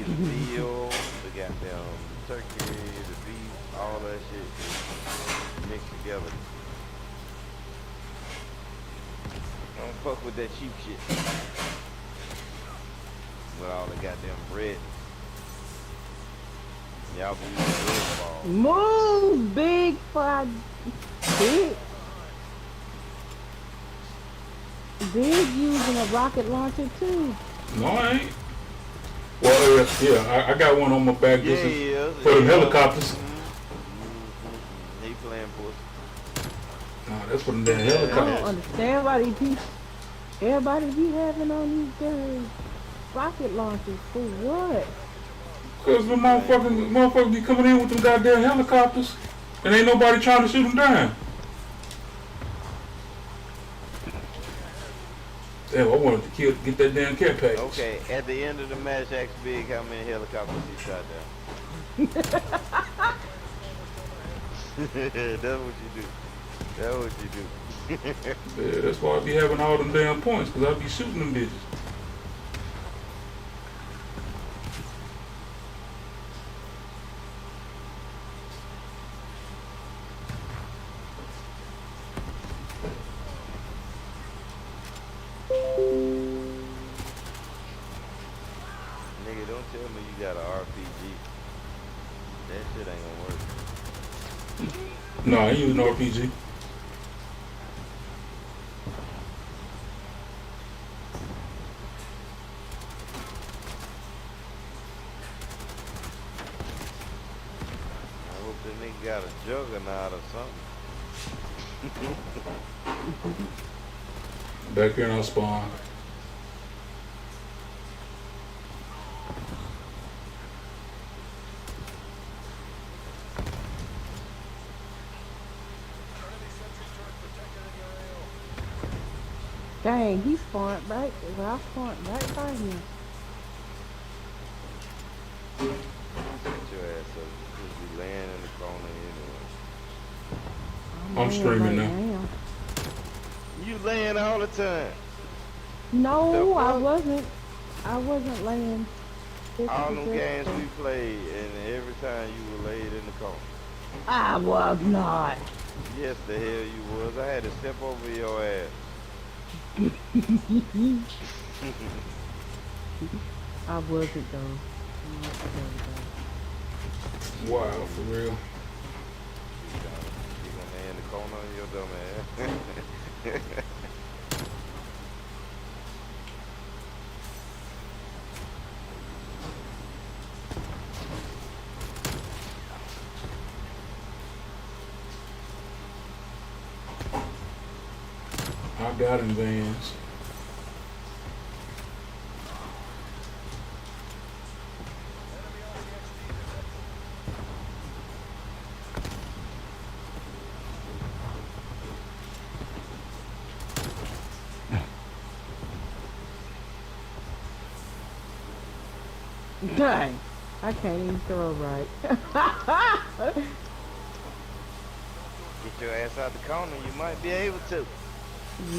get the veal, the goddamn turkey, the beef, all that shit just mixed together. Don't fuck with that cheap shit. With all the goddamn bread. Y'all be using bread balls. Move, big fried big. Big using a rocket launcher too. No, I ain't. Well, yeah, I got one on my back. Yeah, This is yeah, for them helicopters. He playing pussy. No, that's for them damn I helicopters. don't understand why these people, everybody be having on these damn rocket launchers for what? Cause the motherfuckers be coming in with them goddamn helicopters, and ain't nobody trying to shoot them down. Damn, I wanted to get that damn care package. Okay, at the end of the match, ask Big how many helicopters he shot down. That's what you do. That's what you do. Yeah, that's why I be having all them damn points, cause I be shooting them bitches. Nigga, don't tell me you got an RPG. That shit ain't gonna work. No, I ain't using RPG. I hope that nigga got a juggernaut or something. Back here in our spawn. Dang, he spawned right. Well, I spawned right by him. Get your ass up. You just be laying in the corner anyway. I'm streaming now. now. You laying all the time. No, I wasn't. I wasn't laying. All them games we played, and every time you were laid in the corner. I was not. Yes, the hell you was. I had to step over your ass. I wasn't though. Wow, for real. You gonna lay in the corner of your dumb ass. I got in vans. Dang, I can't even throw right. Get your ass out the corner, you might be able to.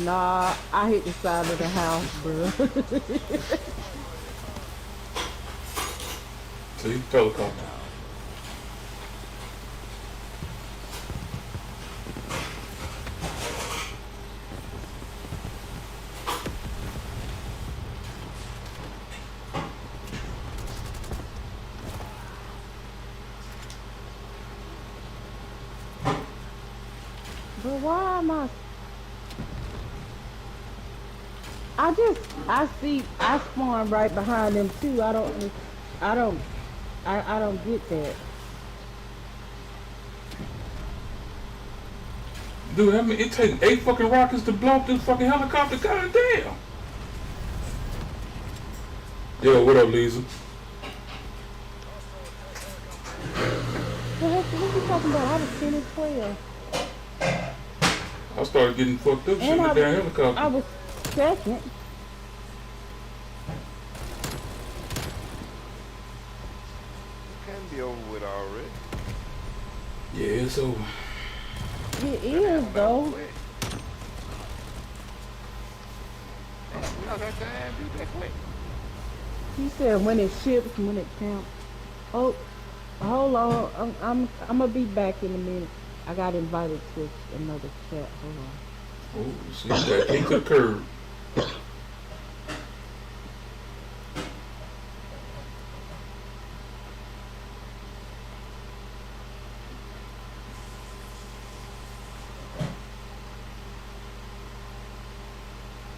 Nah, I hit the side of the house, bro. See, helicopter. But why am I spawn right behind them too. I don't get that. Dude, I mean, it takes 8 fucking rockets to blow up this fucking helicopter. God damn. Yo, what up, Lisa? What you talking about? I was 10 and 12. I started getting fucked up shooting And the damn helicopter. I was second. Can't be over with already. Yeah, it's over. It is though. You know that time, do that quick. He said when it ships, when it counts. Oh, hold on. I'm gonna be back in a minute. I got invited to another chat. Hold on. Oh, see that kick to the curb.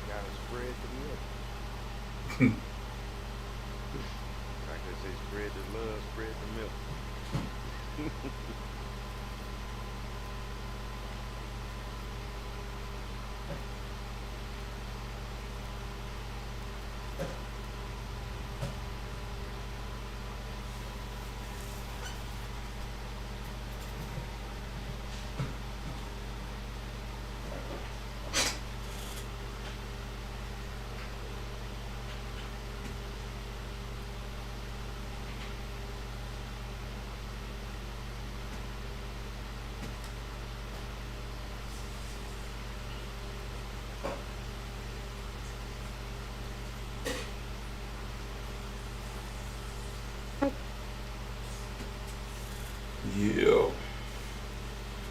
Gotta spread the milk. Like they say, spread the love, spread the milk. Yeah.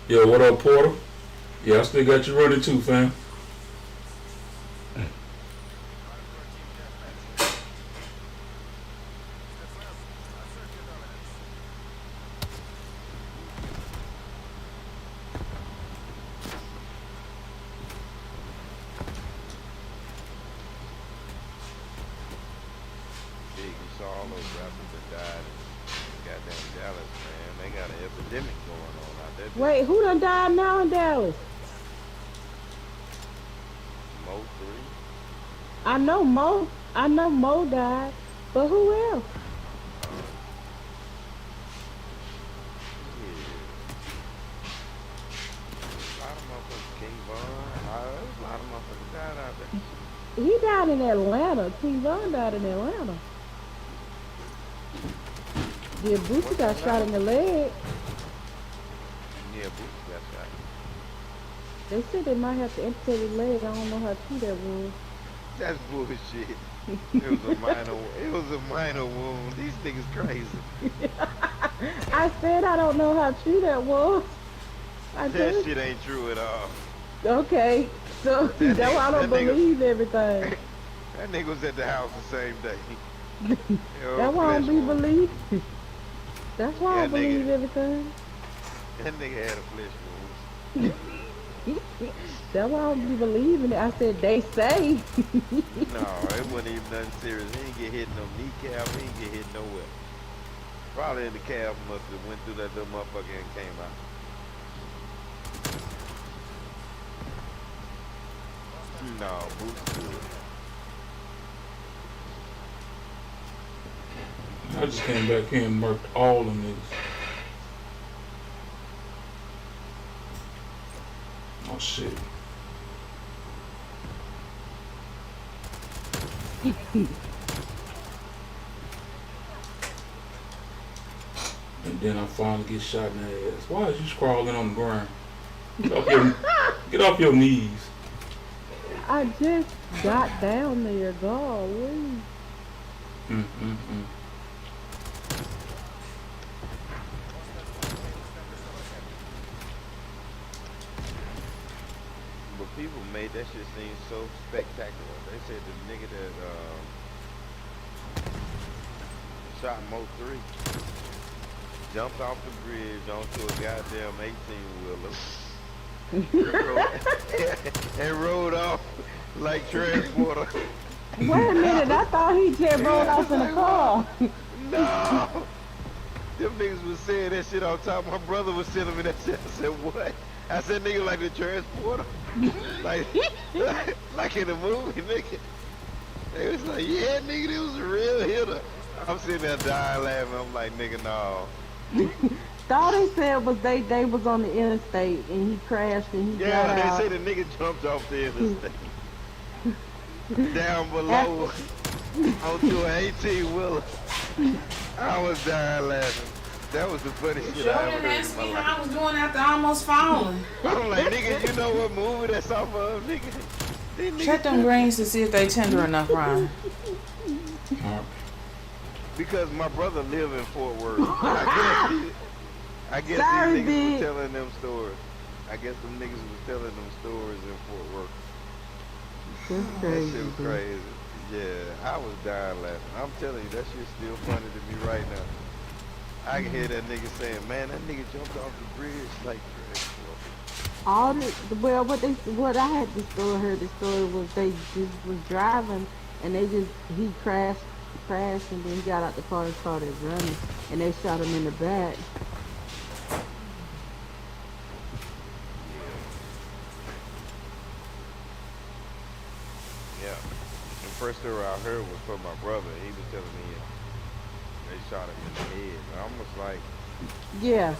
Yo, what up, Porter? Yeah, I still got you running too, fam. Big, you saw all those rappers that died in goddamn Dallas, man. They got an epidemic going on out there. Wait, who done died now in Dallas? Mo 3. I know Mo. I know Mo died, but who else? Yeah. A lot of motherfuckers, King Von. There's a lot of motherfuckers died out there. He died in Atlanta. King Von died in Atlanta. Yeah, Boosie What's got that shot now? in the leg. Yeah, Boots got shot. They said they might have to amputate his leg. I don't know how true that was. That's bullshit. It was a minor. It was a minor wound. These niggas crazy. I said I don't know how true that was. I That just shit ain't true at all. okay. So That that's why I don't that nigga- believe everything. That nigga was at the house the same day. That's why I don't be believe. That's why I Yeah, don't believe nigga. everything. That nigga had a flesh wound. That's why I don't be believing it. I said they say. No, it wasn't even nothing serious. He didn't get hit no kneecap. He didn't get hit nowhere. Probably in the calf must have went through that little motherfucker and came out. No, Boots good. I just came back here and murked all of niggas. Oh shit. And then I finally get shot in the ass. Why is you crawling on the ground? Get off your knees. I just got down there, golly. Mm-mm-mm. But people made that shit seem so spectacular. They said the nigga that shot Mo 3 jumped off the bridge onto a goddamn 18-wheeler and rode off like transporter. Wait a minute, I thought he just rode off in a car. No! Them niggas was saying that shit all the time. My brother was telling me that shit. I said, what? I said, nigga, like the transporter. like in the movie, nigga. They was like, yeah, nigga, this was a real hitter. I'm sitting there dying laughing. I'm like, nigga, no. All they said was they was on the interstate and he crashed and he Yeah, got they out. say the nigga jumped off the interstate. Down below onto an 18-wheeler. I was dying laughing. That was the funniest shit I Jordan ever heard in asked my me life. how I was doing after almost falling. I'm like, nigga, you know what movie that's off of, nigga? These niggas Check them greens to see if they tender enough, Ryan. Alright. Because my brother live in Fort Worth. I guess Sorry, these niggas was Big. telling them stories. I guess them niggas was telling them stories in Fort Worth. That's That crazy, shit was dude. crazy. Yeah, I was dying laughing. I'm telling you, that shit's still funny to me right now. I can hear that nigga saying, man, that nigga jumped off the bridge like trash. All the well, what I had the story heard the story was they just was driving and he crashed and then he got out the car and started running and they shot him in the back. Yeah. The first story I heard was from my brother. He was telling me they shot him in the head. And I was like, Yeah,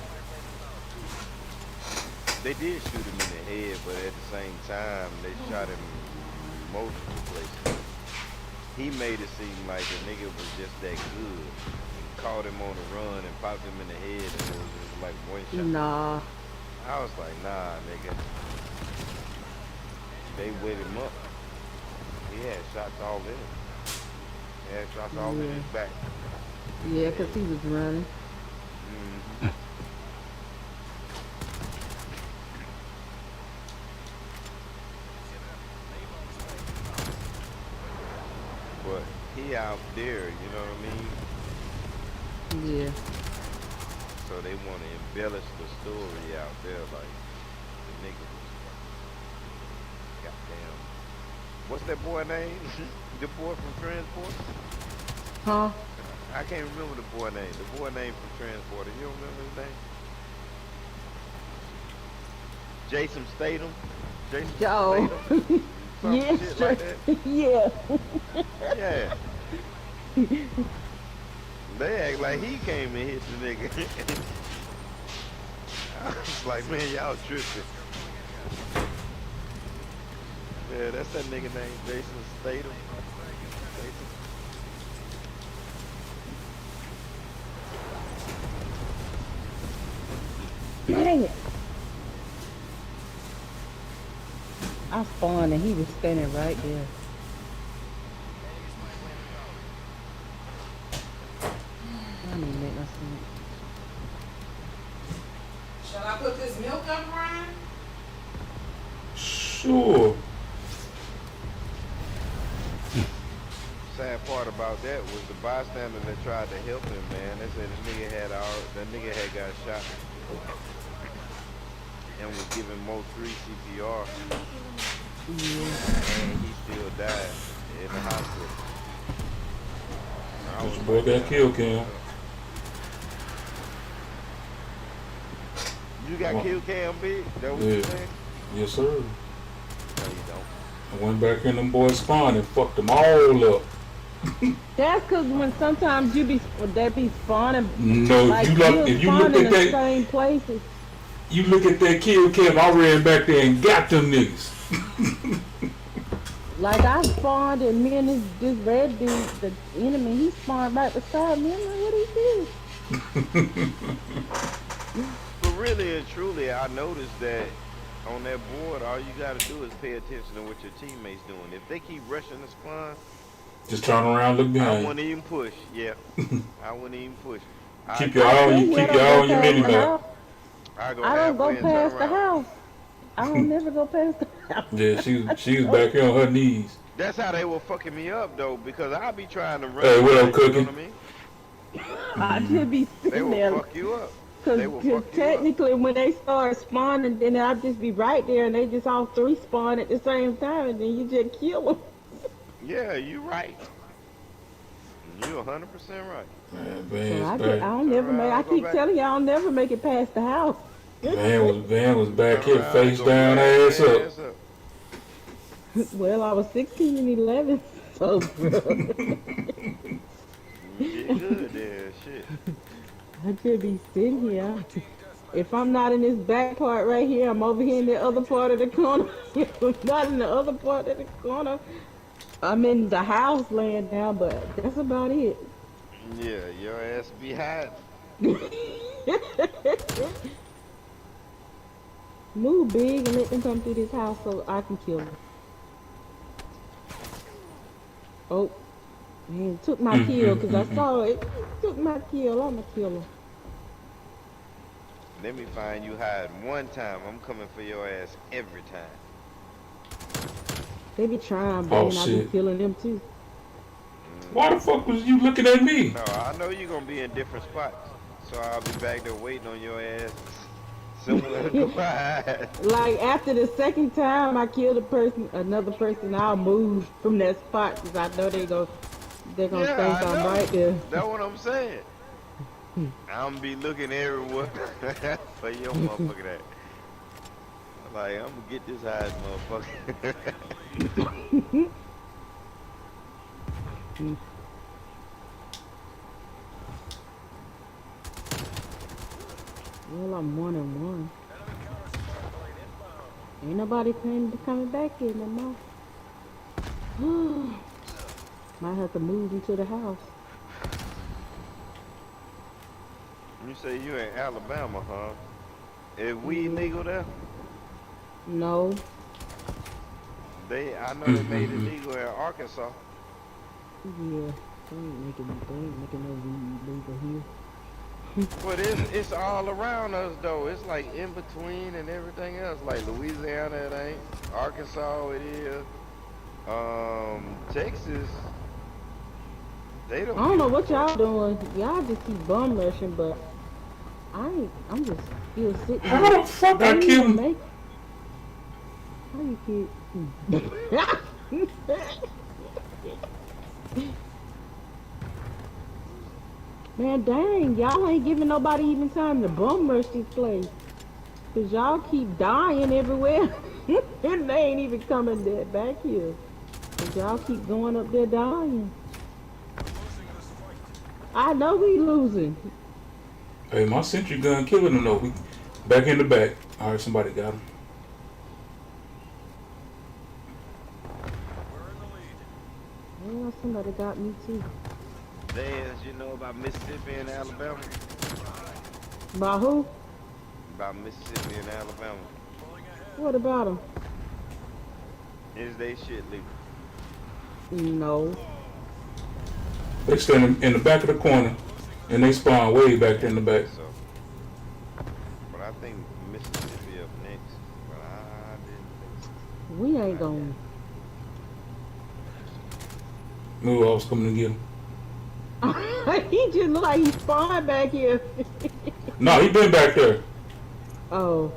they did shoot him in the head, but at the same time, they shot him multiple places. He made it seem like the nigga was just that good. Caught him on the run and popped him in the head, and it was just like one shot. nah. I was like, nah, nigga. They wet him up. He had shots all in him. He had shots all in Yeah. his back. Yeah, 'cause he was running. Mhm. But he out there, you know what I mean? Yeah. So they want to embellish the story out there, like the nigga was goddamn. What's that boy name? The boy from Transport? Huh? I can't remember the boy name. The boy name from Transporter. You don't remember his name? Jason Statham. Jason Joe. Statham. Some Yes, shit sir. like that. Yeah. Yeah. They act like he came and hit the nigga. I was like, man, y'all tripping. Yeah, that's that nigga named Jason Statham. Jason. Dang it. I spawned and he was standing right there. I didn't make no sense. Shall I put this milk up, Ryan? Sure. Sad part about that was the bystander that tried to help him, man. They said that nigga had got shot and was giving Mo 3 CPR, Yeah. and he still died in the hospital. I was This boy like, got man, killed, Cam. you got Wow. killed, Cam Big? That what you Yeah. saying? Yes, sir. No, you don't. I went back in them boys' spawn and fucked them all up. That's cause when sometimes they be spawning No, like if you look spawn in at the that, same places. you look at that kill cam. I ran back there and got them niggas. Like I spawned and me and this red dude, the enemy, he spawned right beside me. I'm like, what he did? But really and truly, I noticed that on that board, all you gotta do is pay attention to what your teammates doing. If they keep rushing the spawn, Just turn around, look I behind. wouldn't even push. Yeah, I wouldn't even push. I Keep your go, eye on tell you. you, I Keep your don't eye go on your past mini the map. house. I go I don't go halfway and turn past the around. house. I don't never go past the house. Yeah, she was back here on her knees. That's how they were fucking me up though, because I be trying to run. Hey, what up, You Cookie? know what I mean? I just be They sitting will there. fuck you up. Cause, They will 'cause fuck you up. technically when they start spawning, then I'll just be right there and they just all three spawn at the same time and then you just kill them. Yeah, you right. You 100% right. Man, So I back. don't never make. I Around, go keep back. telling y'all I'll never make it past the house. Van was back Turn here around face and go down, blast ass their up. ass up. Well, I was 16 and 11, so You did good there, shit. I just be sitting here. If I'm not in this back part right here, I'm over here in the other part of the corner. If I'm not in the other part of the corner, I'm in the house laying down, but that's about it. Yeah, your ass be hiding. Move big and let them come through this house so I can kill them. Oh, Man, took my kill because I saw it. Took my kill. I'm a killer. Let me find you hiding one time. I'm coming for your ass every time. They be trying, but Oh then I be shit. killing them too. Why the fuck was you looking at me? No, I know you're gonna be in different spots. So I'll be back there waiting on your ass somewhere to go hide. Like after the second time I kill another person, I'll move from that spot because I know they're gonna Yeah, think I I'm know. right there. That's what I'm saying. I'm be looking everywhere for your motherfucking ass. Like, I'm gonna get this hide motherfucker. Well, I'm 1-1. Ain't nobody coming back here no more. Might have to move into the house. You say you in Alabama, huh? Is weed legal there? No. I know they made it legal in Arkansas. Yeah. They ain't making no weed legal here. But it's all around us though. It's like in between and everything else. Like Louisiana, it ain't. Arkansas, it is. Texas, they don't I don't give know a what fuck. y'all doing. Y'all just keep bum rushing, but I'm just still sitting How here. the fuck They I ain't killed even him? make. How you keep? Man, dang, y'all ain't giving nobody even time to bum rush this place. Cause y'all keep dying everywhere. And they ain't even coming dead back here. Cause y'all keep going up there dying. I know we losing. Hey, my sentry gun killing him though. We back in the back. All right, somebody got him. Well, somebody got me too. Dance, you know about Mississippi and Alabama? About who? About Mississippi and Alabama. What about them? Is they shit legal? No. They stand in the back of the corner, and they spawn way back in the back. So, but I think Mississippi up next. But I didn't think so. We ain't gonna. Knew I was coming to get him. He just look like he's spawned back here. No, he been back there. Oh.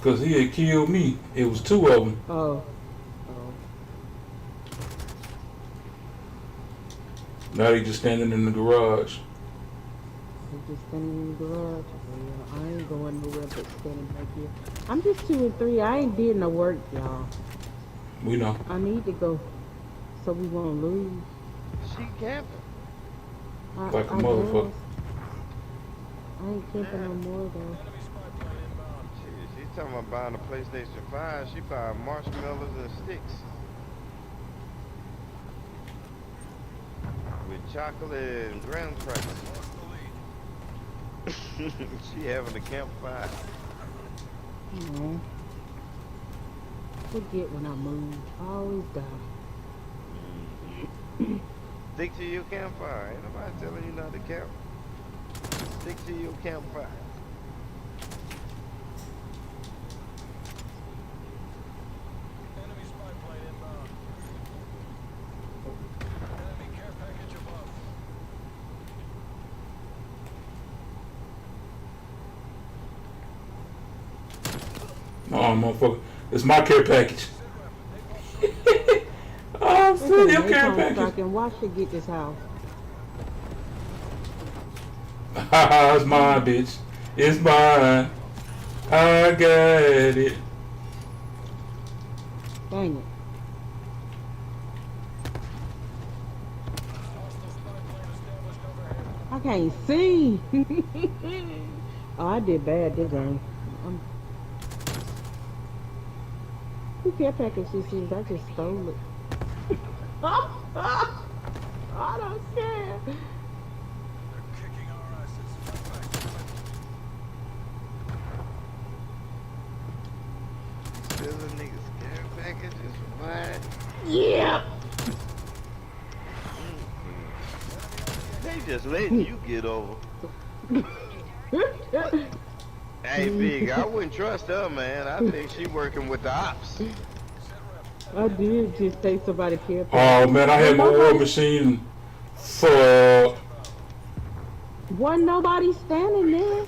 Cause he had killed me. It was two of them. Oh. Now they just standing in the garage. He's just standing in the garage. Well, I ain't going nowhere but standing back here. I'm just 2 and 3. I ain't did no work, y'all. We know. I need to go so we won't lose. She camping. Like a motherfucker. guess. I ain't camping no more though. She's talking about buying a PlayStation 5. She buying marshmallows and sticks. With chocolate and graham crackers. She having a campfire. No. Forget when I move. I always die. Stick to your campfire. Ain't nobody telling you not to camp. Stick to your campfire. Oh, motherfucker. It's my care package. Oh, shit, your care package. Watch her get this house. Haha, it's mine, bitch. It's mine. I got it. Dang it. I can't see. Oh, I did bad this game. Who care package this is? I just stole it. I don't care. Packages, what? Yeah. They just letting you get over. Hey, Big, I wouldn't trust her, man. I think she working with the ops. I did just take somebody care. Oh man, I had my oil machine for. Wasn't nobody standing there.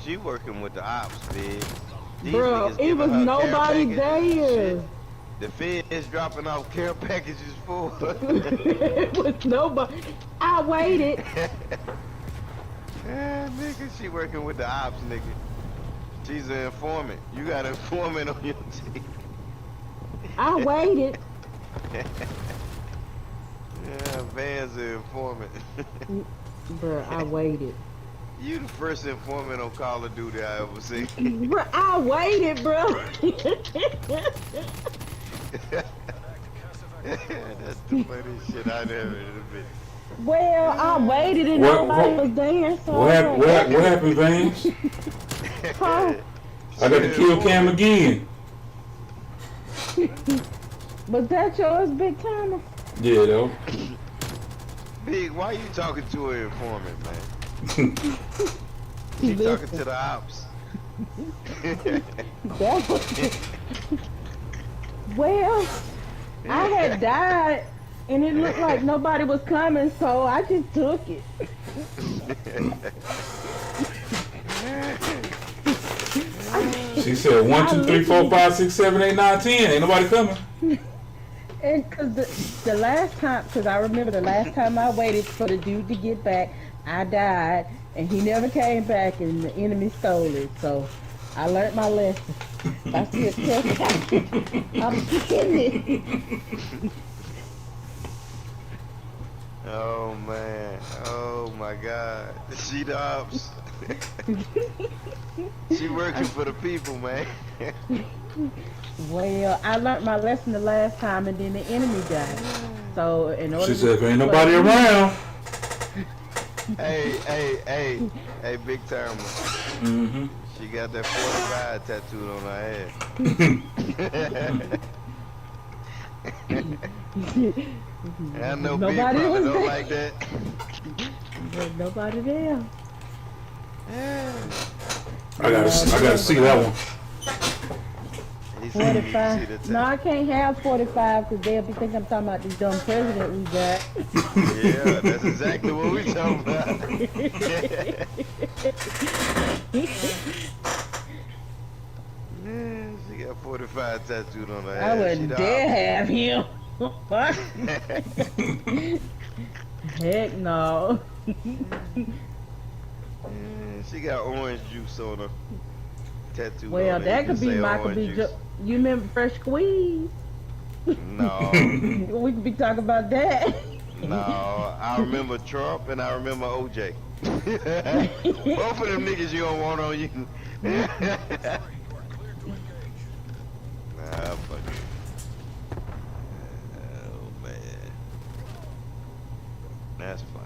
She working with the ops, Big. These Bro, niggas it giving was her nobody care packages and there. shit. The Fed is dropping off care packages for her. It was nobody. I waited. Nigga, she working with the ops, nigga. She's an informant. You got an informant on your team. I waited. Yeah, Van's an informant. Bro, I waited. You the first informant on Call of Duty I ever seen. Bro, I waited, bro. That's the funniest shit I've ever heard in a minute. Well, I waited and nobody was there, so What happened, Vance? Huh? I got to kill Cam again. Was that yours, Big Timer? Yeah, though. Big, why you talking to an informant, man? She talking to the ops. That was... Well, I had died, and it looked like nobody was coming, so I just took it. She said 1, 2, 3, 4, 5, 6, 7, 8, 9, 10. Ain't nobody coming. And cause the last time, cause I remember the last time I waited for the dude to get back, I died, and he never came back, and the enemy stole it. So I learned my lesson. I see a test. I'm getting it. Oh man, oh my God, she the ops. She working for the people, man. Well, I learned my lesson the last time, and then the enemy died. So in order, She said, ain't nobody around. Hey, Big Timer. Mm-hmm. She got that 45 tattooed on her head. I know Big Nobody probably was don't there. like that. There's nobody there. I gotta see that one. He said you see the 45. No, I can't have 45 because they'll be thinking I'm talking about this dumb president we got. Yeah, that's exactly what we talking about. Man, she got 45 tattooed on her head. I wouldn't dare have him. Heck no. She got orange juice on her. Tattooed Well, on her. that You could can be say Michael orange B. juice. You remember Fresh Squeeze? No, We could be talking about that. no. I remember Trump and I remember OJ. Both of them niggas you don't want on you. Nah, fuck it. Oh man, that's funny.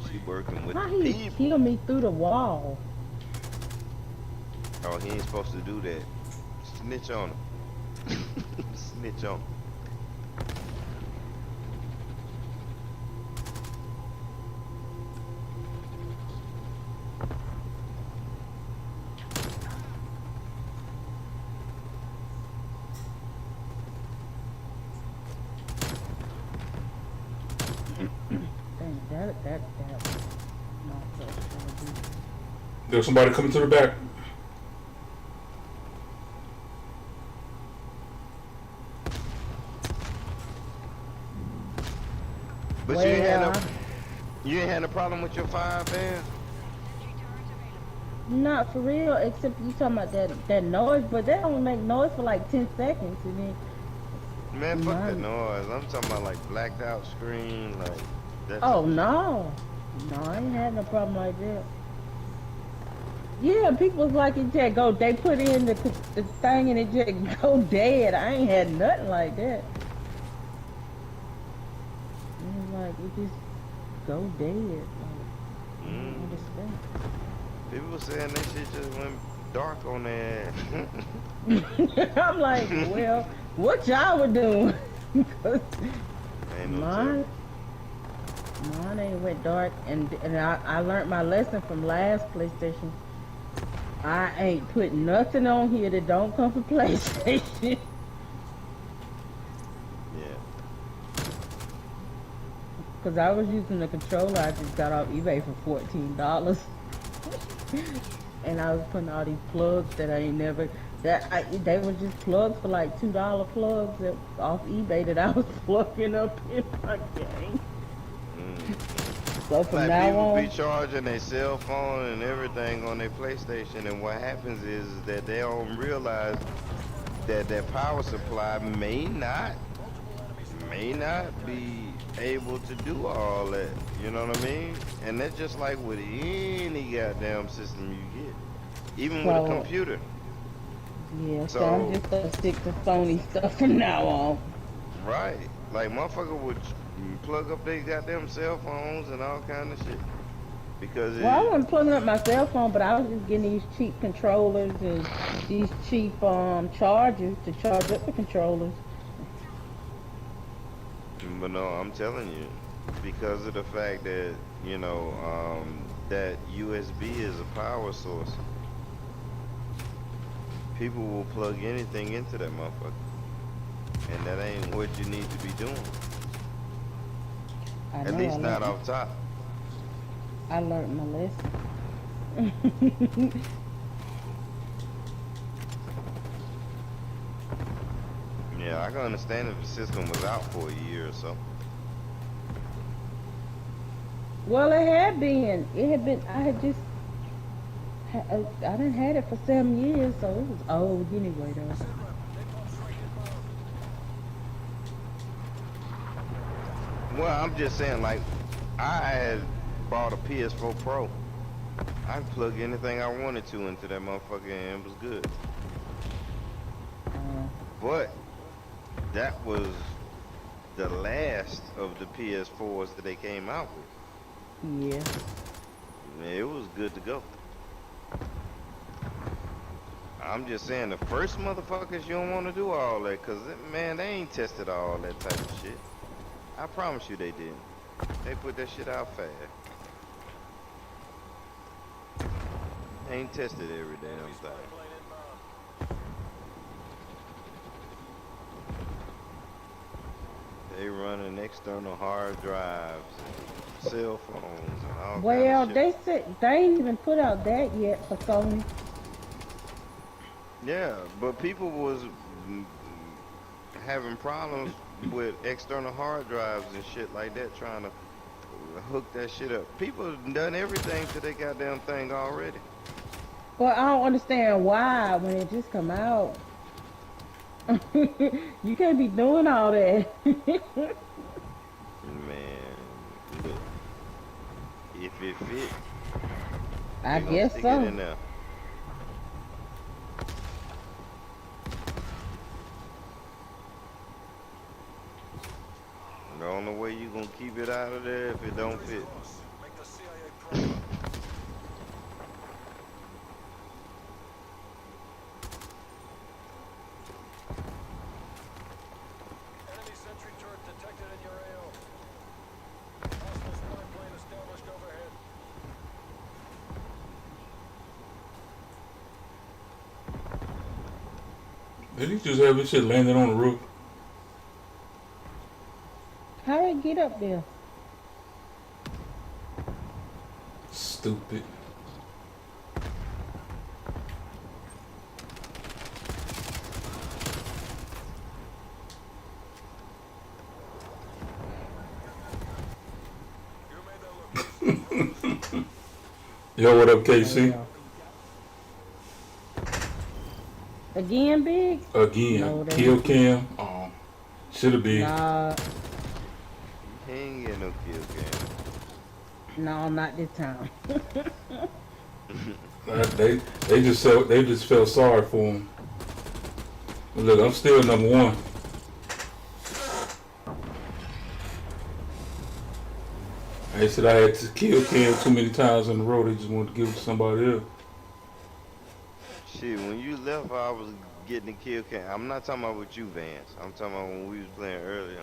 She working with How the he people. killed me through the wall? Oh, he ain't supposed to do that. Snitch on him. Snitch on him. Dang, that. Not so. There's somebody coming to the back. But Well, you ain't had no problem with your 5 man? not for real, except you talking about that noise, but they only make noise for like 10 seconds, and then Man, fuck that Right. noise. I'm talking about like blacked out screen, like that's oh no, I ain't had no problem like that. Yeah, people was like it just go. They put in the thing and it just go dead. I ain't had nothing like that. It was like it just go dead. Like, I don't understand. People saying that shit just went dark on that. I'm like, well, what y'all were doing? 'Cause Ain't no mine, telling. mine ain't went dark, and I learned my lesson from last PlayStation. I ain't put nothing on here that don't come from PlayStation. Yeah. Cause I was using the controller I just got off eBay for $14, and I was putting all these plugs that I ain't never. They were just plugs for like $2 plugs off eBay that I was plugging up in my game. So from Like now people be on, charging their cell phone and everything on their PlayStation, and what happens is that they don't realize that their power supply may not be able to do all that. You know what I mean? And that's just like with any goddamn system you get, even with a so computer. yeah, so I'm So just gonna stick to Sony stuff from now on. right, like motherfucker would plug up their goddamn cell phones and all kind of shit because Well, I it. wasn't plugging up my cell phone, but I was just getting these cheap controllers and these cheap chargers to charge up the controllers. But no, I'm telling you, because of the fact that that USB is a power source, people will plug anything into that motherfucker, and that ain't what you need to be doing. I At know least not off top. I learned my lesson. Yeah, I can understand if the system was out for a year or so. Well, it had been. It had been. I had just. I done had it for 7 years, so it was old anyway, though. Well, I'm just saying, like, I had bought a PS4 Pro. I could plug anything I wanted to into that motherfucker and it was good. Uh, But that was the last of the PS4s that they came out with. yeah. It was good to go. I'm just saying, the first motherfuckers, you don't want to do all that, cause man, they ain't tested all that type of shit. I promise you they didn't. They put that shit out fast. They ain't tested every damn thing. They running external hard drives and cell phones and all kind of Well, shit. they said they ain't even put out that yet for Sony. Yeah, but people was having problems with external hard drives and shit like that, trying to hook that shit up. People have done everything to their goddamn thing already. But I don't understand why when it just come out. You can't be doing all that. Man, look, if it fit, I they gonna guess stick it so. in there. The only way you gonna keep it out of there if it don't fit. Did he just have this shit landed on the roof? How did it get up there? Stupid. Yo, what up, Oh KC? yeah. Again, big? Again, No, that kill ain't it. cam. Oh, should have been. Nah, He ain't get no kill no, not this time. game. They just felt sorry for him. But look, I'm still number one. They said I had to kill Cam too many times in a row. They just wanted to give it to somebody else. Shit, when you left, I was getting the kill cam. I'm not talking about with you, Vance. I'm talking about when we was playing earlier.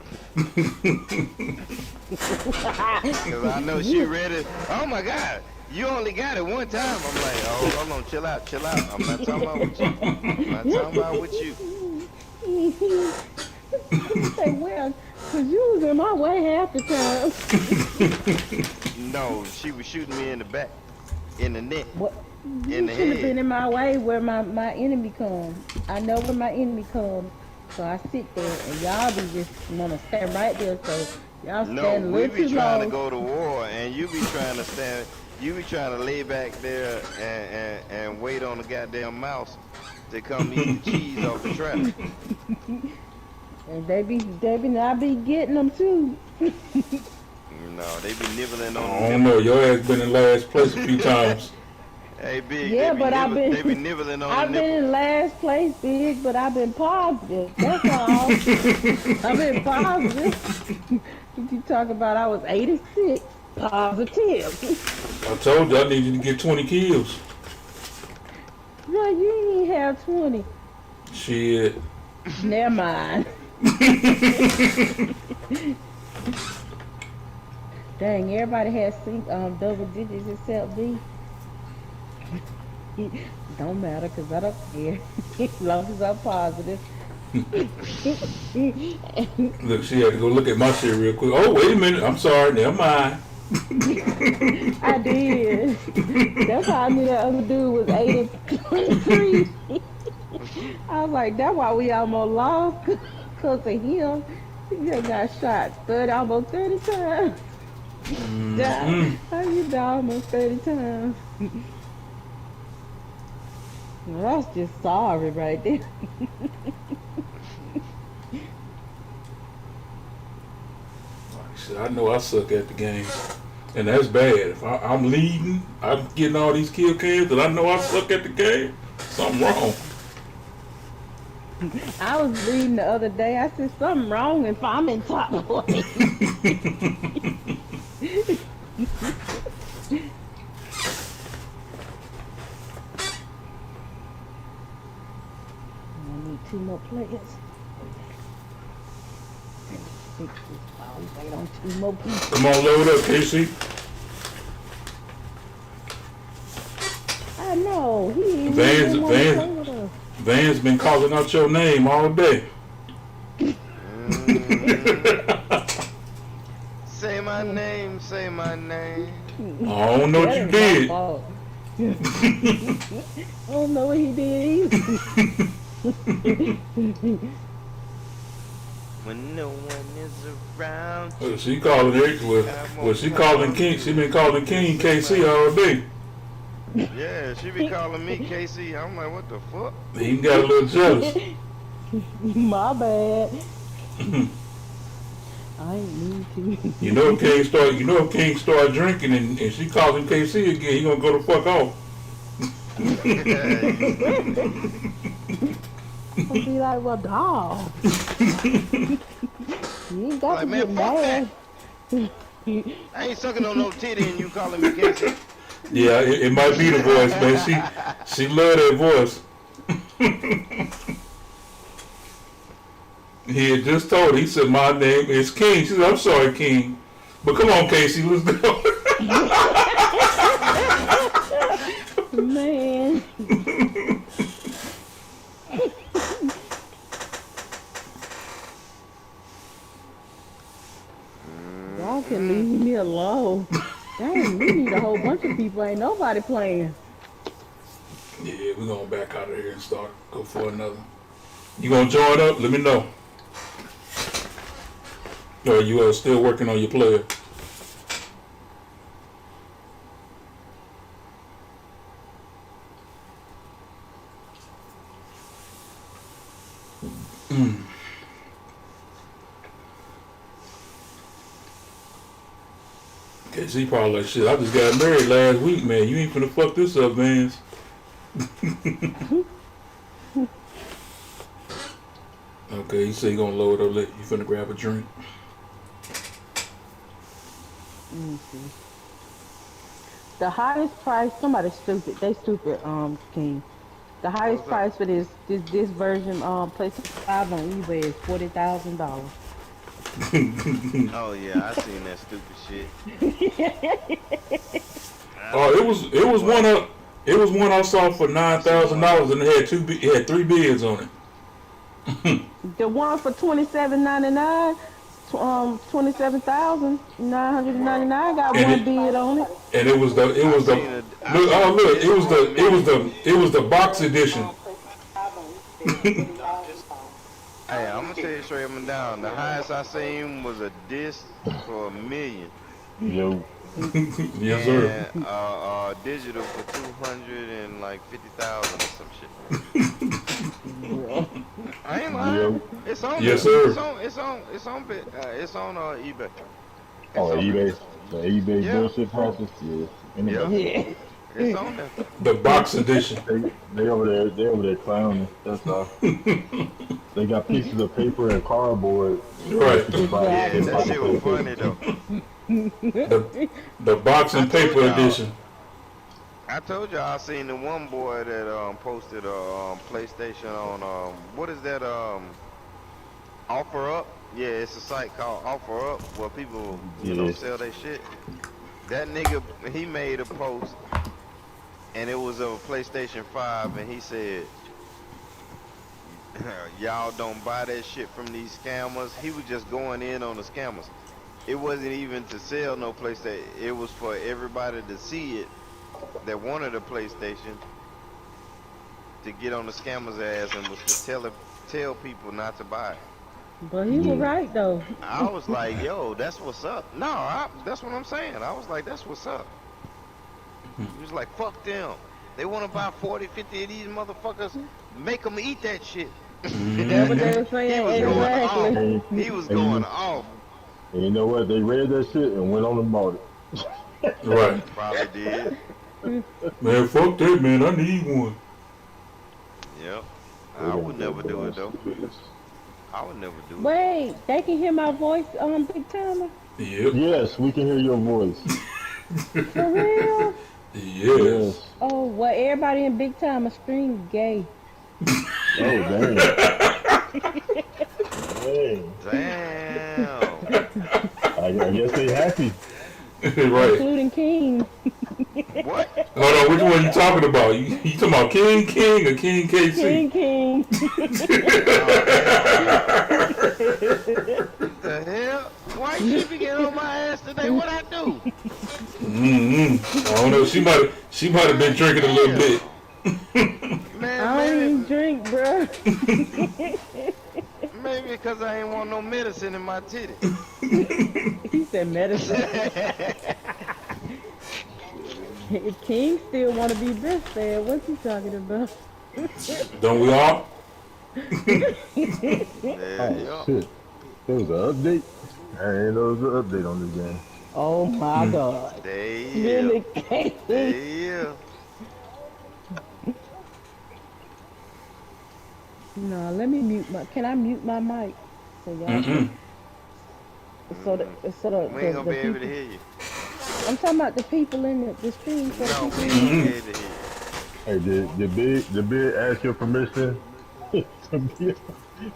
Cause I know she You, ready. Oh my God, you only got it one time. I'm like, oh, hold on, chill out, chill out. I'm not talking about with you. I'm not talking about with you. say, well, cause you was in my way half the time. No, she was shooting me in the back, in the neck, What? in You the should have head. been in my way where my enemy comes. I know where my enemy comes. So I sit there and y'all be just wanna stand right there. So y'all No, stand a we little be too trying to long. go to war, and you be trying to stand. You be trying to lay back there and wait on the goddamn mouse to come eat the cheese off the trap. And they be I be getting them too. No, they be nibbling on the I don't know. nipples. Your ass been in last place a few times. Hey, big, Yeah, but they be nibbling on the I've been nipples. in last place, big, but I've been positive. That's all. I've been positive. You talk about I was 86 positive. I told you I need you to get 20 kills. No, you ain't have 20. Shit. Never mind. Dang, everybody has double digits except me. Don't matter because I don't care. As long as I'm positive. Look, she had to go look at my shit real quick. Oh, wait a minute. I'm sorry. Never mind. I did. That's how I knew that other dude was 8 and 23. I was like, that's why we almost lost. Because of him. He just got shot 30, almost 30 times. Die. Mm-mm. How you die almost 30 times? Well, that's just sorry right there. Like I said, I know I suck at the game. And that's bad. If I'm leading, I'm getting all these kill cams, and I know I suck at the game, something wrong. I was reading the other day. I said something wrong if I'm in top place. I need 2 more players. Six is always wait on 2 more people. Come on, load up, Casey. I know he ain't Vans, even want to play with us. Van's been calling out your name all day. Mhm. Say my name, say my name. I don't know what That you ain't my did. fault. I don't know what he did either. When no one is around. Well, she calling it. Well, she calling King. She been calling King KC all day. Yeah, she be calling me KC. I'm like, what the fuck? He got a little jealous. My bad. I ain't mean to. You know if King start drinking and she calls him KC again, he gonna go the fuck off. I'll be like, well, dog. You ain't got Like, to man, get fuck that. mad. I ain't sucking on no titty and you calling me KC. Yeah, it might be the voice, man. She love that voice. He had just told her, he said, my name is King. She said, I'm sorry, King. But come on, Casey, let's go. Man. Y'all can leave me alone. Dang, we need a whole bunch of people. Ain't nobody playing. Yeah, we're gonna back out of here and go for another. You gonna join up? Let me know. Or you are still working on your player? KC probably like, shit, I just got married last week, man. You ain't finna fuck this up, man. Okay, he said he gonna load up. You finna grab a drink. Let me see. The highest price, somebody stupid. They stupid, King. The highest price for this version PlayStation 5 on eBay is $40,000. Oh yeah, I seen that stupid shit. Oh, it was one I saw for $9,000 and it had 3 bids on it. The one for $27.99, 27,999 got And one bid on it. And it was the box edition. Hey, I'm gonna tell you straight up and down. The highest I seen was a disc for $1 million. Yo, Yes, sir. And digital for 250,000 or some shit. I ain't lying. yo. It's on. Yes, there. sir. It's on eBay. Oh, eBay. The eBay Yeah. bullshit prices. Yeah. Anybody. Yeah. It's on there. The box edition. They over there clowning. That's all. They got pieces of paper and cardboard. Right. Yeah, that shit was funny though. The box and paper edition. I told you I seen the one boy that posted a PlayStation on what is that Offer Up? Yeah, it's a site called Offer Up where people sell their shit. That nigga, he made a post and it was of a PlayStation 5 and he said y'all don't buy that shit from these scammers. He was just going in on the scammers. It wasn't even to sell no PlayStation. It was for everybody to see it that wanted a PlayStation to get on the scammer's ass and was to tell people not to buy it. But he was right though. I was like, yo, that's what's up. No, that's what I'm saying. I was like, that's what's up. He was like, fuck them. They want to buy 40, 50 of these motherfuckers. Make them eat that shit. That's what they were saying. Exactly. He was going off. And you know what? They read that shit and went on and bought it. Right. Probably did. Man, fuck that, man. I need one. Yep. I would never do it though. I would never do it. Wait, they can hear my voice on Big Timer? Yep. Yes, we can hear your voice. For real? Yes. Oh, well, everybody in Big Timer scream gay. Oh, dang. Dang. Damn. I guess they happy. Right. Including King. What? Hold on, which one you talking about? You talking about King or King KC? King. The hell? Why you keep getting on my ass today? What I do? I don't know. She might have been drinking a little bit. Man, I don't even drink, bro. maybe because I ain't want no medicine in my titty. He said medicine. If King still want to be breastfed, what's he talking about? Don't we all? Yeah, Oh, shit. There was an update? I didn't know there was an update on this game. Oh my God. Really, Casey? Yeah. No, let me mute my. Can I mute my mic? So y'all. So the We ain't gonna be able to hear you. I'm talking about the people in the stream. So No, the we people ain't gonna be able to hear you. Hey, did Big ask your permission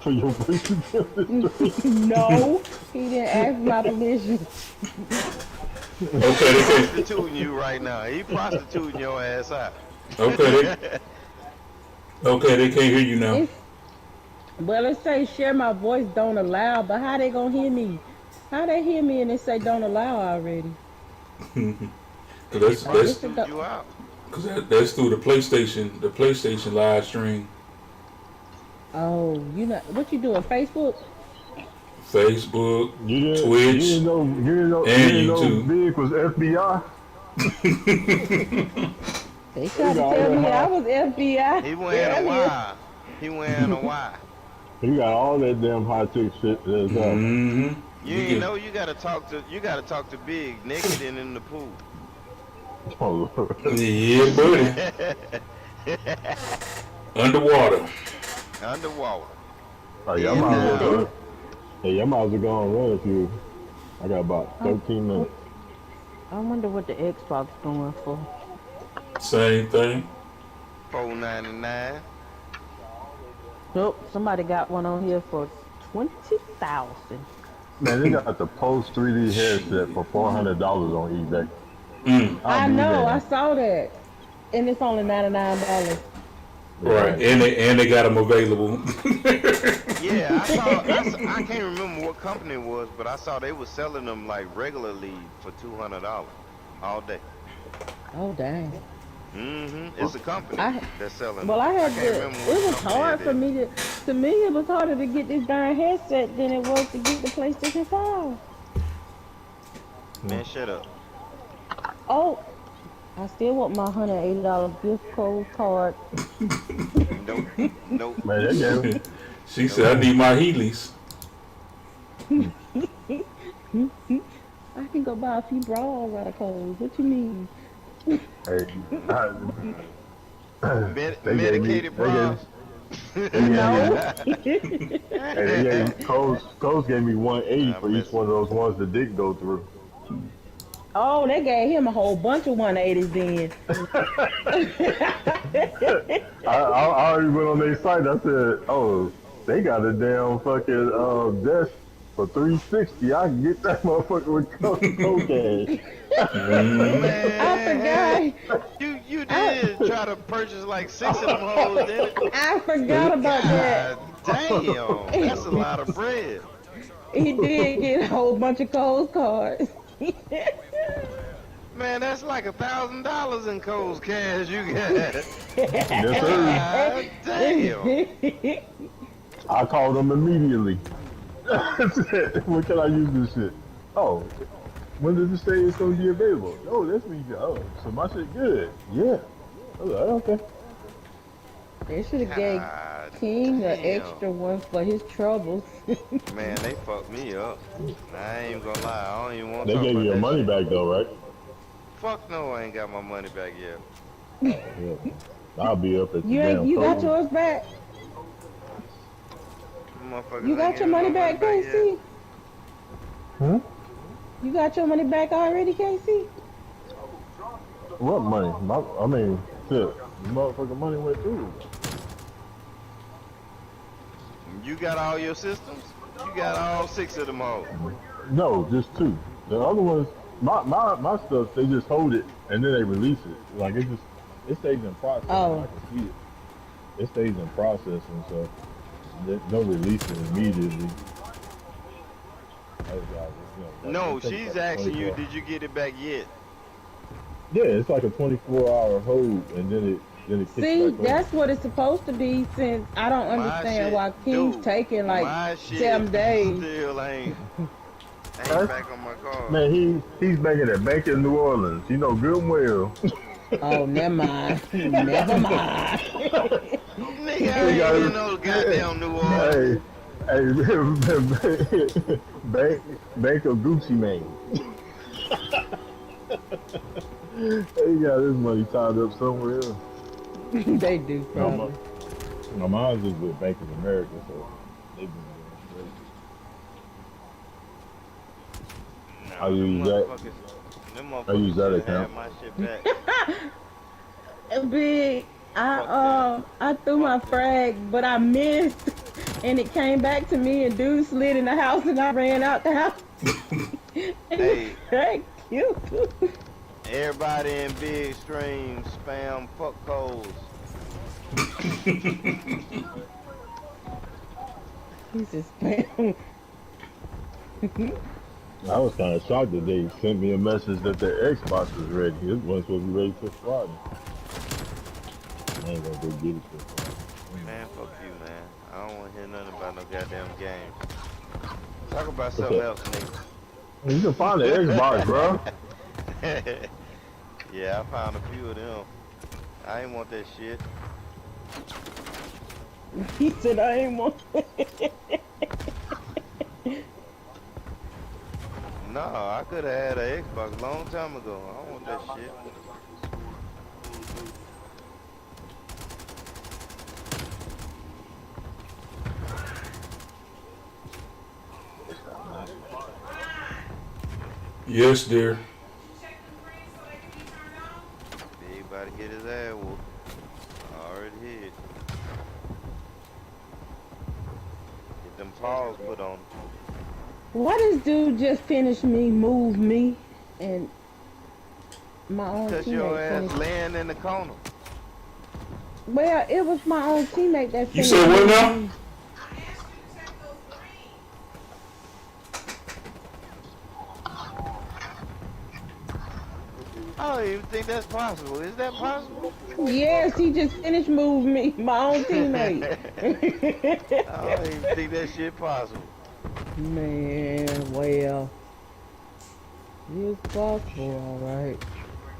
for your voice to be on the stream? No, he didn't ask my permission. Okay, He's prostituting you right now. He prostituting your ass out. okay, they can't hear you now. Well, it say share my voice don't allow, but how they gonna hear me? How they hear me and they say don't allow already? That's Prostitute you out. Cause that's through the PlayStation live stream. Oh, you know what you doing? Facebook? Facebook, You Twitch, didn't know and YouTube. Big was FBI? They tried to tell me I was FBI. He wearing a Y. He wearing a Y. You got all that damn high tech shit. That's all. Mm-hmm. You ain't know you gotta talk to Big naked and in the pool. Oh, Lord. Yeah, buddy. Underwater. Underwater. Oh, y'all might as well go. Hey, y'all might as well go and run if you. I got about 13 minutes. I wonder what the Xbox going for. Same thing. $4.99. Nope, somebody got one on here for 20,000. Man, they got the Post 3D headset for $400 on eBay. Mm. I'll I be know, I damned. saw that. And it's only $99. Right, Yeah. and they got them available. Yeah, I can't remember what company it was, but I saw they were selling them like regularly for $200 all day. Oh, dang. It's a company I that's selling Well, them. I I had can't to. remember what It was company it hard for is. me to me, it was harder to get this darn headset than it was to get the PlayStation 5. Man, shut up. Oh, I still want my $180 gift card. Nope, nope, Man, that game. She nope. said, "I need my Heelys." I can go buy a few bras out of Kohl's. What you mean? Hey, I, they gave me, Medicated bras. they gave me, No. hey, they gave Coles gave me 180 I'm for each messing one of with those ones that didn't go through. Oh, they gave him a whole bunch of 180s then. I already went on their site. I said, oh, they got a damn fucking desk for 360. I can get that motherfucker with cocaine. you. Mm. I Man, forgot. you I did try to purchase like 6 of them hoes, didn't it? I forgot about that. God damn, that's a lot of bread. He did get a whole bunch of Kohl's cards. Man, that's like $1,000 in Cole's cash you got. Yes, sir. God damn. I called them immediately. I said, when can I use this shit? Oh, when does it say it's going to be available? Oh, that's me. Oh, so my shit good. Yeah. I was like, okay. They should have gave God King an damn. extra one for his troubles. Man, they fucked me up. I ain't even gonna lie. I don't even want to They talk gave you about your that money shit. back though, right? Fuck no, I ain't got my money back yet. Oh, yeah. I'll be up at the You ain't. damn You got Coles. yours back. Motherfuckers You ain't got your giving money my back, yet. KC. Hmm? You got your money back already, KC. What money? I mean, shit. The motherfucking money went through. You got all your systems? You got all 6 of them hoes. No, just 2. The other ones, my stuff, they just hold it and then they release it. Like it stays in processing. Oh. I can see it. It stays in processing, so there's no releasing immediately. No, It takes she's like asking you, 24. did you get it back yet? Yeah, it's like a 24-hour hold, and then it kicks See, back over. that's what it's supposed to be. Since I don't My understand shit, why King's dude, taking like my shit 7 days. still ain't Huh? back on my card. Man, he's making a bank in New Orleans. You know good and well. Oh, never mind. Never mind. Nigga, I They ain't got in no goddamn New Orleans. hey, bank of Gucci Mane. He got his money tied up somewhere else. They do No, probably. my mom's is with Bank of America, so they've been doing great. Nah, I use that. Them I use that motherfuckers should have account. my shit back. Big, Fuck I threw my Fuck them. frag, but I missed, and it came back to me. And dude slid in the house, and I ran out the house. Hey, Thank you. everybody in big stream spam fuck codes. He's just spam. I was kind of shocked that they sent me a message that their Xbox was ready. It wasn't supposed to be ready till Friday. I ain't gonna go get it till Friday. Man, fuck you, man. I don't want to hear nothing about no goddamn games. Talk about What's something up? else, nigga. You can find the Xbox, bro. Yeah, I found a few of them. I ain't want that shit. He said I ain't want. No, I could have had an Xbox a long time ago. I don't want that shit. Yes, dear. Everybody get his ass whooped. pause put on. Why this dude just finished me, move me, and my own Cause your teammate ass finished? laying in the corner. Well, it was my own teammate that You finished said what moving now? me. I asked you to check those screens. I don't even think that's possible. Is that possible? Yes, he just finished moving me, my own teammate. I don't even think that shit possible. Man, well, it's possible, all right.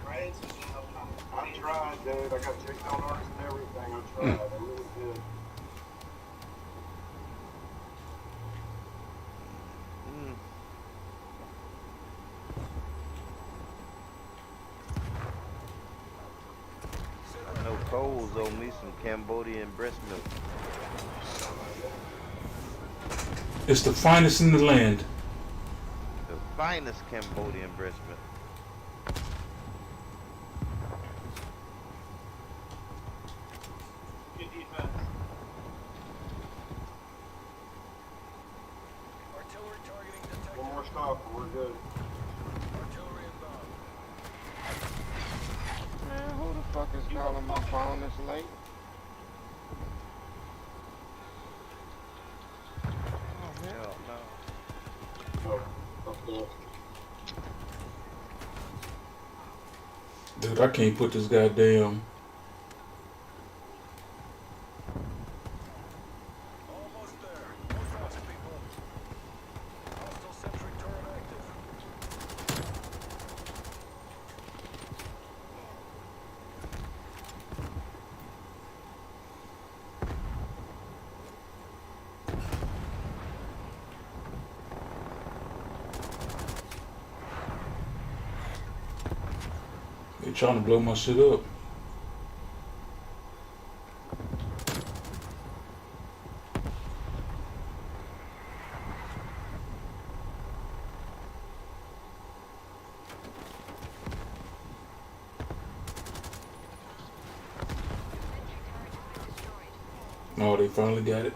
I tried, dude. I got checked on ours and everything. I tried. I really did. Mm. I know Cole's owe me some Cambodian breast milk. It's the finest in the land. The finest Cambodian breast milk. Good defense. Artillery targeting detected. One more stop and we're good. Artillery inbound. Man, who the fuck is calling my phone this late? Oh, hell no. Oh, okay. Dude, I can't put this goddamn. Almost there. Go fast, people. Hostile sentry turret active. They trying to blow my shit up. Oh, they finally got it.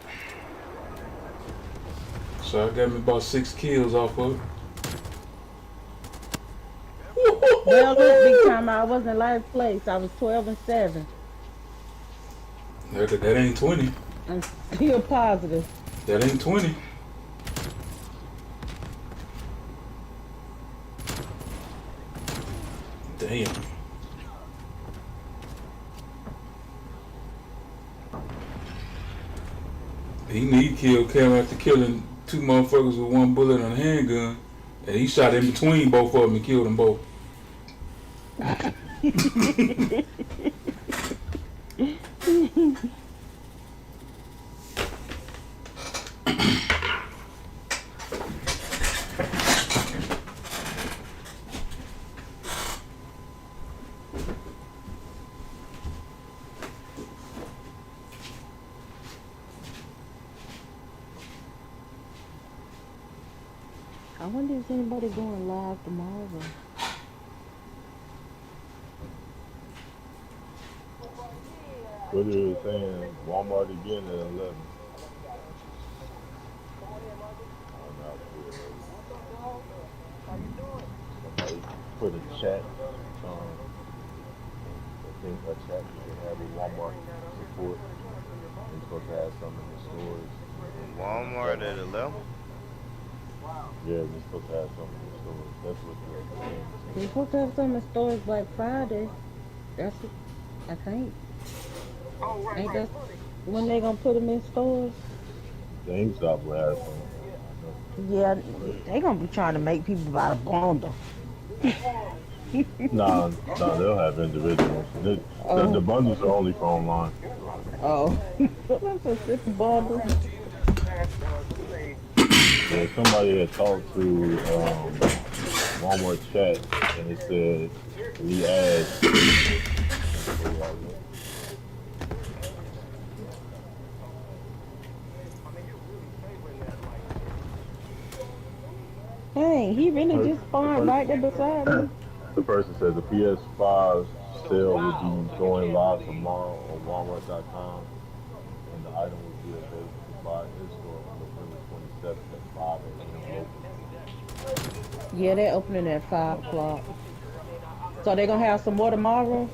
So I got me about 6 kills off of it. Well, look, big time, I was in last place. I was 12-7. That ain't 20. I'm still positive. That ain't 20. Damn. He need kill Cam after killing 2 motherfuckers with 1 bullet on a handgun. And he shot in between both of them and killed them both. I wonder if anybody going live tomorrow. Twitter is saying Walmart again at 11. I'm not sure. Somebody put a chat, I think a chat you can have with Walmart support. They're supposed to have some in the stores. Walmart at 11? Yeah, they're supposed to have some in the stores. That's what They're supposed to have some in stores Black Friday. That's it. I think. Ain't that when they gonna put them in stores? GameStop will have some. Yeah, they gonna be trying to make people buy a bundle. Nah, they'll have individuals. The bundles are only for online. Oh, that's a sick bundle. Yeah, somebody had talked to Walmart chat and it said we add. Dang, he really just spawned right there beside me. The person said the PS5 sale will be going live tomorrow on Walmart.com, and the item will be available to buy in store on November Yeah, they're opening at 5 o'clock. So they're gonna have some more tomorrow.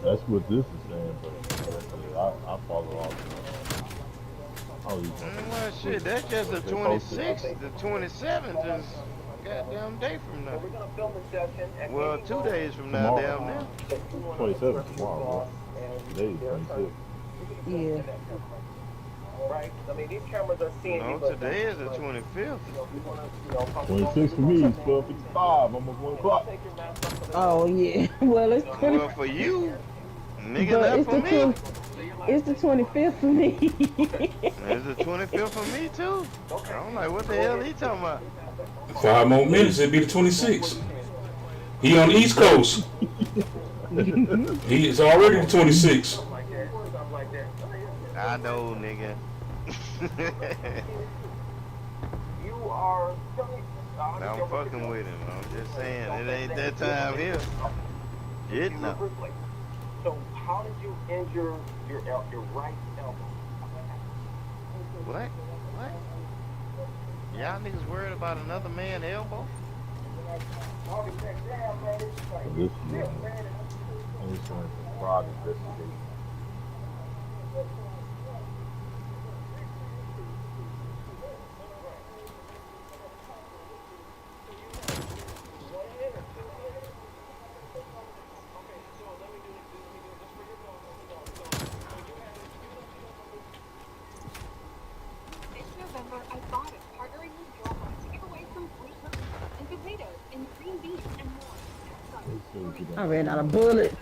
That's what this is saying, but like I said, I follow all the all these Well, motherfuckers on shit, Twitter. that's just the They post it. 26th. The 27th is a goddamn day from now. Well, 2 days from now, Tomorrow. damn near. 27 tomorrow, bro. Today is 26. Yeah. No, today is the 25th. 26 for me, 12:55, almost 1 o'clock. Oh yeah. Well, it's 20, Well, for you, nigga, but not it's for the me. 20, it's the 25th for me. It's the 25th for me, too. I'm like, what the hell he talking about? 5 more minutes, it'd be the 26th. He on the East Coast. He is already the 26th. I know, nigga. I'm fucking with him. I'm just saying, it ain't that time here. Shit, no. So how did you injure your right elbow? What? What? Y'all niggas worried about another man's elbow? This is insurance and fraud investigation. This November, I bought it, partnering with Walmart to give away some sweet cookies and potatoes and green beans and more. I ran out of bullets.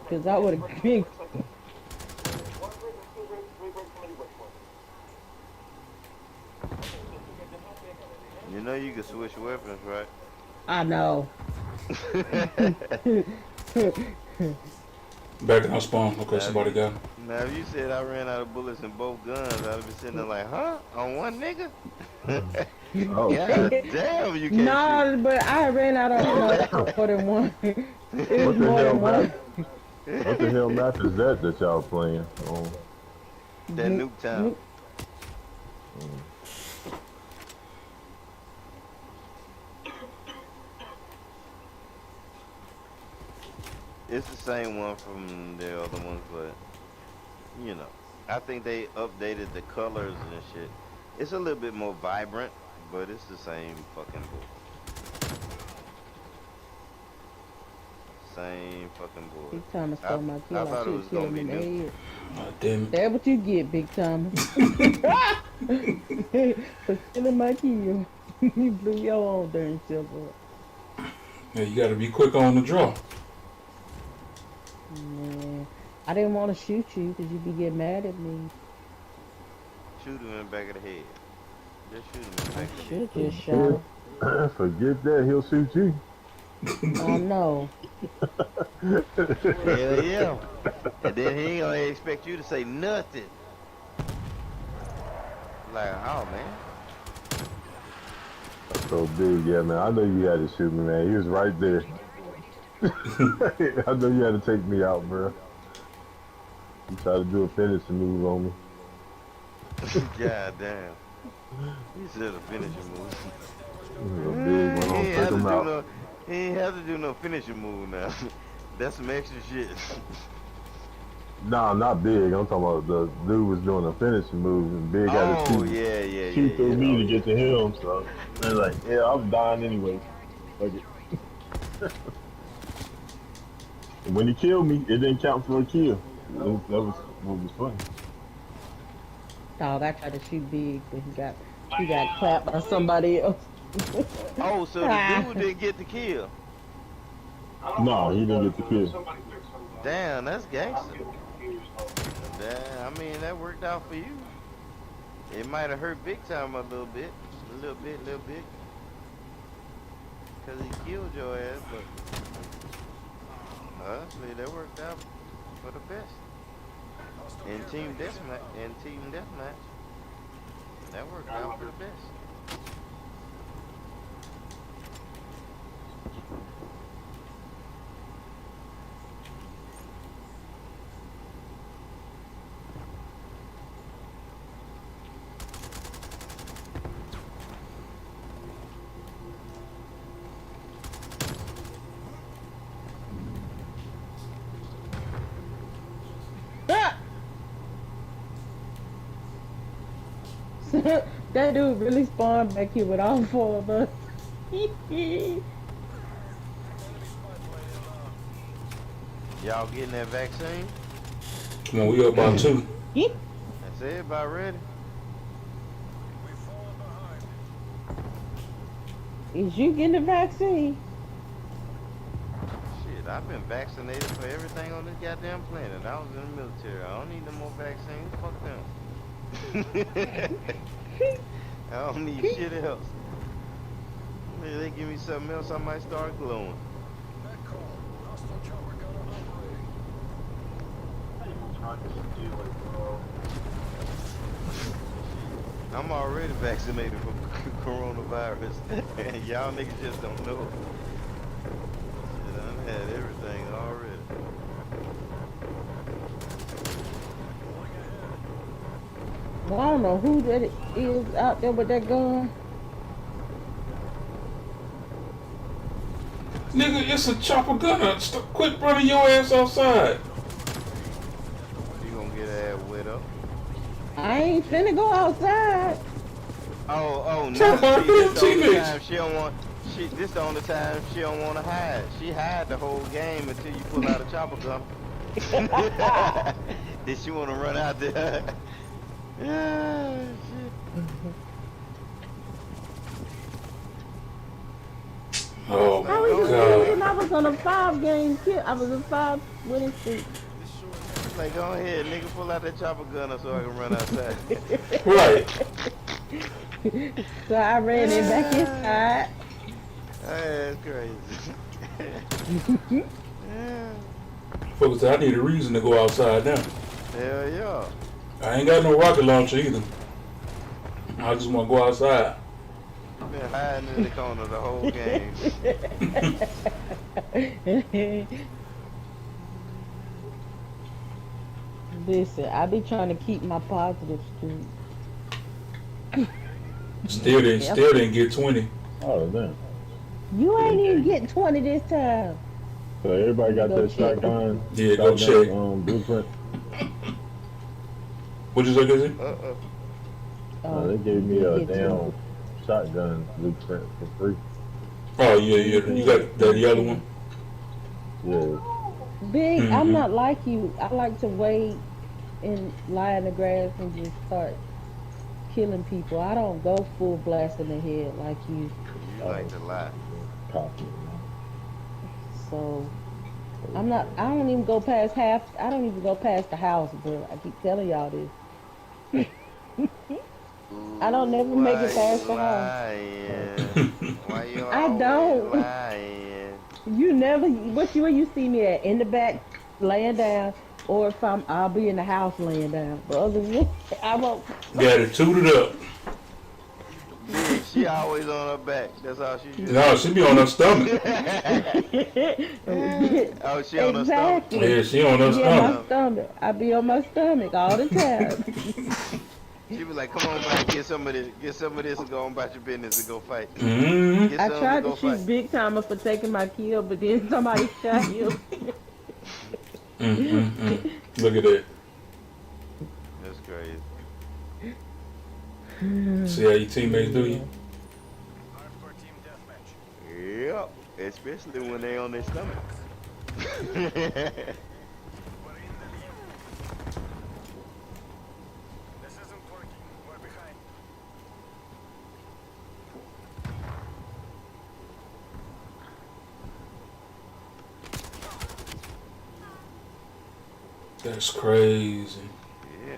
Cause I would have been. You know you can switch weapons, right? I know. Back in our spawn. Okay, somebody got him. Now, if you said I ran out of bullets in both guns, I'd have been sitting there like, huh? On one nigga? Oh, God damn, you can't No, but I ran out of more than one. It was What the more hell, than one. man? What the hell map is that y'all playing on? shoot. That Nuketown. It's the same one from the other ones, but, you know. I think they updated the colors and shit. It's a little bit more vibrant, but it's the same fucking bull. Same fucking bull. Big Thomas stole my I kill. I thought it should was have killed gonna him be in the new. head. Damn it. That's what you get, Big Thomas. For stealing my kill. You blew your own darn self up. Yeah, you gotta be quick on the draw. Man, I didn't want to shoot you because you'd be getting mad at me. Shoot him in the back of the head. Just shoot him in the I back of the should head. have just shot him. Forget that, he'll shoot you. I know. Hell yeah. And then he ain't gonna expect you to say nothing. Like, oh man. So big, yeah, man. I know you had to shoot me, man. He was right there. I know you had to take me out, bro. You tried to do a finishing move on me. God damn. He said a finishing move. A big one. I'll take him out. He ain't have to do no finishing move now. That's some extra shit. Nah, not big. I'm talking about the dude was doing a finishing move and big had to Oh, shoot, yeah. shoot through me to get to him. So they're like, yeah, I'm dying anyway. Fuck it. And when he killed me, it didn't count for a kill. That was what was funny. Dog, I tried to shoot Big, but he got clapped by somebody else. Oh, so the dude didn't get the kill. No, he didn't get the kill. Damn, that's gangster. Damn, I mean, that worked out for you. It might have hurt Big Time a little bit. Little bit. Because he killed your ass, but honestly, that worked out for the best. In team deathmatch, that worked out for the best. That dude really spawned back here with all four of us. Y'all getting that vaccine? Come on, we up by 2. That's everybody ready? We've fallen behind. Is you getting the vaccine? Shit, I've been vaccinated for everything on this goddamn planet. I was in the military. I don't need no more vaccines. Fuck them. I don't need shit else. Maybe they give me something else, I might start glowing. Net call. Hostile chopper gun operating. I'm already vaccinated for coronavirus. And y'all niggas just don't know. Shit, I've had everything already. Well, I don't know who that is out there with that gun. Nigga, it's a chopper gunner. Quit running your ass outside. You gonna get ass wet up. I ain't finna go outside. Oh, no. Talk about See, this the only teammates. time she don't want. This the only time she don't want to hide. She hide the whole game until you pull out a chopper gun. Did she want to run out there? Yeah, shit. Oh How was my you god. and I was on a 5-game kill. I was a 5 winning streak. Like, go ahead, nigga, pull out that chopper gunner so I can run outside. Right. So I ran it back inside. That's crazy. Folks, I need a reason to go outside now. Hell yeah. I ain't got no rocket launcher either. I just want to go outside. Been hiding in the corner the whole game. Listen, I be trying to keep my positive streak. Still didn't get 20. Oh, damn. You ain't even getting 20 this time. So everybody got Go that check. shotgun. Yeah, go shotgun, check. Blueprint. What'd you say, Kizzy? They gave me a you get damn shotgun blueprint for free. Oh, yeah. You got that yellow one? Yeah. Big, Mhm. I'm not like you. I like to wait and lie in the grass and just start killing people. I don't go full blast in the head like you. You like to lie. Copy. So I don't even go past I don't even go past the house, bro. I keep telling y'all this. I don't never make it past the house. Lying. Why you I always don't. lying? You never, where you see me at? In the back, laying down, or if I'll be in the house laying down. But other than that, I won't. Got it tooted up. Yeah, she always on her back. That's all she do. No, she be on her stomach. Oh, she on her stomach. Exactly. Yeah, she on her Yeah, stomach. my stomach. I be on my stomach all the time. She be like, come on back, get some of this and go on about your business and go fight. Mm-hmm. Get I some tried and to go shoot fight. Big Timer for taking my kill, but then somebody shot him. Look at that. That's crazy. See how your teammates do you? Hardcore team deathmatch. Yep, especially when they on their stomach. We're in the lead. This isn't working. We're behind. That's crazy. Yeah.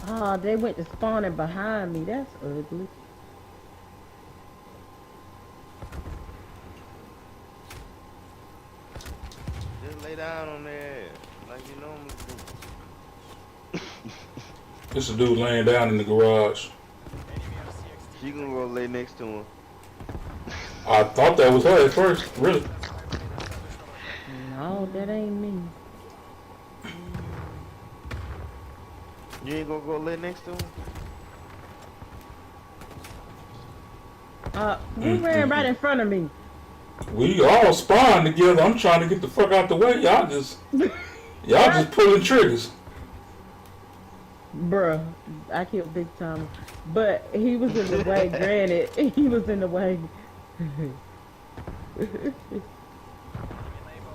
Oh, they went to spawning behind me. That's ugly. Just lay down on there like you normally do. This a dude laying down in the garage. Enemy RCXD. She gonna go lay next to him. I thought that was her at first, really. No, that ain't me. You ain't gonna go lay next to him? Who ran right in front of me? We all spawn together. I'm trying to get the fuck out the way. Y'all just pulling triggers. Bruh, I killed Big Time. But he was in the way, granted. He was in the way.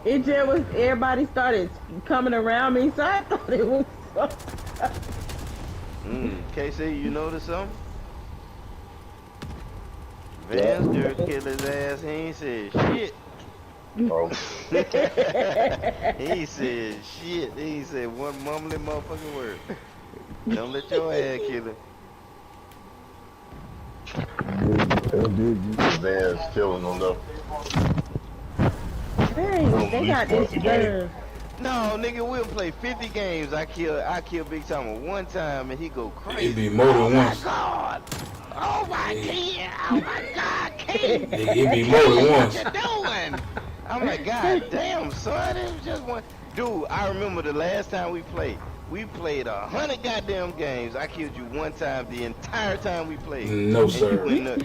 It just was, everybody started coming around me, so I thought it was so. KC, you notice something? Vance just killed his ass. He ain't said shit. Oh, He ain't said shit. He ain't said one mumbling motherfucking word. Don't let your ass kill him. they did use the Vans killing them though. Dang, they got this girl. No, nigga, we'll play 50 games. I kill Big Time one time and he go crazy. It be more than once. God! Oh my God! Oh my God, King! It be more than once. What you doing? I'm like, God damn, son, it was just one. Dude, I remember the last time we played. We played 100 goddamn games. I killed you one time the entire time we played. No, and sir. You went nuts.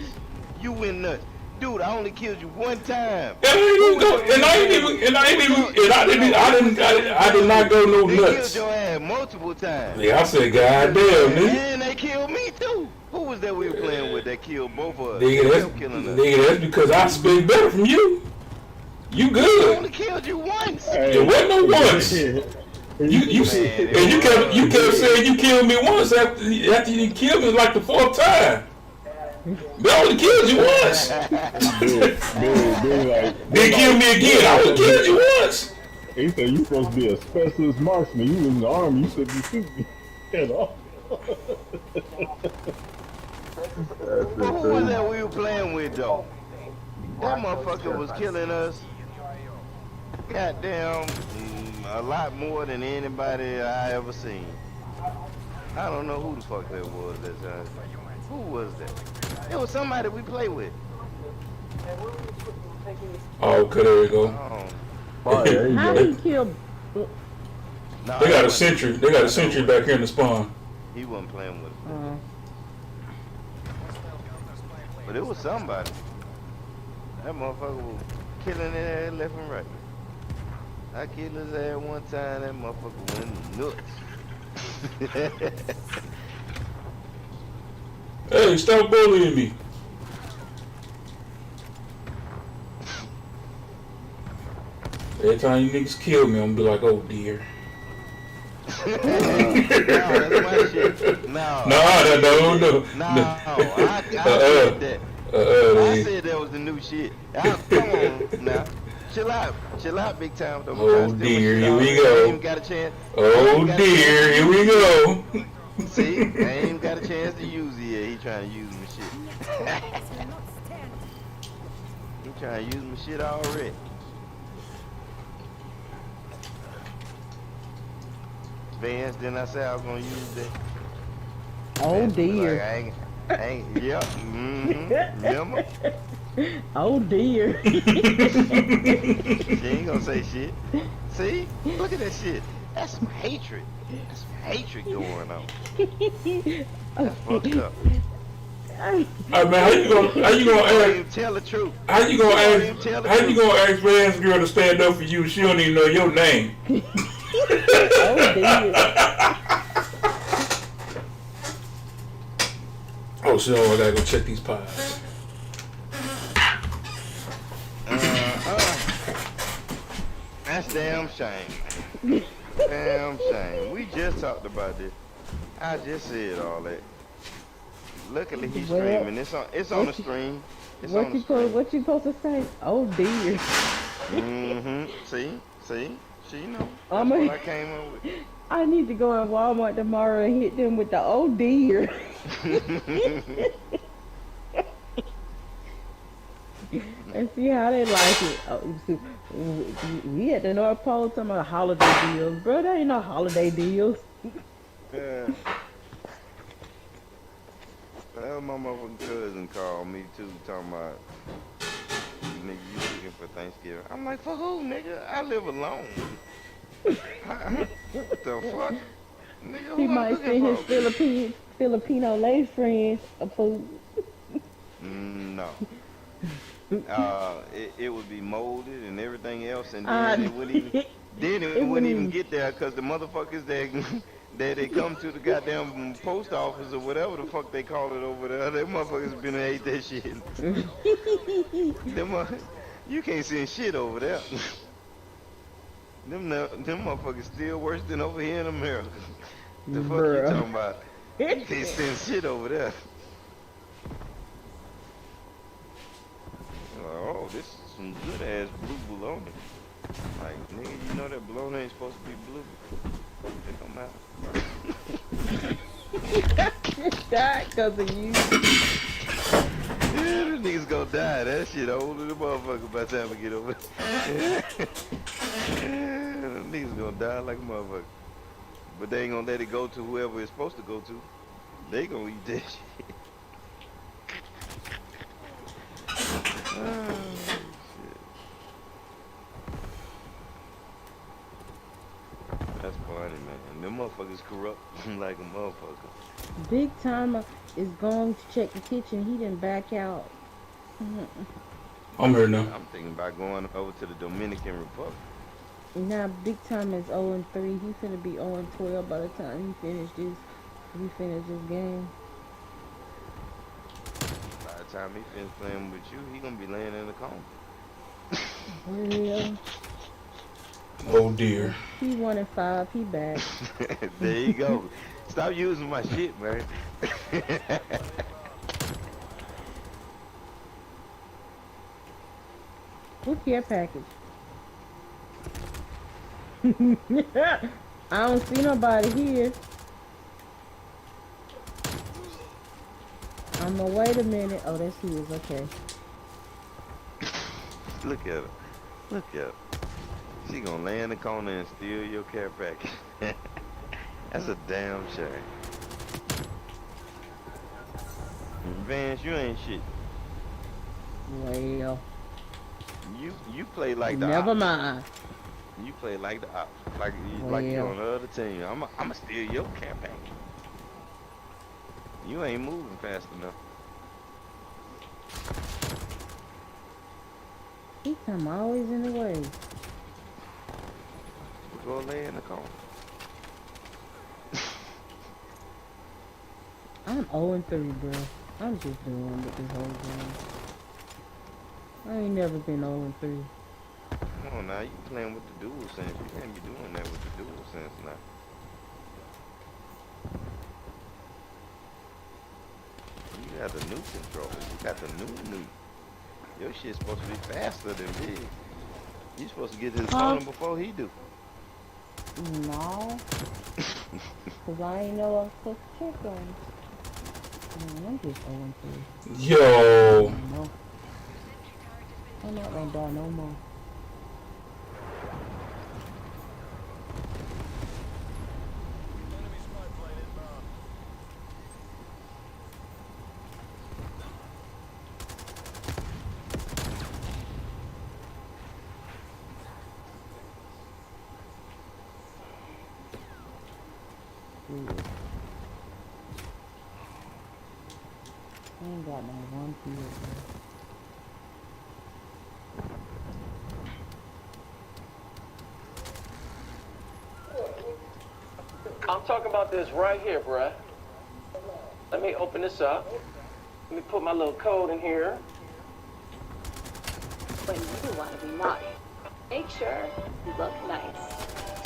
You went nuts. Dude, I only killed you one time. I did not go no They nuts. killed your ass multiple times. Yeah, I said, God damn, nigga. And they killed me too. Who was that we were playing with that killed both of us? Nigga, Killing us. that's because I spit better from you. You I good. only killed you once. It wasn't no once. You kept saying you killed me once after you killed me like the 4th time. They only killed you once. They killed me again. I only killed you once. He said you supposed to be a specialist marksman. You was in the army. You should be shooting at all. Who was that we were playing with though? That motherfucker was killing us. Goddamn, a lot more than anybody I ever seen. I don't know who the fuck that was that time. Who was that? It was somebody we play with. Oh, okay, there we go. Oh, there you How go. he killed? No, They got a sentry. They got a sentry back here in the spawn. He wasn't playing with us. But it was somebody. That motherfucker was killing his ass left and right. I killed his ass one time, that motherfucker went nuts. Hey, stop bullying me. Every time you niggas kill me, I'm gonna be like, oh dear. No, that's my shit. No. No. I said that. I said that was the new shit. Come on now. Chill out, big time. Don't Oh dear, here we go. I ain't even got a chance. Oh dear, here we go. See, I ain't even got a chance to use it yet. He trying to use my shit. He trying to use my shit already. Vance, didn't I say I was gonna use that? Oh Vance was dear. like, I ain't, yep, remember? Oh dear. She ain't gonna say shit. See? Look at that shit. That's some hatred. That's some hatred going on. That's fucked up. Hey man, how you gonna ask? Tell the truth. How you gonna ask Vance girl to stand up for you? She don't even know your name. Oh dear. Oh shit! I gotta go check these pies. That's damn shame. Damn shame. We just talked about this. I just said all that. Luckily he's streaming. It's on the stream. What you supposed to say? Oh dear. See, you know. That's I'm what I came up with. I need to go in Walmart tomorrow and hit them with the oh dear. And see how they like it. Oh, see, we at the North Pole talking about holiday deals. Bro, there ain't no holiday deals. Yeah. Well, my motherfucking cousin called me too, talking about, nigga, you looking for Thanksgiving. I'm like, for who, nigga? I live alone. What the fuck? Nigga, He who I'm might looking send for? his Filipino lady friends a food. No. it would be molded and everything else, and Uh, then it wouldn't even then it it wouldn't wouldn't even even. get there because the motherfuckers that that they come to the goddamn post office or whatever the fuck they call it over there, them motherfuckers been and ate that shit. You can't send shit over there. Them motherfuckers still worse than over here in America. The fuck you Bruh. talking about? You can't send shit over there. Oh, this is some good ass blue bologna. Like, nigga, you know that bologna ain't supposed to be blue. It don't matter. God, cause of you. Yeah, the niggas gonna die. That shit old as a motherfucker by the time we get over there. The niggas gonna die like a motherfucker. But they ain't gonna let it go to whoever it's supposed to go to. They gonna eat that shit. Oh, shit. That's funny, man. Them motherfuckers corrupt like a motherfucker. Big Timer is going to check the kitchen. He didn't back out. I'm here now. I'm thinking about going over to the Dominican Republic. Now Big Timer is 0-3. He finna be 0-12 by the time he finish this. We finish this game. By the time he finishes playing with you, he gonna be laying in the coma. Real. Oh dear. He 1-5. He back. There you go. Stop using my shit, man. What care package? I don't see nobody here. I'm gonna wait a minute. Oh, that's his. Okay. Look at her. Look at her. She gonna lay in the corner and steal your care package. That's a damn shame. Vance, you ain't shit. Well, You play like the never ops. mind. You play like the ops. Like you Well. on the other team. I'ma steal your care package. You ain't moving fast enough. I'm always in the way. Go lay in the corner. I'm 0-3, bro. I'm just doing with this whole game. I ain't never been 0-3. Come on now, you playing with the dual sense. You can't be doing that with the dual sense now. You got the new controller. You got the new. Your shit's supposed to be faster than big. You supposed to get his corner before he do. No. Cause I ain't know I was supposed to check on. Man, I'm just 0-3. Yo. No. I'm not gonna die no more. Enemy spy plane inbound. I ain't got no one kill, I'm talking about this right here, bruh. Let me open this up. Let me put my little code in here. When you want to be naughty, make sure you look nice.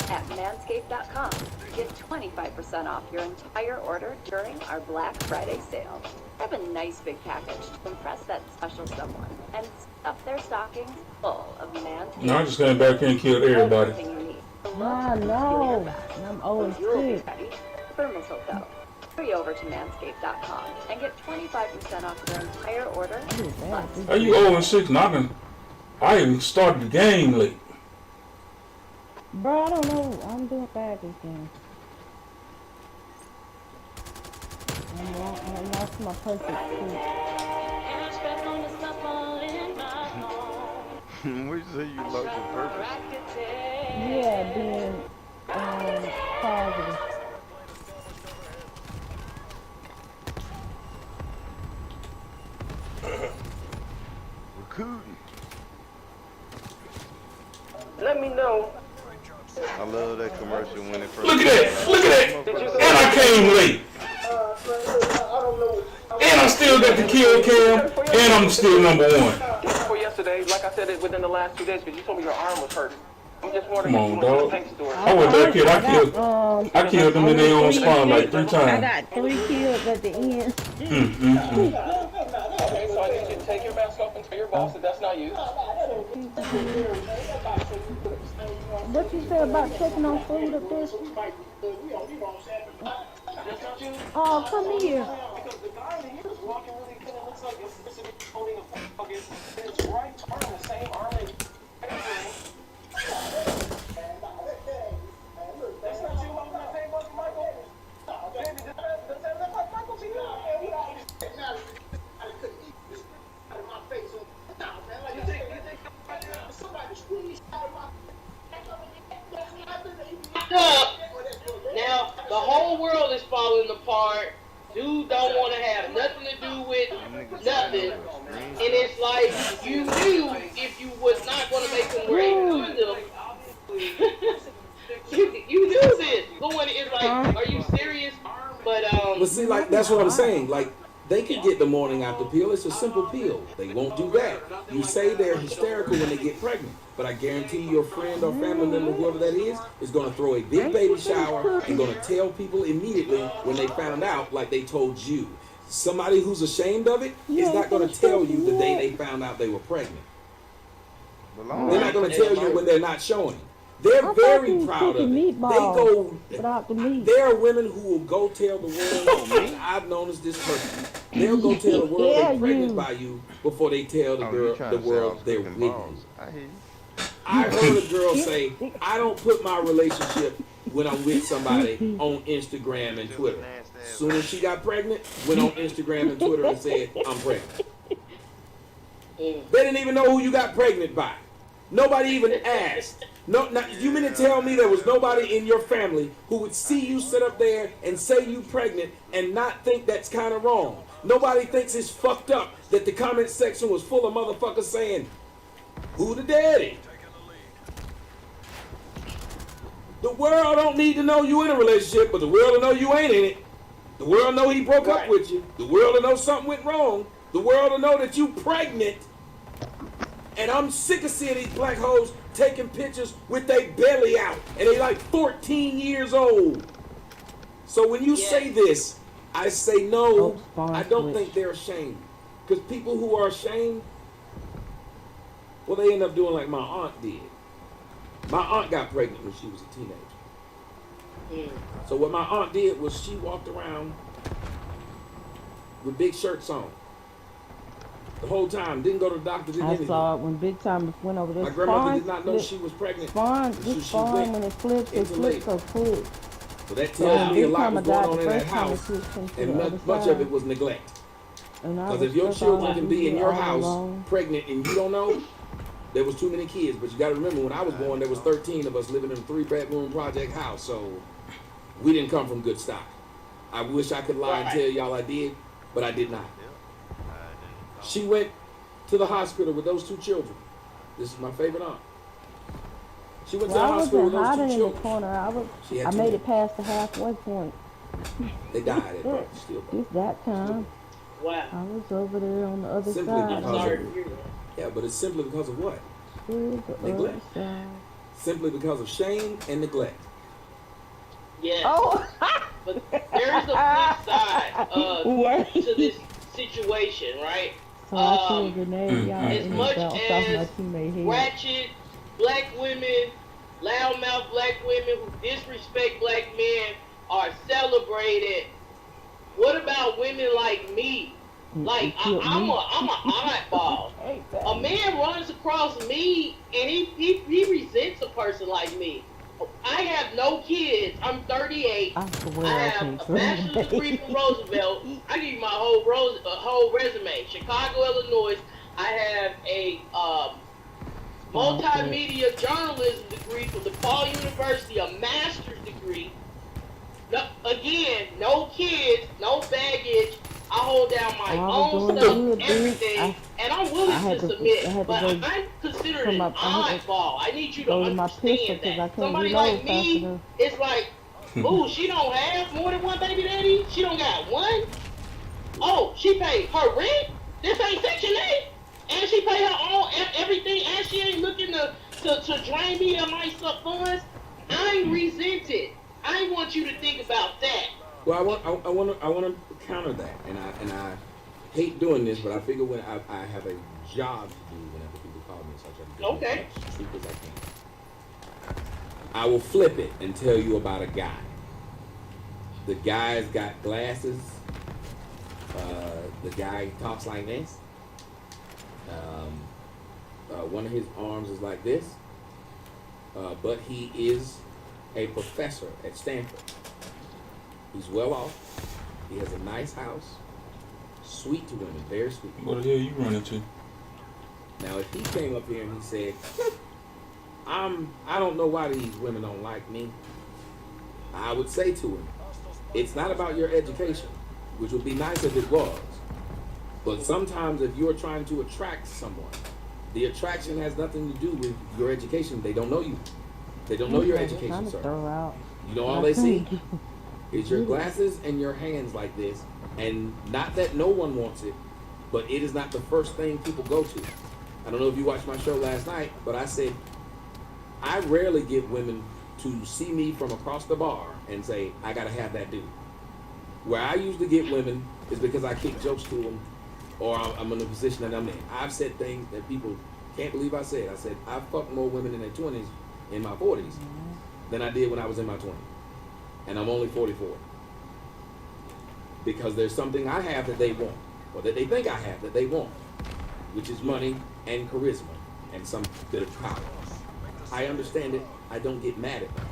At manscaped.com, get 25% off your entire order during our Black Friday sale. Have a nice big package to impress that special someone and stuff their stockings full of Manscaped. No, I just came back here and killed everybody. Everything you need. I know. I'm When you'll be 0-6. ready for mistletoe. Hurry over to manscaped.com and get 25% off your entire order. How you 0-6 knocking? I even started the game late. Bro, I don't know. I'm doing bad this game. I lost my perfect speed. Where'd you say you lost your purpose? Yeah, being positive. Recruit. know. I love that commercial when it first. Look at that! Look at that! And I came late. And I still got the kill cam. And I'm still number one. For yesterday, like I said, within the last 2 days, because you told me your arm was hurting. I'm just wondering Come on, if you went to dog. the paint store. I went back here. I killed them in their own spawn like 3 I times. got 3 kills at the end. Okay, so I need you to take your mask off and tell your boss that that's not you. What you say about checking on food up there? Oh, come here. Because the guy that he was walking really kind of looks like a specific holding a his right arm, the same arm that that's not you holding that same button, Michael. Baby, that's Michael to you. Now, the whole world is falling apart. Dude don't want to have nothing to do with nothing. And it's like, you knew if you was not going to make him wear a condom, you knew this. Going is like, are you serious? But see, like, that's what I'm saying. Like, they could get the morning after pill. It's a simple pill. They won't do that. You say they're hysterical when they get pregnant, but I guarantee your friend or family member, whoever that is going to throw a big baby shower and going to tell people immediately when they found out, like they told you. Somebody who's ashamed of it is not going to tell you the day they found out they were pregnant. They're not going to tell you when they're not showing. They're very proud of it. There are women who will go tell the world, I've noticed this person. They'll go tell the world they're pregnant by you before they tell the world they're with you. I heard a girl say, I don't put my relationship when I'm with somebody on Instagram and Twitter. As soon as she got pregnant, went on Instagram and Twitter and said, I'm pregnant. They didn't even know who you got pregnant by. Nobody even asked. No, you mean to tell me there was nobody in your family who would see you sit up there and say you pregnant and not think that's kind of wrong? Nobody thinks it's fucked up that the comment section was full of motherfuckers saying, who the daddy? The world don't need to know you in a relationship, but the world will know you ain't in it. The world know he broke up with you. The world will know something went wrong. The world will know that you pregnant. And I'm sick of seeing these black hoes taking pictures with their belly out. And they like 14 years old. So when you say this, I say no, I don't think they're ashamed. Because people who are ashamed, well, they end up doing like my aunt did. My aunt got pregnant when she was a teenager. So what my aunt did was she walked around with big shirts on. The whole time, didn't go to the doctor, didn't anything. I saw it when Big Time went over there. My grandmother did not know she was pregnant. This spawn, when it flips so quick. So that tells me a lot was going on in that house, and much of it was neglect. Because if your children can be in your house pregnant and you don't know, there was too many kids. But you got to remember, when I was born, there was 13 of us living in a 3-bedroom project house, so we didn't come from good stock. I wish I could lie and tell y'all I did, but I did not. She went to the hospital with those 2 children. This is my favorite aunt. She went to the hospital with those 2 children. I made it past the halfway point. They died at birth. Still died. It's that time. Wow. I was over there on the other simply side. Because of, yeah, but it's simply because of what? Neglect. Simply because of shame and neglect. Yes. Oh. But there is a flip side to this situation, right? So I threw a grenade, y'all, as much as ratchet black women, loudmouth black women who disrespect black men are celebrated, what about women like me? Like, I'm a oddball. A man runs across me and he resents a person like me. I have no kids. I'm 38. I have a bachelor's degree from Roosevelt. I give you my whole resume. Chicago, Illinois. I have a multimedia journalism degree from DePaul University, a master's degree. No, again, no kids, no baggage. I hold down my own stuff, everything, and I'm willing to submit. But I'm considered considered an I had to oddball. I need you to go to my pistol understand because I that. can't Somebody reload like fast me, enough. it's like, ooh, she don't have more than one baby daddy. She don't got one. Oh, she paid her rent. This ain't Section 8, and she pay her own everything, and she ain't looking to drain me of my funds. I'm resented. I want you to think about that. Well, I want to counter that, and I hate doing this, but I figure when I have a job to do whenever people call me, so I try to do Okay. as much truth as I can. I will flip it and tell you about a guy. The guy's got glasses. The guy talks like this. One of his arms is like this. But he is a professor at Stanford. He's well off. He has a nice house. Sweet to women, very sweet. What the hell you running to? Now, if he came up here and he said, I don't know why these women don't like me, I would say to him, it's not about your education, which would be nice if it was. But sometimes if you're trying to attract someone, the attraction has nothing to do with your education. They don't know you. They don't know your education, sir. You know all they see is your glasses and your hands like this. And not that no one wants it, but it is not the first thing people go to. I don't know if you watched my show last night, but I said, I rarely get women to see me from across the bar and say, I gotta have that dude. Where I usually get women is because I kick jokes to them, or I'm in a position that I'm in. I've said things that people can't believe I said. I said, I fucked more women in their 20s, in my 40s, than I did when I was in my 20s. And I'm only 44. Because there's something I have that they want, or that they think I have that they want, which is money and charisma and some bit of power. I understand it. I don't get mad at them.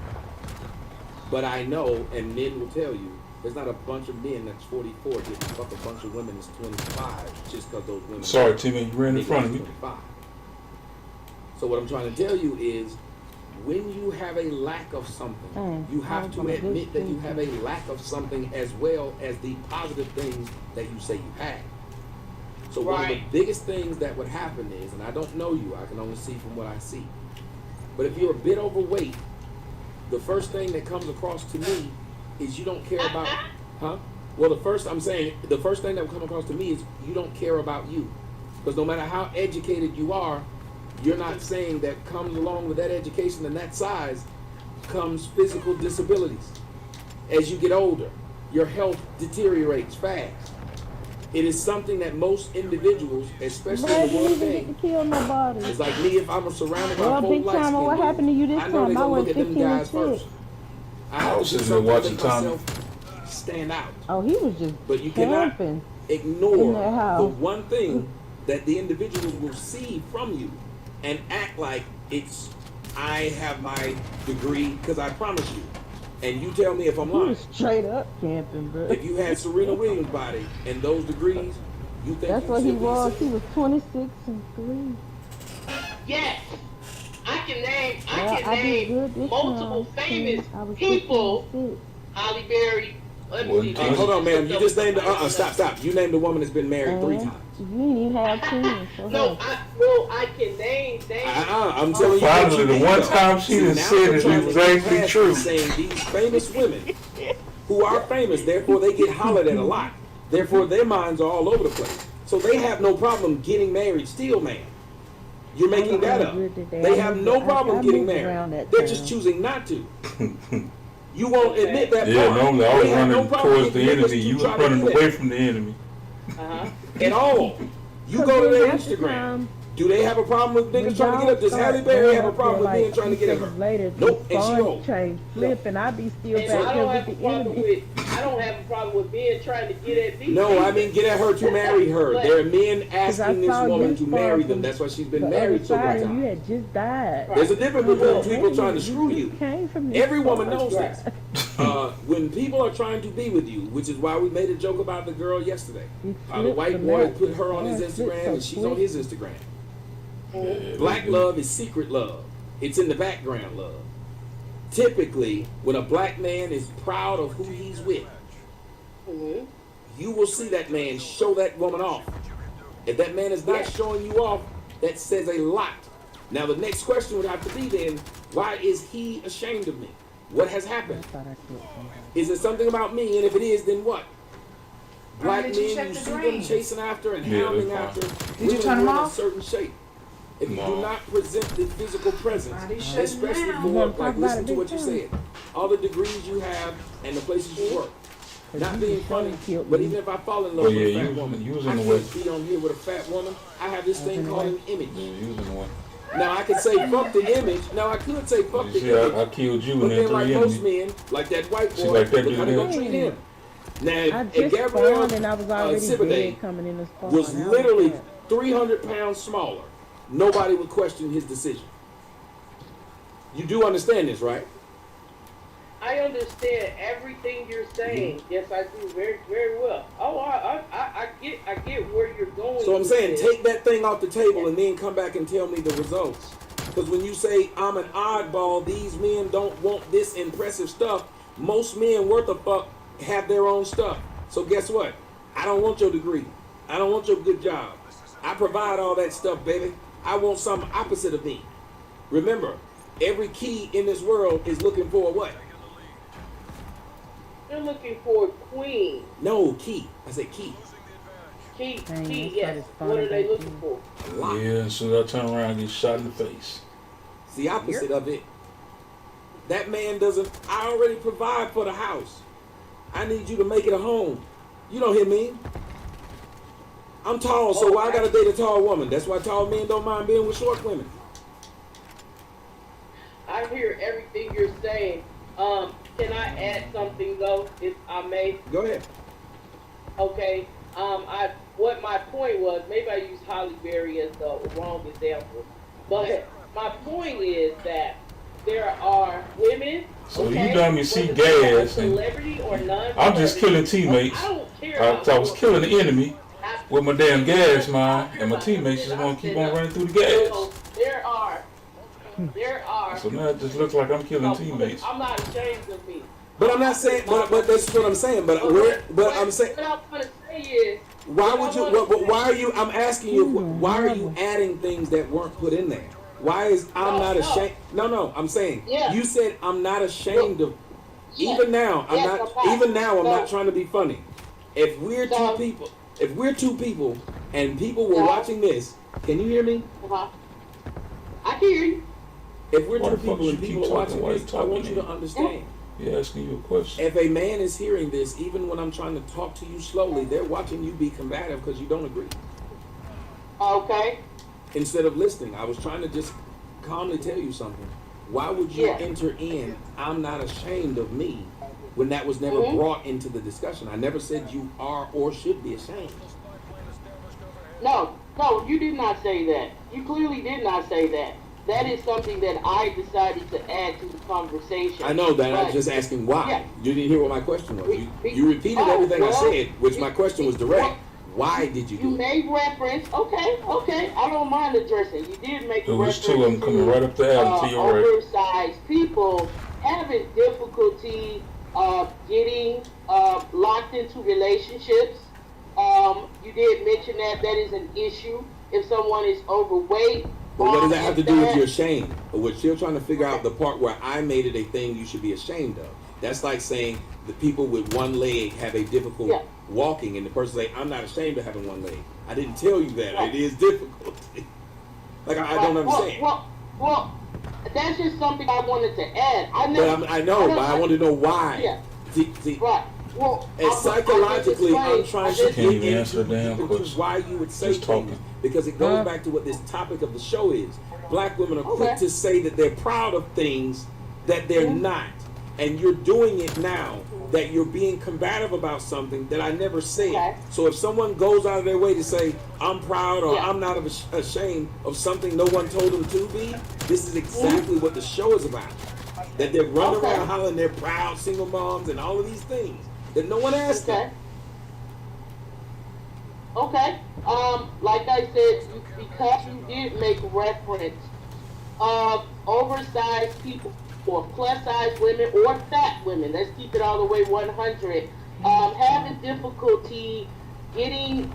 But I know, and men will tell you, there's not a bunch of men that's 44 getting fuck a bunch of women that's 25 just because those women. Sorry, Timmy, you ran in front of me. 25. So what I'm trying to tell you is, when you have a lack of something, you have to admit that you have a lack of something as well as the positive things that you say you have. So one of the biggest things that would happen is, and I don't know you, I can only see from what I see, but if you're a bit overweight, the first thing that comes across to me is you don't care about, huh? Well, the first thing that will come across to me is you don't care about you. Because no matter how educated you are, you're not saying that comes along with that education and that size comes physical disabilities. As you get older, your health deteriorates fast. It is something that most individuals, especially in the world today, it's like me, if I'm surrounded by full light skin, what happened to you this I know time? they're I going to went look at them 15 and guys 6. first. I have to do sitting there something to watching make Tommy. myself stand out. Oh, he was just But you cannot camping. ignore in that house. the one thing that the individuals will see from you and act like it's, I have my degree, because I promise you, and you tell me if I'm He lying. was straight up camping, bro. If you had Serena Williams' body and those degrees, you think That's you what he simply was. said- He was 26 and 3. Yes, I can name. Well, I can I did name good this multiple time, famous I was people. 15 and 6. Holly Berry. Let me Well, see. hey, hold on, ma'am. You just named the, stop. You named a woman that's been married 3 times. You didn't even have 10. So No, I can name. I'm telling you. Finally, what you the one need, time she though. done See, now said we're it, trying it to was get actually past true. this, saying these famous women who are famous, therefore they get hollered at a lot. Therefore their minds are all over the place. So they have no problem getting married still, man. You're making that up. They have no problem getting married. They're just choosing not to. You won't admit that Yeah, part. normally I was They have running no problem towards the getting niggas enemy. to You was try to running do away that. from the enemy. At all. You go to their Instagram. Do they have a problem with niggas trying to get up? Does Halle Berry have a problem with men trying to get at her? Nope, and she old. Change, flip, and I be still And back I there don't have with a the problem enemy. I don't have a problem with men trying to get at me. No, I mean get at her to marry her. But- There are men asking this saw woman you to marry from them. That's why she's been The married other so many side, and you times. had just died. There's a difference between people Wait a trying to minute, screw you. Came from this Every woman far. knows this. When people are trying to be with you, which is why we made a joke about the girl yesterday. The white boy put her on his Instagram and she's on his Instagram. Black love is secret love. It's in the background love. Typically, when a black man is proud of who he's with, you will see that man show that woman off. If that man is not showing you off, that says a lot Now the next question would have to be then, why is he ashamed of me? What has happened? Is it something about me? And if it is, then what? Black men, did you check you the see them drains? chasing after and Yeah, hounding they're after. Did you turn them in a off? certain shape. If you do not present the physical presence, Why they shutting especially down? for, You wanna like, talk listen about to it what you big said, all the degrees you have and the places you work. Not being funny, but even if I fall in love Oh, with yeah, a fat using- woman, using I the can't way. be on here with a fat woman. I have this thing called an image. Yeah, using one. Now I could say fuck the image. Now I could say fuck You the see, image. I killed you But and then then, like 3 most enemies. men, like that white See, boy, like that look how they dude gonna there. treat him. Now, I if just Gabrielle spawned and I was already Sibade dead coming in the spawn. was How literally that? 300 pounds smaller, nobody would question his decision. You do understand this, right? I understand everything you're saying. Yes, I do very, very well. Oh, I get where you're going. So I'm with saying, this. take that thing off the table and then come back and tell me the results. Because when you say I'm an oddball, these men don't want this impressive stuff. Most men worth a fuck have their own stuff. So guess what? I don't want your degree. I don't want your good job. I provide all that stuff, baby. I want something opposite of me. Remember, every key in this world is looking for what? They're looking for a queen. No, key. I said key. Key, Dang, key, that's yes. what What it's are they funny looking for? A lot. Yeah, so I turn around and get shot in the face. It's the opposite of it. That man doesn't. I already provide for the house. I need you to make it a home. You don't hear me? I'm tall, so why I gotta date a tall woman? That's why tall men don't mind being with short women. I hear everything you're saying. Can I add something though, if I may? Go ahead. Okay. What my point was, maybe I used Holly Berry as the wrong example, but my point is that there are women. So okay, you done me see whether they are a gas and celebrity or non. I'm just killing teammates. I don't care. I was killing the enemy with my damn gas mine, and my teammates just want to keep on running through the gas. So there are. So now it just looks like I'm killing teammates. I'm not ashamed of me. But I'm not saying. But that's what I'm saying. But I'm saying. What I'm gonna say is. Why would you? Why are you? I'm asking you. Why are you adding things that weren't put in there? Why is I'm not ashamed? No. I'm saying. Yeah. You said I'm not ashamed of. Yes. Even now, I'm Yes, not. okay. Even now, I'm So- not trying to be funny. If we're two people, and people were watching this, can you hear me? I can hear you. If we're Why two the fuck people you and keep people are talking watching while this, you I talking want you to then? understand. Yeah, asking you a question. If a man is hearing this, even when I'm trying to talk to you slowly, they're watching you be combative because you don't agree. Okay. Instead of listening, I was trying to just calmly tell you something. Why would you enter in, I'm not ashamed of me, when that was never brought into the discussion? I never said you are or should be ashamed. No, you did not say that. You clearly did not say that. That is something that I decided to add to the conversation. I know that. I'm But- just asking why. Yeah. You didn't hear what my question was. You repeated everything I said, which my question was direct. Why did you You do it? made reference. Okay. I don't mind addressing. You did make There was reference 2 of them coming right up the alley to your right. oversized people having difficulty getting locked into relationships. You did mention that is an issue if someone is overweight. But what does that have to do with your shame? But we're still trying to figure out the part where I made it a thing you should be ashamed of. That's like saying the people with one leg have a difficult walking, and the person say, I'm not ashamed of having one leg. I didn't tell you that. It is difficult. Like, I don't understand. Well, that's just something I wanted to add. I know, but I want to know why. Yeah. See, right. Well, psychologically, I'm trying to Can't even answer the damn which is question. why you would say Just talking. things. Because it goes back to what this topic of the show is. Black women are quick to say that they're proud of things that they're not. And you're doing it now, that you're being combative about something that I never said. So if someone goes out of their way to say, I'm proud or I'm not ashamed of something no one told them to be, this is exactly what the show is about. That they're running around hollering they're proud single moms and all of these things that no one asked them. Okay. Like I said, because you did make reference of oversized people or plus size women or fat women, let's keep it all the way 100, having difficulty getting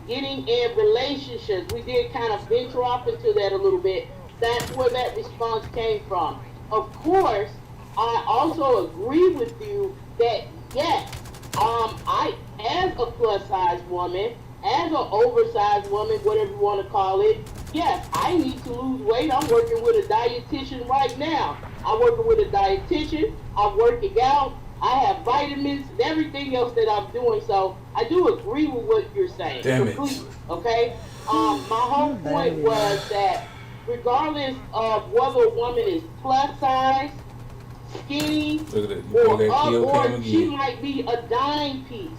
in relationships. We did kind of venture off into that a little bit. that's where that response came from. Of course, I also agree with you that yes, I as a plus size woman, as an oversized woman, whatever you want to call it, yes, I need to lose weight. I'm working with a dietitian right now. I'm working with a dietitian. I'm working out. I have vitamins and everything else that I'm doing. So I do agree with what you're saying. Damn it. Completely. Okay. My whole point was that regardless of whether a woman is plus size, skinny, Look at that. or she might be a dime piece.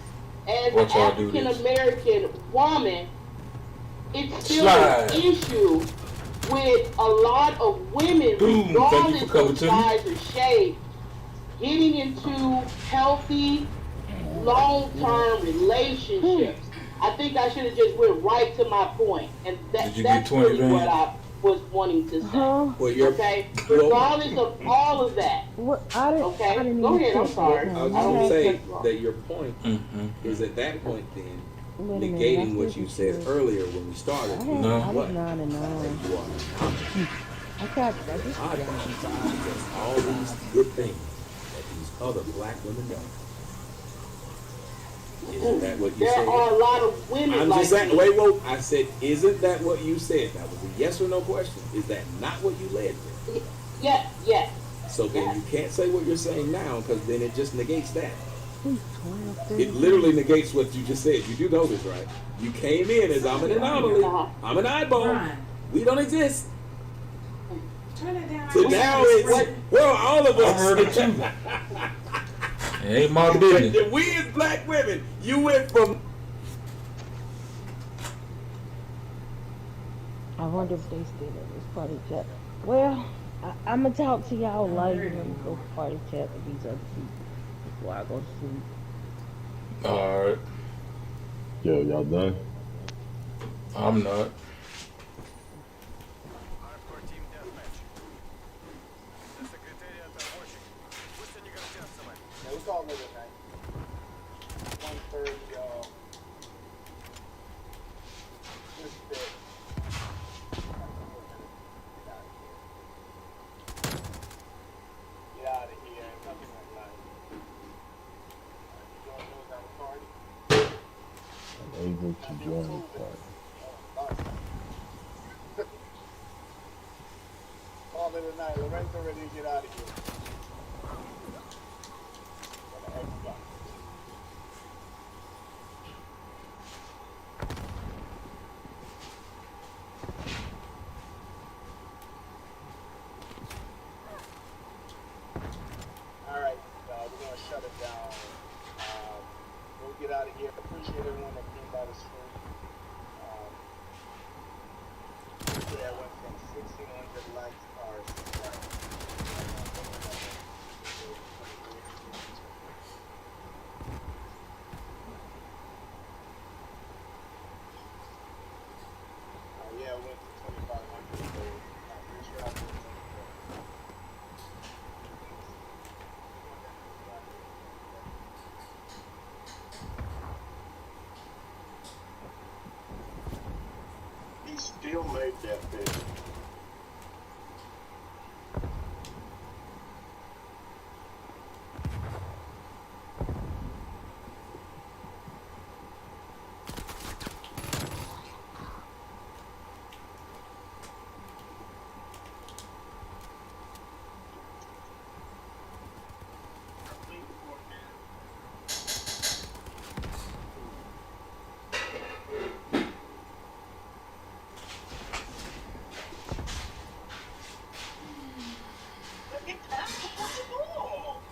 As an African American woman, it's still an issue with a lot of women, regardless of size or shape, getting into healthy, long-term relationships. I think I should have just went right to my point, and that's really what I was wanting to say. Okay, regardless of all of that. Okay, go ahead. I'm sorry. I was going to say that your point is at that point then negating what you said earlier when we started. I was 9 and 9. All these good things that these other black women do. Isn't that what you said? There are a lot of women I'm like just saying, wait. I said, isn't that what you said? That was a yes or no question. Is that not what you led with? Yes. So then you can't say what you're saying now because then it just negates that. It literally negates what you just said. You do know this, right? You came in as I'm an anomaly. I'm an eyeball. We don't exist. Turn it down. So now it's, well, all of us. I heard it too. It ain't my business. We as black women, you went from. I wonder if they still in this party chat. Well, I'm gonna talk to y'all later and go party chat with these other people before I go to sleep. Alright. Yo, y'all done? I'm not. Hardcore team deathmatch. The Secretariat are watching. Пусть они гордятся вами. Yeah, we call it a night. 1:30, this bit. Get out of here. Nothing like that. You join those on the party? Able to join the party. Call it a night. Lorenzo ready to get out of here. Xbox. Alright, we're going to shut it down. We'll get out of here. Appreciate everyone that came by the stream. Yeah, went from 1,600 likes yeah, it went to 2,500. So, pretty sure I did He still made that bitch.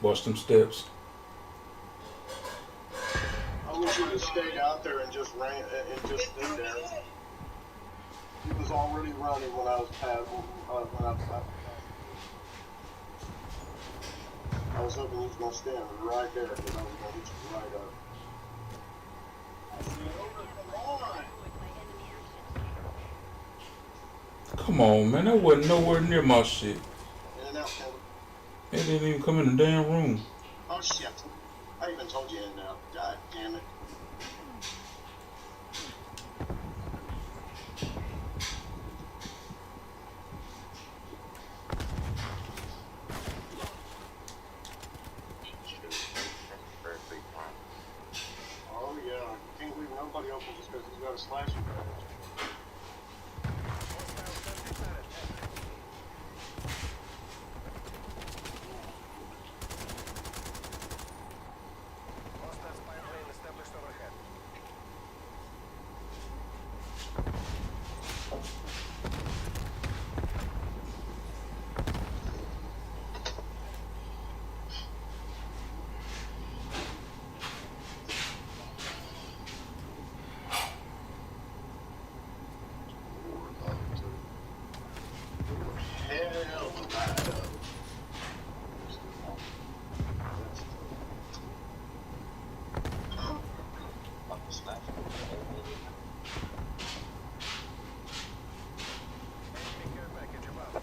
Watch them steps. I wish he'd have stayed out there and just ran and just stood there. He was already running when I was I was hoping he was gonna stand right there because I was gonna hit you right up. I said, Come on, man. That wasn't nowhere near my shit. in and out, Kevin. It didn't even come in the damn room. Oh shit. I even told you in and out. God damn it. a slasher. Hostile spy plane established overhead. Hell no. Enemy care package above.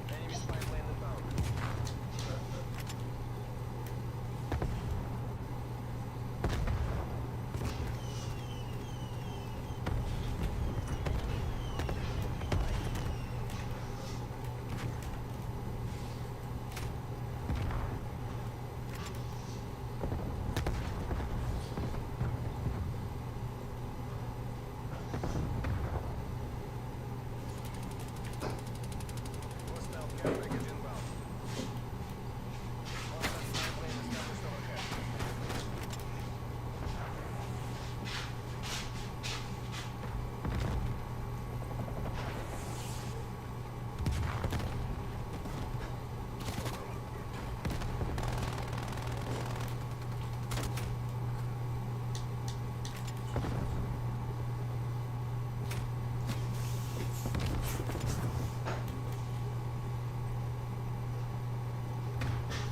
Enemy spy plane inbound. Hostile care package inbound. Hostile spy plane established overhead.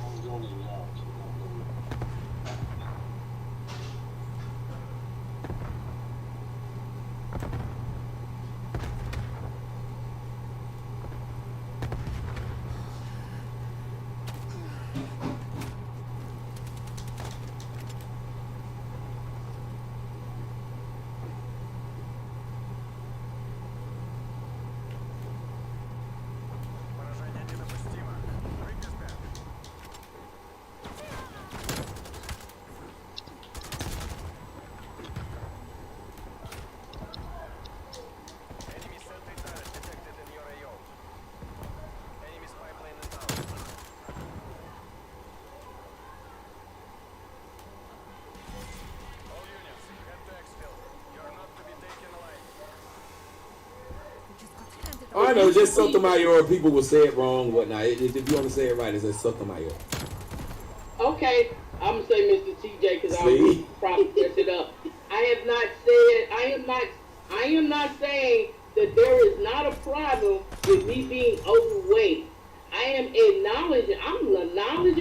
I'm doing it now. Поражение недопустимо. Break this back. Enemy sentry turret detected in your AO. Enemy spy plane inbound. All units, head to exfil. You are not to be taken alive. I know, just Sotomayor. People will say it wrong, whatnot. If you want to say it right, it's a Sotomayor. Okay, I'm gonna say Mr. TJ because See? I'm probably mess it up. I am not saying that there is not a problem with me being overweight. I am acknowledging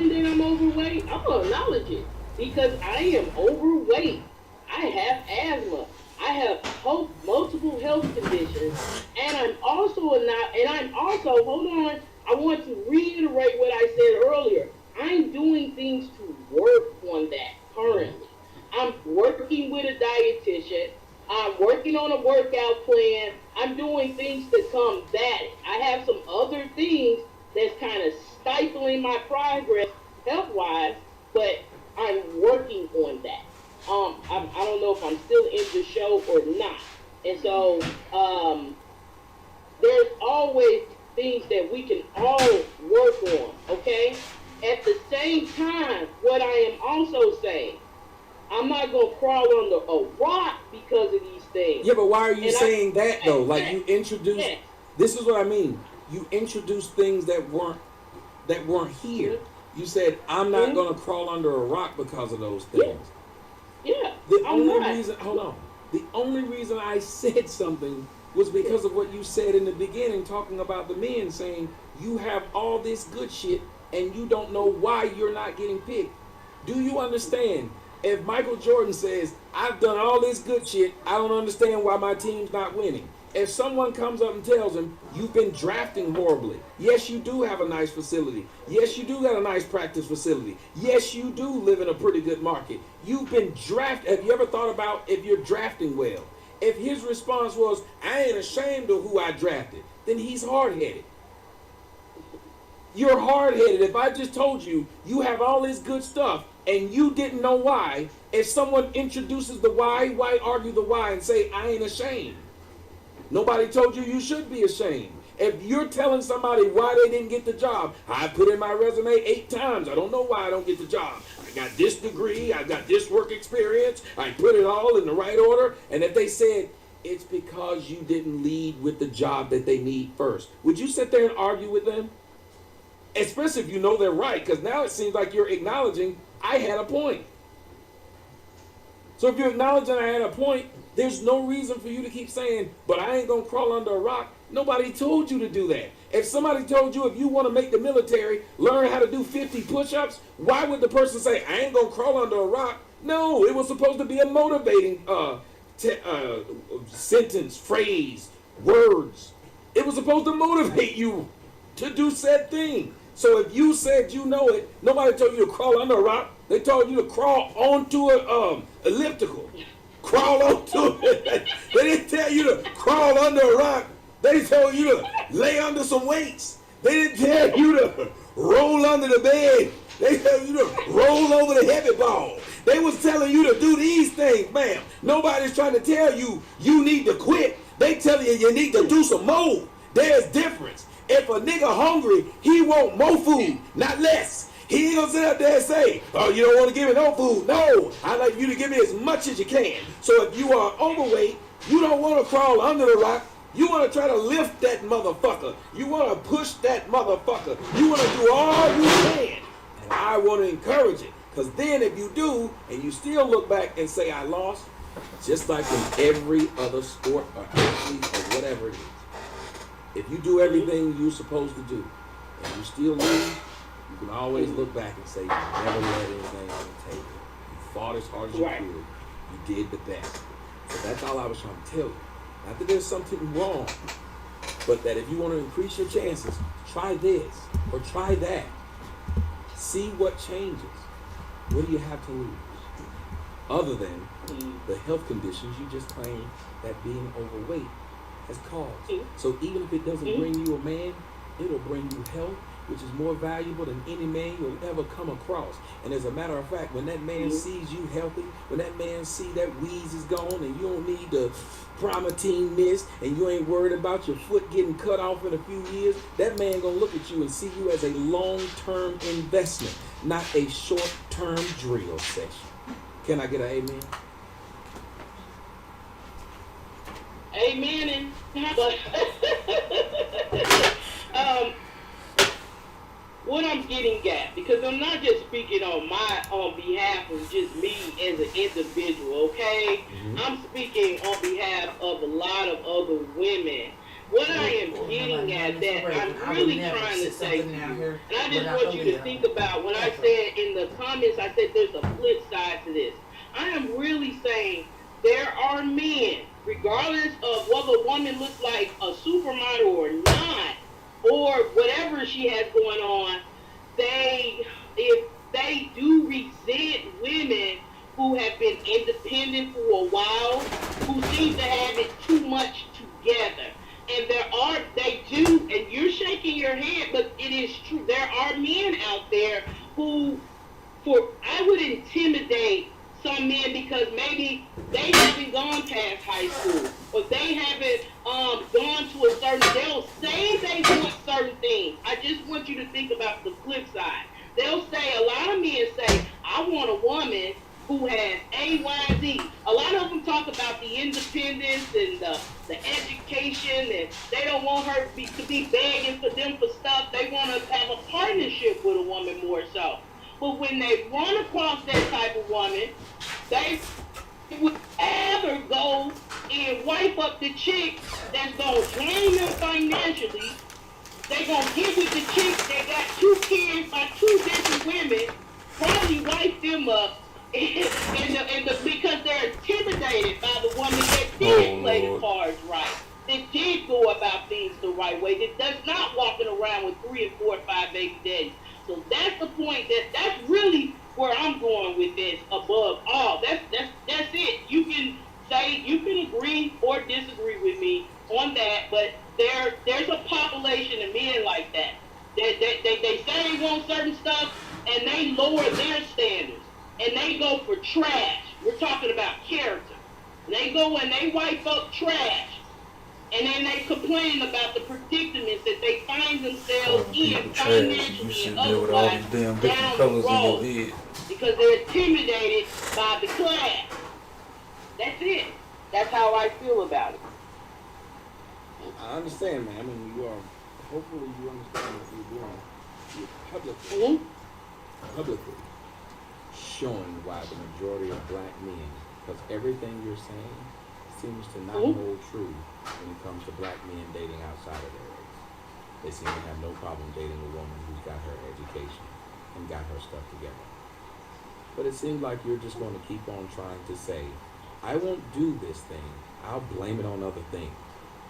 that I'm overweight. I'm gonna acknowledge it because I am overweight. I have asthma. I have multiple health conditions, and I'm also hold on. I want to reiterate what I said earlier. I'm doing things to work on that currently. I'm working with a dietitian. I'm working on a workout plan. I'm doing things to combat it. I have some other things that's kind of stifling my progress health-wise, but I'm working on that. I don't know if I'm still in the show or not. And so, there's always, things that we can all work on, okay? At the same time, what I am also saying, I'm not going to crawl under a rock because of these things. Yeah, but why are you And saying that, though? Like, you introduced... Yes. This is what I mean. You introduced things that weren't here. Mm-hmm. You said, I'm not going to crawl under a rock because of those things. Yeah. The only reason I said something was because of what you said in the beginning, talking about the men, saying you have all this good shit and you don't know why you're not getting picked. Do you understand? If Michael Jordan says, I've done all this good shit, I don't understand why my team's not winning. If someone comes up and tells him, you've been drafting horribly. Yes, you do have a nice facility. Yes, you do got a nice practice facility. Yes, you do live in a pretty good market. You've been drafted. Have you ever thought about if you're drafting well? If his response was, I ain't ashamed of who I drafted, then he's hard-headed. You're hard-headed. If I just told you, you have all this good stuff, and you didn't know why, if someone introduces the why argue the why and say, I ain't ashamed? Nobody told you you should be ashamed. If you're telling somebody why they didn't get the job, I put in my resume 8 times. I don't know why I don't get the job. I got this degree. I got this work experience. I put it all in the right order. And if they said, it's because you didn't lead with the job that they need first, would you sit there and argue with them? Especially if you know they're right, because now it seems like you're acknowledging I had a point. So if you're acknowledging I had a point, there's no reason for you to keep saying, but I ain't going to crawl under a rock. Nobody told you to do that. If somebody told you if you want to make the military learn how to do 50 push-ups, why would the person say, I ain't going to crawl under a rock? No, it was supposed to be a motivating sentence, phrase, words. It was supposed to motivate you to do said thing. So if you said you know it, nobody told you to crawl under a rock. They told you to crawl onto an elliptical. Crawl onto it. They didn't tell you to crawl under a rock. They told you to lay under some weights. They didn't tell you to roll under the bed. They told you to roll over the heavy ball. They was telling you to do these things, ma'am. Nobody's trying to tell you you need to quit. They telling you need to do some more. There's difference. If a nigga hungry, he want more food, not less. He ain't gonna sit up there and say, oh, you don't want to give me no food. No, I like you to give me as much as you can. So if you are overweight, you don't want to crawl under the rock. You want to try to lift that motherfucker. You want to push that motherfucker. You want to do all you can. And I want to encourage it. Because then if you do, and you still look back and say, I lost, just like in every other sport or athlete or whatever it is, if you do everything you're supposed to do, and you still lose, you can always look back and say, you never let anything on the table. You fought as hard as you could. You did the best. So that's all I was trying to tell you. Not that there's something wrong, but that if you want to increase your chances, try this or try that. See what changes. What do you have to lose? Other than the health conditions you just claimed that being overweight has caused. So even if it doesn't bring you a man, it'll bring you health, which is more valuable than any man you'll ever come across. And as a matter of fact, when that man sees you healthy, when that man see that wheeze is gone and you don't need the Primatine mist and you ain't worried about your foot getting cut off in a few years, that man gonna look at you and see you as a long-term investment, not a short-term drill session. Can I get an amen? Amen. But what I'm getting at, because I'm not just speaking on behalf of just me as an individual, okay? I'm speaking on behalf of a lot of other women. What I am getting at that I'm really trying to say to you, and I just want you to think about when I said in the comments, I said there's a flip side to this. I am really saying there are men, regardless of whether a woman looks like a supermodel or not, or whatever she has going on, if they do resent women who have been independent for a while, who seem to have it too much together. And they do, and you're shaking your head, but it is true. There are men out there who, I would intimidate some men because maybe they haven't gone past high school, or they haven't gone to a certain. They'll say they want certain things. I just want you to think about the flip side. They'll say, a lot of men say, I want a woman who has A, Y, Z. A lot of them talk about the independence and the education, and they don't want her to be begging for them for stuff. They want to have a partnership with a woman more so. But when they run across that type of woman, they would either go and wipe up the chick that's going to drain them financially. They going to get with the chick that got 2 kids by 2 different women, probably wipe them up, because they're intimidated by the woman that did play the cards right, that did go about things the right way, that does not walking around with 3 and 4 and 5 baby daddies. So that's the point. That's really where I'm going with this. Above all, that's it. You can say, you can agree or disagree with me on that, but there's a population of men like that. They say they want certain stuff and they lower their standards and they go for trash. We're talking about character. They go and they wipe up trash. And then they complain about the predicaments that they find themselves in financially and otherwise down the road because they're intimidated by the class. That's it. That's how I feel about it. I understand, man. I mean, hopefully you understand what you're doing. You're publicly showing why the majority of black men, because everything you're saying seems to not hold true when it comes to black men dating outside of their race. They seem to have no problem dating a woman who's got her education and got her stuff together. But it seems like you're just going to keep on trying to say, I won't do this thing. I'll blame it on other things.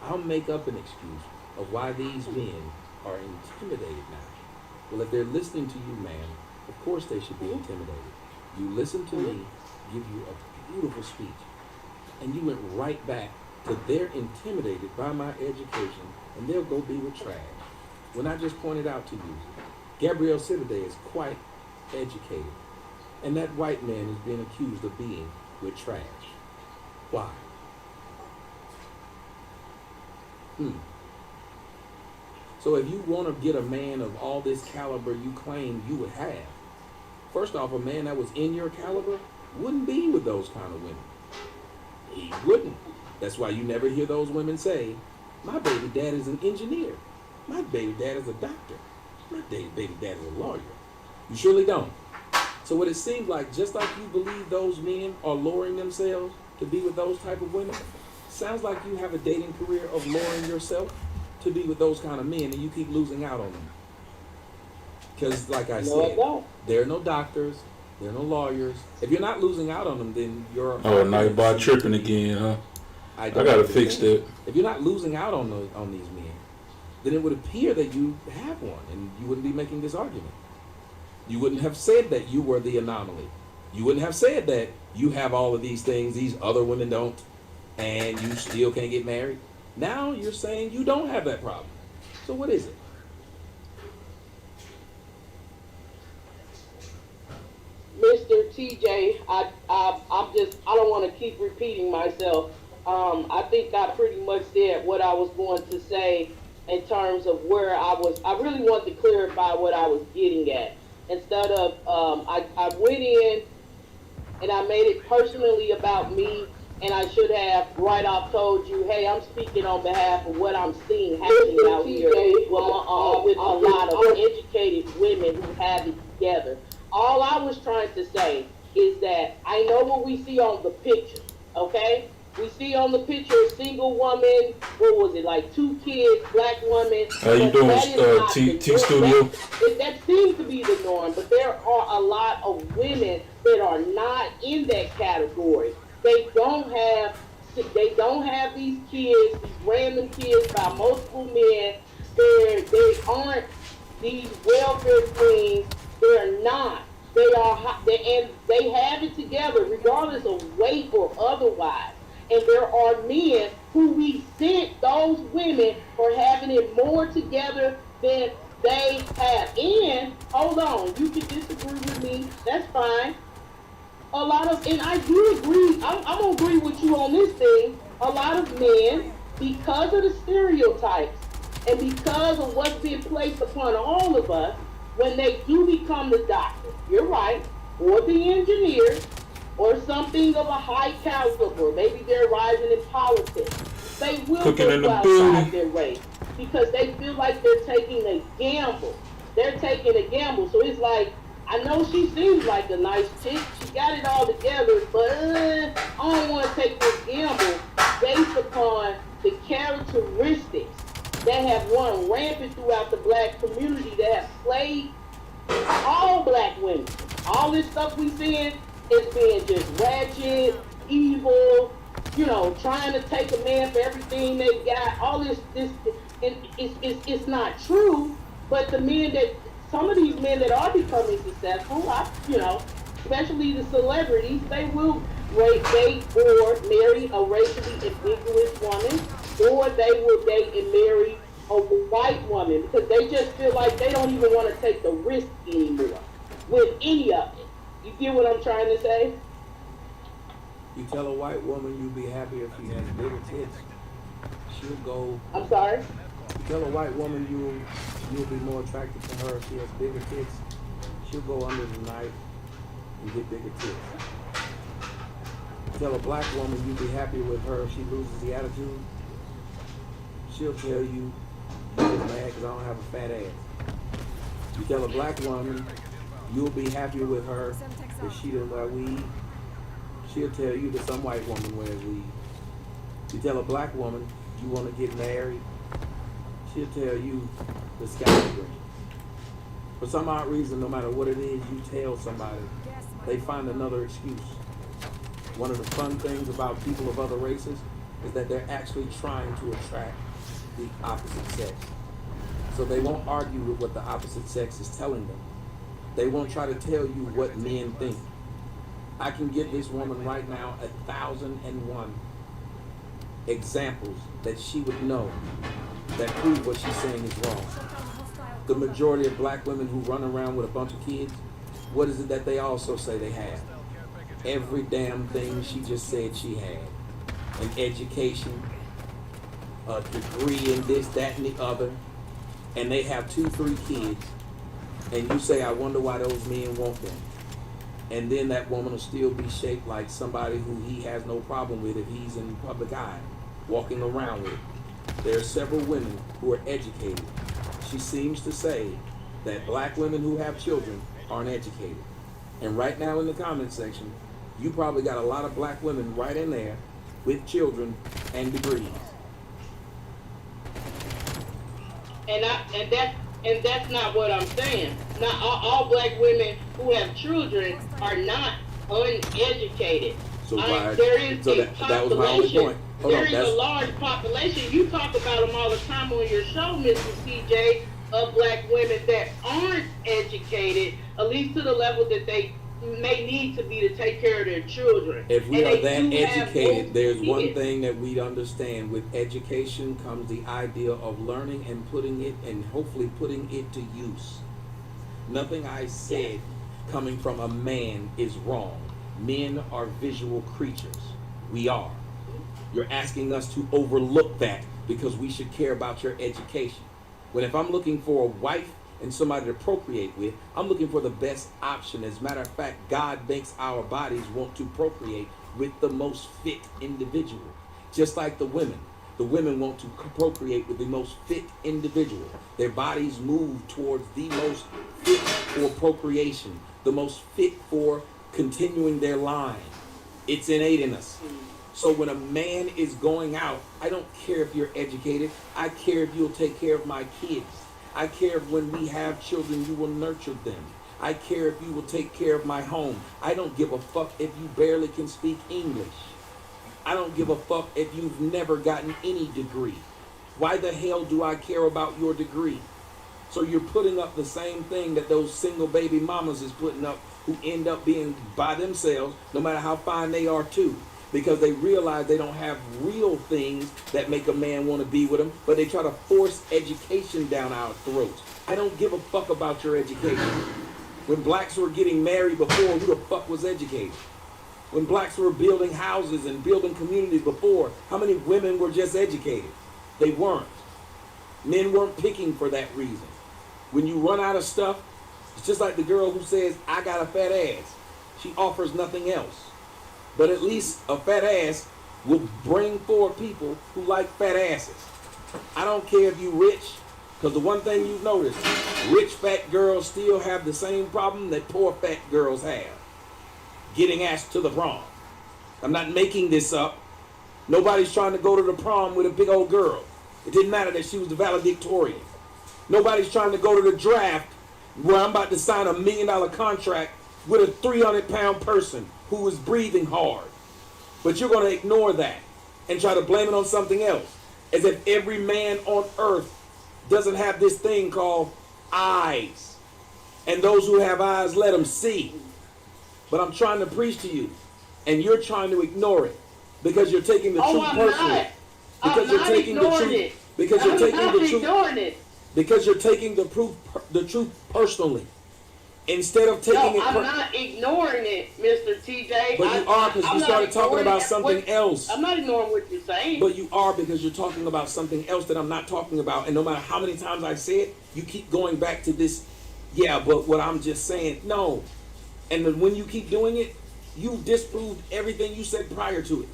I'll make up an excuse of why these men are intimidated now. Well, if they're listening to you, man, of course they should be intimidated. You listen to me, give you a beautiful speech, and you went right back to they're intimidated by my education, and they'll go be with trash. When I just pointed out to you, Gabrielle Sididay is quite educated, and that white man is being accused of being with trash. Why? So if you want to get a man of all this caliber you claim you would have, first off, a man that was in your caliber wouldn't be with those kind of women. He wouldn't. That's why you never hear those women say, my baby dad is an engineer. My baby dad is a doctor. My baby dad is a lawyer. You surely don't. So what it seems like, just like you believe those men are lowering themselves to be with those type of women, sounds like you have a dating career of lowering yourself to be with those kind of men, and you keep losing out on them. Because, like I said, there are no doctors, there are no lawyers. If you're not losing out on them, then you're... Oh, now you're about tripping again, huh? I gotta fix that. If you're not losing out on these men, then it would appear that you have one, and you wouldn't be making this argument. You wouldn't have said that you were the anomaly. You wouldn't have said that you have all of these things, these other women don't, and you still can't get married. Now you're saying you don't have that problem. So what is it? Mr. TJ, I don't want to keep repeating myself. I think I pretty much said what I was going to say in terms of where I really wanted to clarify what I was getting at. Instead of, I went in and I made it personally about me, and I should have right off told you, hey, I'm speaking on behalf of what I'm seeing happening out here with a lot of educated women who have it together. All I was trying to say is that I know what we see on the picture, okay? We see on the picture a single woman, what was it, like 2 kids, black woman. How you doing, T-Studio? That seems to be the norm, but there are a lot of women that are not in that category. They don't have these kids, these random kids by multiple men. They aren't these welfare queens. They're not. And they have it together, regardless of weight or otherwise. And there are men who resent those women for having it more together than they have. And, hold on, you can disagree with me, that's fine. a lot of, and I do agree, I'm gonna agree with you on this thing. A lot of men, because of the stereotypes and because of what's being placed upon all of us, when they do become the doctor, you're right, or the engineer, or something of a high caliber, maybe they're rising in politics, they will Cooking in go the outside building. their race because they feel like they're taking a gamble. They're taking a gamble. So it's like, I know she seems like a nice chick. She got it all together, but I don't want to take this gamble based upon the characteristics that have run rampant throughout the black community that have played all black women. All this stuff we seeing is being just ratchet, evil, trying to take a man for everything they got. All this, and it's not true. But some of these men that are becoming successful, especially the celebrities, they will date or marry a racially ambiguous woman, or they will date and marry a white woman because they just feel like they don't even want to take the risk anymore with any of it. You get what I'm trying to say? You tell a white woman you'll be happier if she has bigger tits. She'll go. I'm sorry? You tell a white woman you'll be more attracted to her if she has bigger tits. She'll go under the knife and get bigger tits. You tell a black woman you'll be happier with her if she loses the attitude. She'll tell you she's mad because I don't have a fat ass. You tell a black woman you'll be happier with her if she doesn't wear weave. She'll tell you that some white woman wears weave. You tell a black woman you want to get married. She'll tell you the sky's green. For some odd reason, no matter what it is you tell somebody, they find another excuse. One of the fun things about people of other races is that they're actually trying to attract the opposite sex. So they won't argue with what the opposite sex is telling them. They won't try to tell you what men think. I can give this woman right now 1,001 examples that she would know that prove what she's saying is wrong. The majority of black women who run around with a bunch of kids, what is it that they also say they have? Every damn thing she just said she had. An education, a degree in this, that, and the other, and they have 2, 3 kids, and you say, I wonder why those men want them. And then that woman will still be shaped like somebody who he has no problem with if he's in public eye, walking around with. There are several women who are educated. She seems to say that black women who have children aren't educated. And right now in the comment section, you probably got a lot of black women right in there with children and degrees. And that's not what I'm saying. Not all black women who have children are not uneducated. So there is a that was my only point. There is a large population. You talk about them all the time on your show, Mrs. CJ, of black women that aren't educated, at least to the level that they may need to be to take care of their children. If we are that educated, there's one thing that we understand. With education comes the idea of learning and putting it, and hopefully putting it to use. Nothing I said coming from a man is wrong. Men are visual creatures. We are. You're asking us to overlook that because we should care about your education. When if I'm looking for a wife and somebody to procreate with, I'm looking for the best option. As a matter of fact, God makes our bodies want to procreate with the most fit individual. Just like the women. The women want to procreate with the most fit individual. Their bodies move towards the most fit for procreation, the most fit for continuing their line. It's innate in us. So when a man is going out, I don't care if you're educated. I care if you'll take care of my kids. I care if when we have children, you will nurture them. I care if you will take care of my home. I don't give a fuck if you barely can speak English. I don't give a fuck if you've never gotten any degree. Why the hell do I care about your degree? So you're putting up the same thing that those single baby mamas is putting up, who end up being by themselves, no matter how fine they are too. Because they realize they don't have real things that make a man want to be with them, but they try to force education down our throats. I don't give a fuck about your education. When blacks were getting married before, who the fuck was educated? When blacks were building houses and building communities before, how many women were just educated? They weren't. Men weren't picking for that reason. When you run out of stuff, it's just like the girl who says, I got a fat ass. She offers nothing else. But at least a fat ass will bring forward people who like fat asses. I don't care if you rich, because the one thing you've noticed, rich fat girls still have the same problem that poor fat girls have. Getting asked to the prom. I'm not making this up. Nobody's trying to go to the prom with a big old girl. It didn't matter that she was the valedictorian. Nobody's trying to go to the draft where I'm about to sign $1 million contract with a 300-pound person who is breathing hard. But you're going to ignore that and try to blame it on something else. As if every man on earth doesn't have this thing called eyes. And those who have eyes, let them see. But I'm trying to preach to you, and you're trying to ignore it because you're taking the truth personally. Because you're taking the truth. Because you're taking the truth. Because you're taking the truth personally. Instead of taking it. I'm not ignoring it, Mr. TJ. But you are, because you started talking about something else. I'm not ignoring what you're saying. But you are, because you're talking about something else that I'm not talking about. And no matter how many times I say it, you keep going back to this. Yeah, but what I'm just saying, no. And then when you keep doing it, you disproved everything you said prior to it.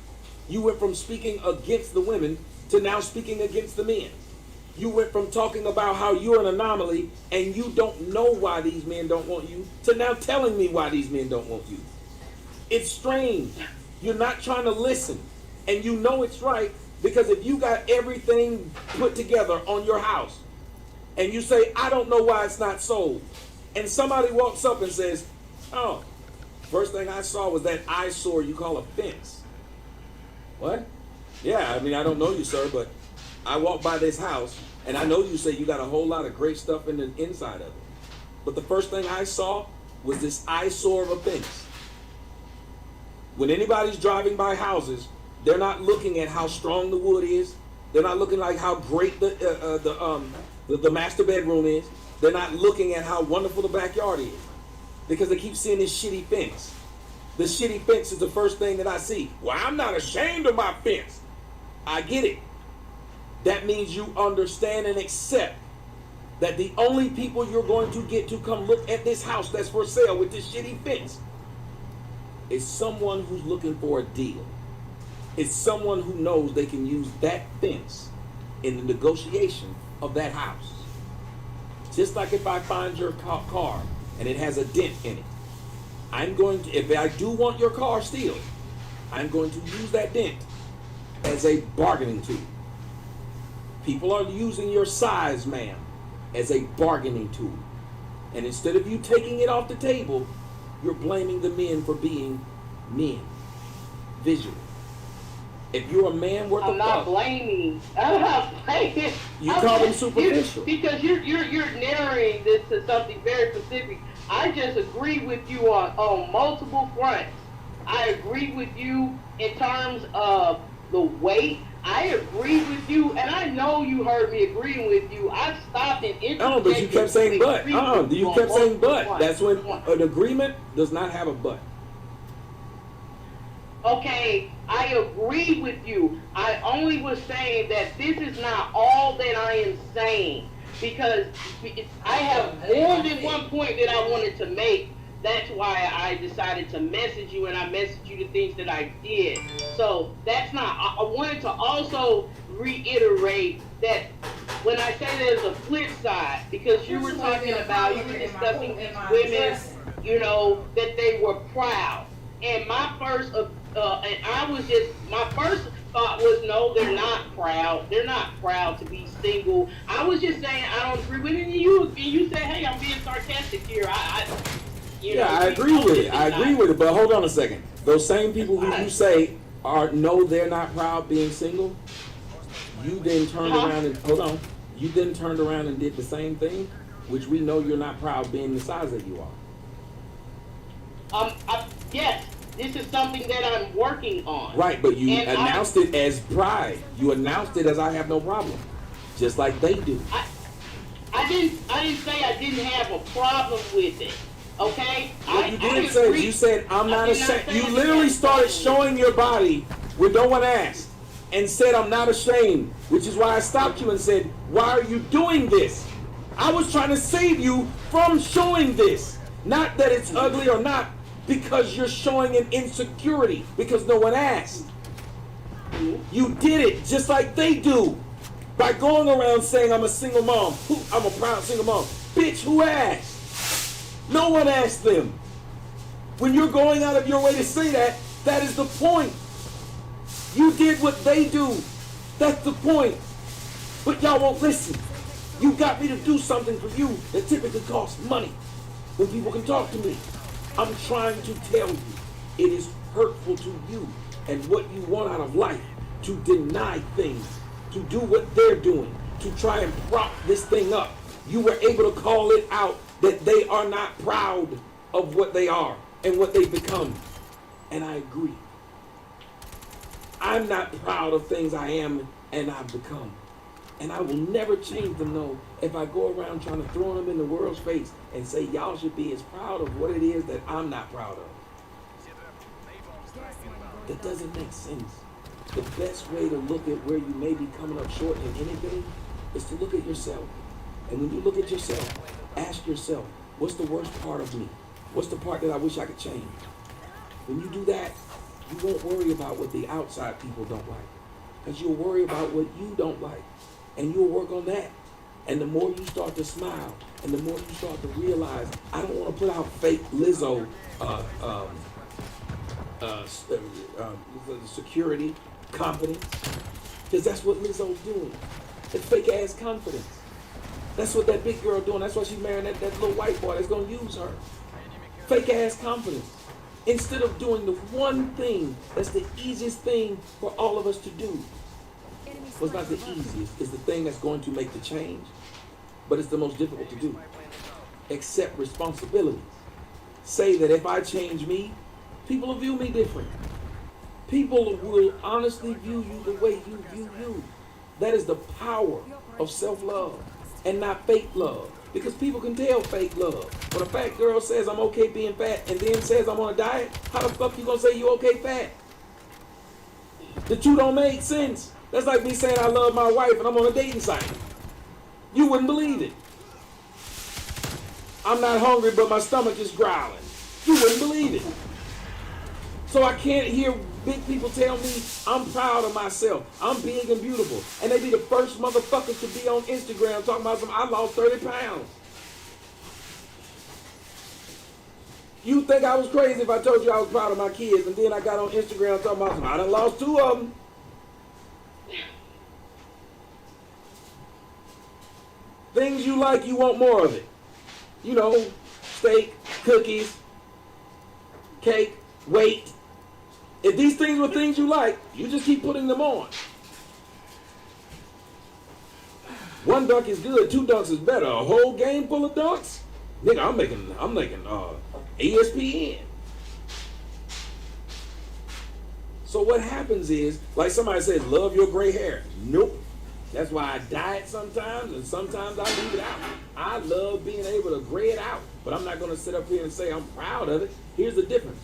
You went from speaking against the women to now speaking against the men. You went from talking about how you're an anomaly and you don't know why these men don't want you to now telling me why these men don't want you. It's strange. You're not trying to listen. And you know it's right, because if you got everything put together on your house and you say, I don't know why it's not sold, and somebody walks up and says, oh, first thing I saw was that eyesore you call a fence. What? Yeah, I mean, I don't know you, sir, but I walked by this house, and I know you say you got a whole lot of great stuff in the inside of it. But the first thing I saw was this eyesore of a fence. When anybody's driving by houses, they're not looking at how strong the wood is. They're not looking like how great the master bedroom is. They're not looking at how wonderful the backyard is, because they keep seeing this shitty fence. The shitty fence is the first thing that I see. Well, I'm not ashamed of my fence. I get it. That means you understand and accept that the only people you're going to get to come look at this house that's for sale with this shitty fence is someone who's looking for a deal. It's someone who knows they can use that fence in the negotiation of that house. Just like if I find your car and it has a dent in it, I'm going to, if I do want your car still, I'm going to use that dent as a bargaining tool. People are using your size, ma'am, as a bargaining tool. And instead of you taking it off the table, you're blaming the men for being men. Visual. If you're a man worth I'm not blaming. I'm not blaming. You call them superficial. Because you're narrowing this to something very specific. I just agree with you on multiple fronts. I agree with you in terms of the weight. I agree with you, and I know you heard me agreeing with you. I've stopped and interjected. Oh, but you kept saying but. You kept saying but. That's when an agreement does not have a but. Okay, I agree with you. I only was saying that this is not all that I am saying, because I have more than one point that I wanted to make. That's why I decided to message you, and I messaged you the things that I did. So that's not, I wanted to also reiterate that when I say there's a flip side, because you were talking about, you were discussing these women, you know, that they were proud. And my first, my first thought was, no, they're not proud. They're not proud to be single. I was just saying, I don't agree with it. And you said, hey, I'm being sarcastic here. I agree with it. I agree with it. But hold on a second. Those same people who you say no, they're not proud being single, you then turned around and, hold on, you then turned around and did the same thing, which we know you're not proud being the size that you are. Yes. This is something that I'm working on. Right, but you announced it as pride. You announced it as I have no problem, just like they do. I didn't say I didn't have a problem with it. Okay? What you I didn't say, agree. you said, I'm not I did not ashamed. say You that literally that's started wrong. showing your body when no one asked and said, I'm not ashamed, which is why I stopped you and said, why are you doing this? I was trying to save you from showing this. Not that it's ugly or not, because you're showing an insecurity, because no one asked. You did it just like they do. By going around saying I'm a single mom. I'm a proud single mom. Bitch, who asked? No one asked them. When you're going out of your way to say that, that is the point. You did what they do. That's the point. But y'all won't listen. You got me to do something for you that typically costs money. When people can talk to me. I'm trying to tell you, it is hurtful to you and what you want out of life to deny things, to do what they're doing, to try and prop this thing up. You were able to call it out that they are not proud of what they are and what they've become. And I agree. I'm not proud of things I am and I've become. And I will never change them, though, if I go around trying to throw them in the world's face and say, y'all should be as proud of what it is that I'm not proud of. That doesn't make sense. The best way to look at where you may be coming up short in anything is to look at yourself. And when you look at yourself, ask yourself, what's the worst part of me? What's the part that I wish I could change? When you do that, you won't worry about what the outside people don't like. Because you'll worry about what you don't like. And you'll work on that. And the more you start to smile, and the more you start to realize, I don't want to put out fake Lizzo security, confidence. Because that's what Lizzo's doing. It's fake ass confidence. That's what that big girl doing. That's why she's marrying that little white boy that's going to use her. Fake ass confidence. Instead of doing the one thing that's the easiest thing for all of us to do. Well, it's not the easiest. It's the thing that's going to make the change. But it's the most difficult to do. Accept responsibilities. Say that if I change me, people will view me different. People will honestly view you the way you view you. That is the power of self-love and not fake love. Because people can tell fake love. When a fat girl says I'm okay being fat and then says I'm on a diet, how the fuck you gonna say you okay fat? The two don't make sense. That's like me saying I love my wife and I'm on a dating site. You wouldn't believe it. I'm not hungry, but my stomach is growling. You wouldn't believe it. So I can't hear big people tell me I'm proud of myself. I'm big and beautiful. And they be the first motherfuckers to be on Instagram talking about I lost 30 pounds. You think I was crazy if I told you I was proud of my kids and then I got on Instagram talking about I done lost 2 of them. Things you like, you want more of it. You know, steak, cookies, cake, weight. If these things were things you like, you just keep putting them on. 1 dunk is good, 2 dunks is better. A whole game full of dunks? Nigga, I'm making ESPN. So what happens is, like somebody says, love your gray hair. Nope. That's why I dye it sometimes, and sometimes I leave it out. I love being able to gray it out, but I'm not going to sit up here and say I'm proud of it. Here's the difference.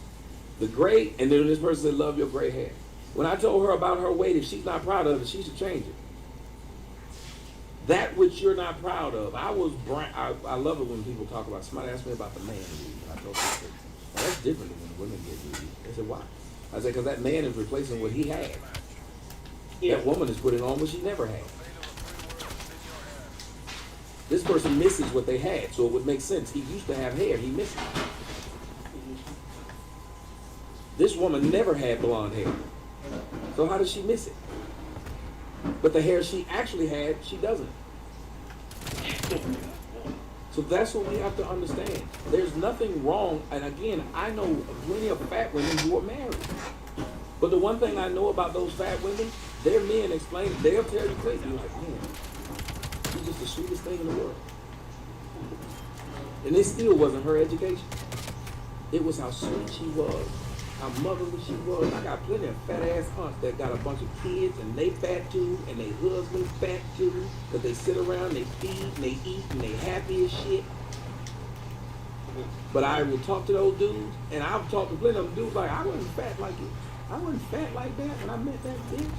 The gray, and then this person said, love your gray hair. When I told her about her weight, if she's not proud of it, she should change it. That which you're not proud of. I love it when people talk about, somebody asked me about the man weave. I told them, well, that's different than when the women get weave. They said, why? I said, because that man is replacing what he had. Yeah. That woman is putting on what she never had. This person misses what they had, so it would make sense. He used to have hair, he missed it. This woman never had blonde hair. So how does she miss it? But the hair she actually had, she doesn't. So that's what we have to understand. There's nothing wrong, and again, I know plenty of fat women who are married. But the one thing I know about those fat women, their men explain, they'll tell you crazy. You're like, man, she's just the sweetest thing in the world. And it still wasn't her education. It was how sweet she was, how motherly she was. I got plenty of fat ass aunts that got a bunch of kids and they fat too, and they husband fat too, because they sit around, they feed, and they eat, and they happy as shit. But I will talk to those dudes, and I've talked to plenty of them dudes like, I wasn't fat like you. I wasn't fat like that when I met that bitch.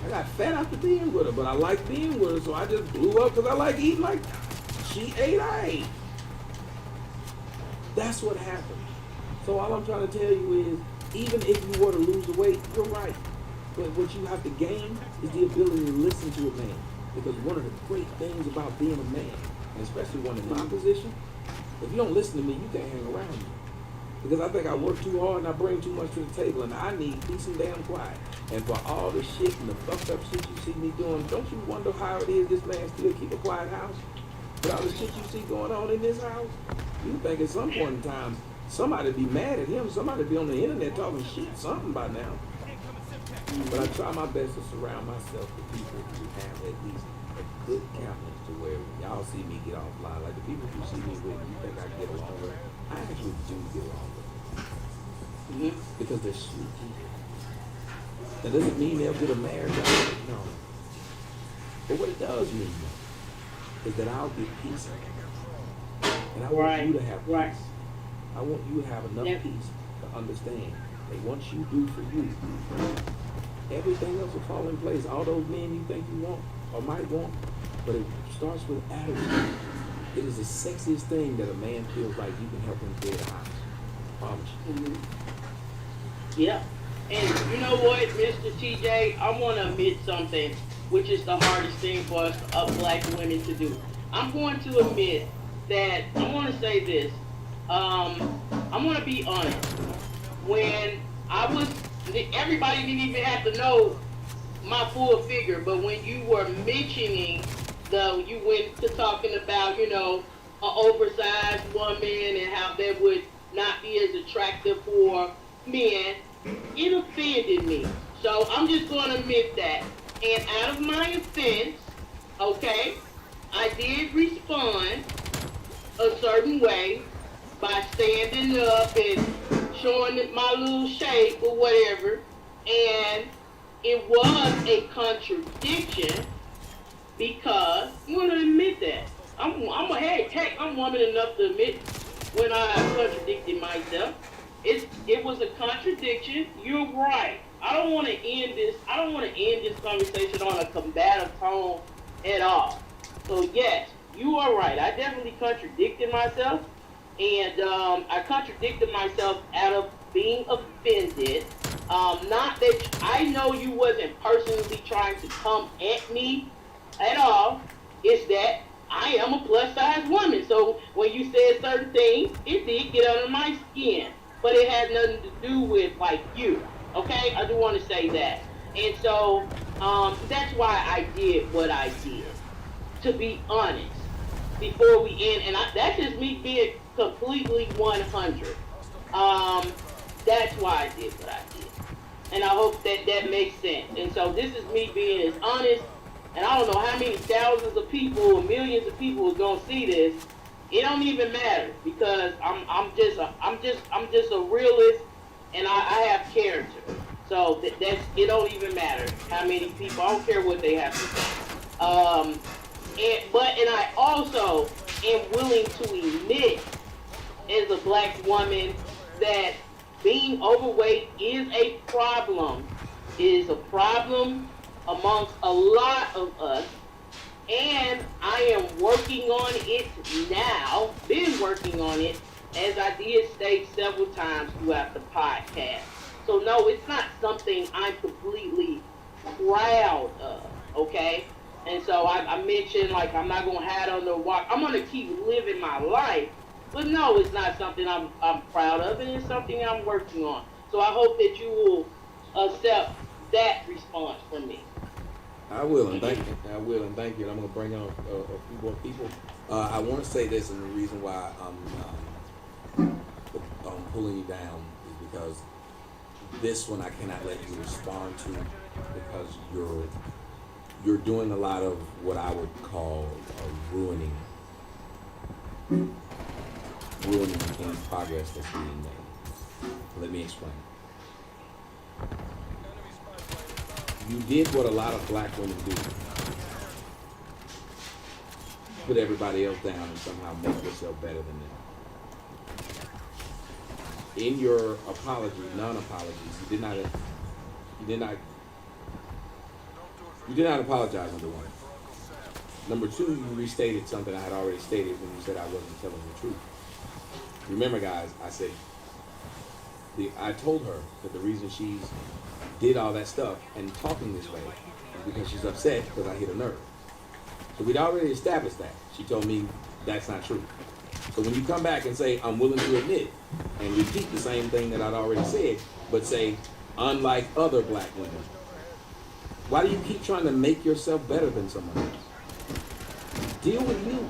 I got fat after being with her, but I like being with her, so I just blew up because I like eating like she ate, I ate. That's what happened. So all I'm trying to tell you is, even if you were to lose the weight, you're right. But what you have to gain is the ability to listen to a man. Because one of the great things about being a man, and especially one in my position, if you don't listen to me, you can't hang around me. Because I think I work too hard and I bring too much to the table, and I need peace and damn quiet. And for all the shit and the fucked up shit you see me doing, don't you wonder how it is this man still keep a quiet house? With all the shit you see going on in this house? You think at some point in time, somebody be mad at him, somebody be on the internet talking shit, something by now. But I try my best to surround myself with people who have at least a good countenance to where y'all see me get offline. Like the people who see me with, you think I get along with, I actually do get along with them. Because they're sweet people. That doesn't mean they'll get a marriage out of it, no. But what it does mean is that I'll get peace. And I want you to have peace. I want you to have enough peace to understand that once you do for you, everything else will fall in place. All those men you think you want or might want, but it starts with attitude. It is the sexiest thing that a man feels like you can help him create a house. I promise you. Yeah. And you know what, Mr. TJ, I want to admit something, which is the hardest thing for us black women to do. I'm going to admit that, I want to say this, I'm going to be honest. When I was, everybody didn't even have to know my full figure, but when you were mentioning you went to talking about, you know, an oversized woman and how that would not be as attractive for men, it offended me. So I'm just going to admit that. And out of my offense, okay, I did respond a certain way by standing up and showing my little shape or whatever. And it was a contradiction because I'm going to admit that. I'm woman enough to admit when I contradicted myself. It was a contradiction. You're right. I don't want to end this conversation on a combative tone at all. So yes, you are right. I definitely contradicted myself, and I contradicted myself out of being offended. Not that I know you wasn't personally trying to come at me at all. It's that I am a plus size woman. So when you said certain things, it did get under my skin. But it had nothing to do with like you. Okay? I do want to say that. And so that's why I did what I did. To be honest. Before we end, and that's just me being completely 100. That's why I did what I did. And I hope that makes sense. And so this is me being as honest. And I don't know how many thousands of people or millions of people is gonna see this. It don't even matter because I'm just a realist, and I have character. So that's it. Don't even matter how many people. I don't care what they have to say. And I also am willing to admit, as a black woman, that being overweight is a problem. It is a problem amongst a lot of us. And I am working on it now, been working on it, as I did state several times throughout the podcast. So no, it's not something I'm completely proud of, okay? And so I mentioned, like, I'm not going to hide on the walk. I'm going to keep living my life. But no, it's not something I'm proud of, and it's something I'm working on. So I hope that you will accept that response from me. I will, and thank you. I will, and thank you. And I'm going to bring on a few more people. I want to say this, and the reason why I'm pulling you down is because this one I cannot let you respond to because you're doing a lot of what I would call ruining any progress that's being made. Let me explain. You did what a lot of black women do. Put everybody else down and somehow make yourself better than them. in your apology, non-apologies, you did not apologize, number one. Number two, you restated something I had already stated when you said I wasn't telling the truth. Remember, guys, I told her that the reason she's did all that stuff and talking this way is because she's upset because I hit a nerve. So we'd already established that. She told me that's not true. So when you come back and say, I'm willing to admit, and repeat the same thing that I'd already said, but say, unlike other black women, why do you keep trying to make yourself better than someone else? Deal with you.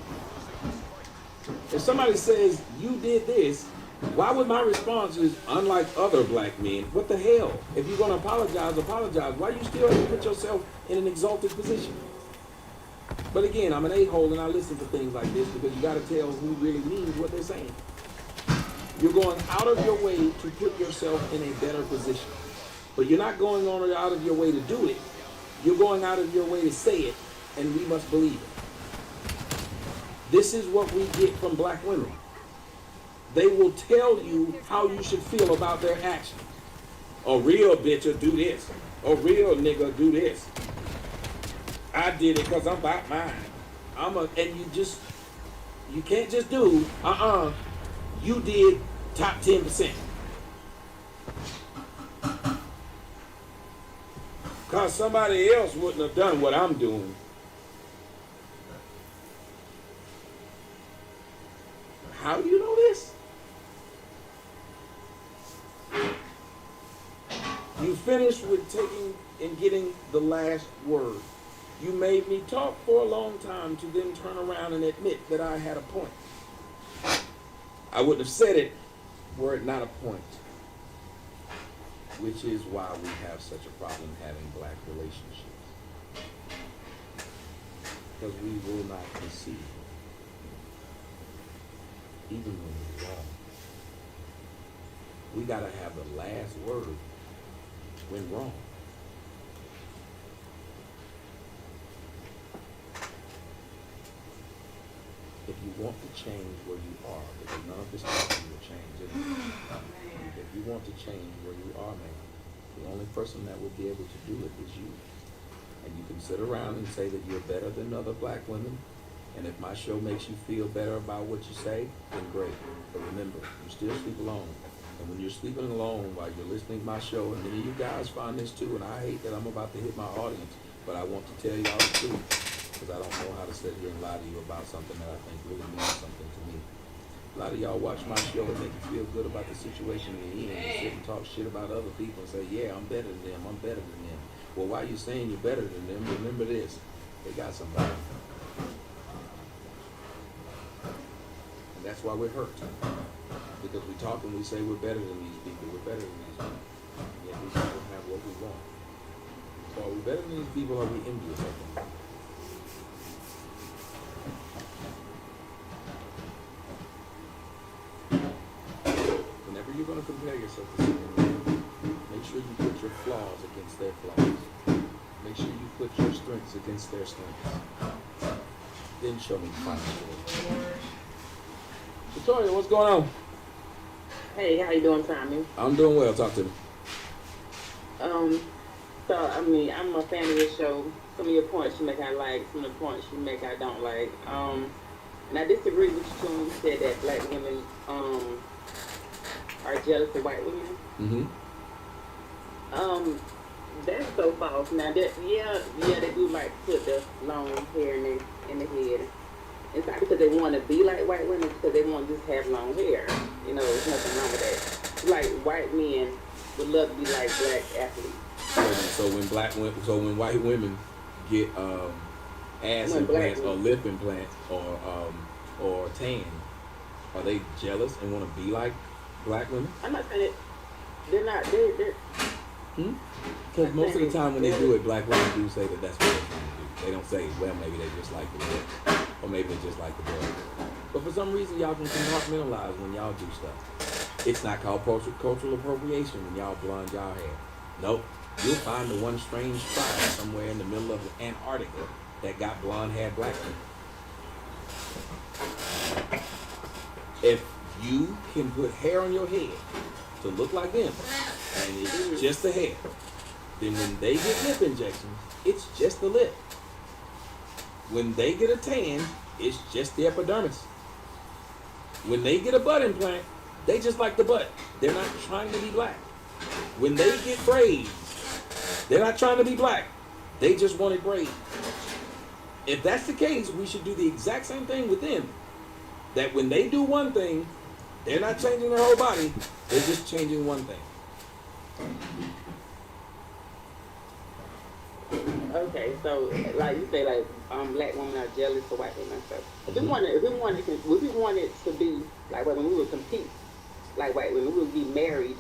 If somebody says, you did this, why would my response is, unlike other black men? What the hell? If you're going to apologize, apologize. Why do you still have to put yourself in an exalted position? But again, I'm an a-hole and I listen to things like this because you got to tell who really means what they're saying. You're going out of your way to put yourself in a better position. But you're not going on out of your way to do it. You're going out of your way to say it, and we must believe it. This is what we get from black women. They will tell you how you should feel about their actions. A real bitch do this. A real nigga do this. I did it because I'm about mine. And you can't just do, you did top 10%. Because somebody else wouldn't have done what I'm doing. How do you know this? You finished with taking and getting the last word. You made me talk for a long time to then turn around and admit that I had a point. I wouldn't have said it were it not a point. Which is why we have such a problem having black relationships. Because we will not concede. Even when we're wrong. We gotta have the last word when wrong. If you want to change where you are, because none of this talking will change it. If you want to change where you are, man, the only person that will be able to do it is you. And you can sit around and say that you're better than other black women. And if my show makes you feel better about what you say, then great. But remember, you still sleep alone. And when you're sleeping alone while you're listening to my show, and many of you guys find this too, and I hate that I'm about to hit my audience, but I want to tell y'all the truth, because I don't know how to sit here and lie to you about something that I think really means something to me. A lot of y'all watch my show and make you feel good about the situation you're in, and sit and talk shit about other people and say, yeah, I'm better than them, I'm better than them. Well, why are you saying you're better than them? Remember this, they got somebody. And that's why we're hurt. Because we talk and we say we're better than these people, we're better than these people. Yet we don't have what we want. So are we better than these people, or are we envious of them? Whenever you're going to compare yourself to someone, make sure you put your flaws against their flaws. Make sure you put your strengths against their strengths. Then show me the final story. Victoria, what's going on? Hey, how you doing, Tommy? I'm doing well. Talk to me. I'm a fan of your show. Some of your points you make I like, some of the points you make I don't like. And I disagree with you too when you said that black women are jealous of white women. Mm-hmm. That's so false. Now that they do like put the long hair in the head. It's not because they want to be like white women, it's because they want to just have long hair. You know, there's nothing wrong with that. Like white men would love to be like black athletes. So when white women get ass implants or lip implants or tan, are they jealous and want to be like black women? I'm not saying it. They're not. They're. Because most of the time when they do it, black women do say that that's what they're trying to do. They don't say, well, maybe they just like the lip. Or maybe they just like the boy. But for some reason, y'all can compartmentalize when y'all do stuff. It's not called cultural appropriation when y'all blonde y'all hair. Nope. You'll find the one strange tribe somewhere in the middle of Antarctica that got blonde-haired black people. If you can put hair on your head to look like them, and it's just the hair. Then when they get lip injections, it's just the lip. When they get a tan, it's just the epidermis. When they get a butt implant, they just like the butt. They're not trying to be black. When they get braids, they're not trying to be black. They just wanted braids. If that's the case, we should do the exact same thing with them. That when they do one thing, they're not changing their whole body. They're just changing one thing. Okay, so like you say, like black women are jealous of white women and stuff. If we wanted to be like when we would compete like white women, we would be married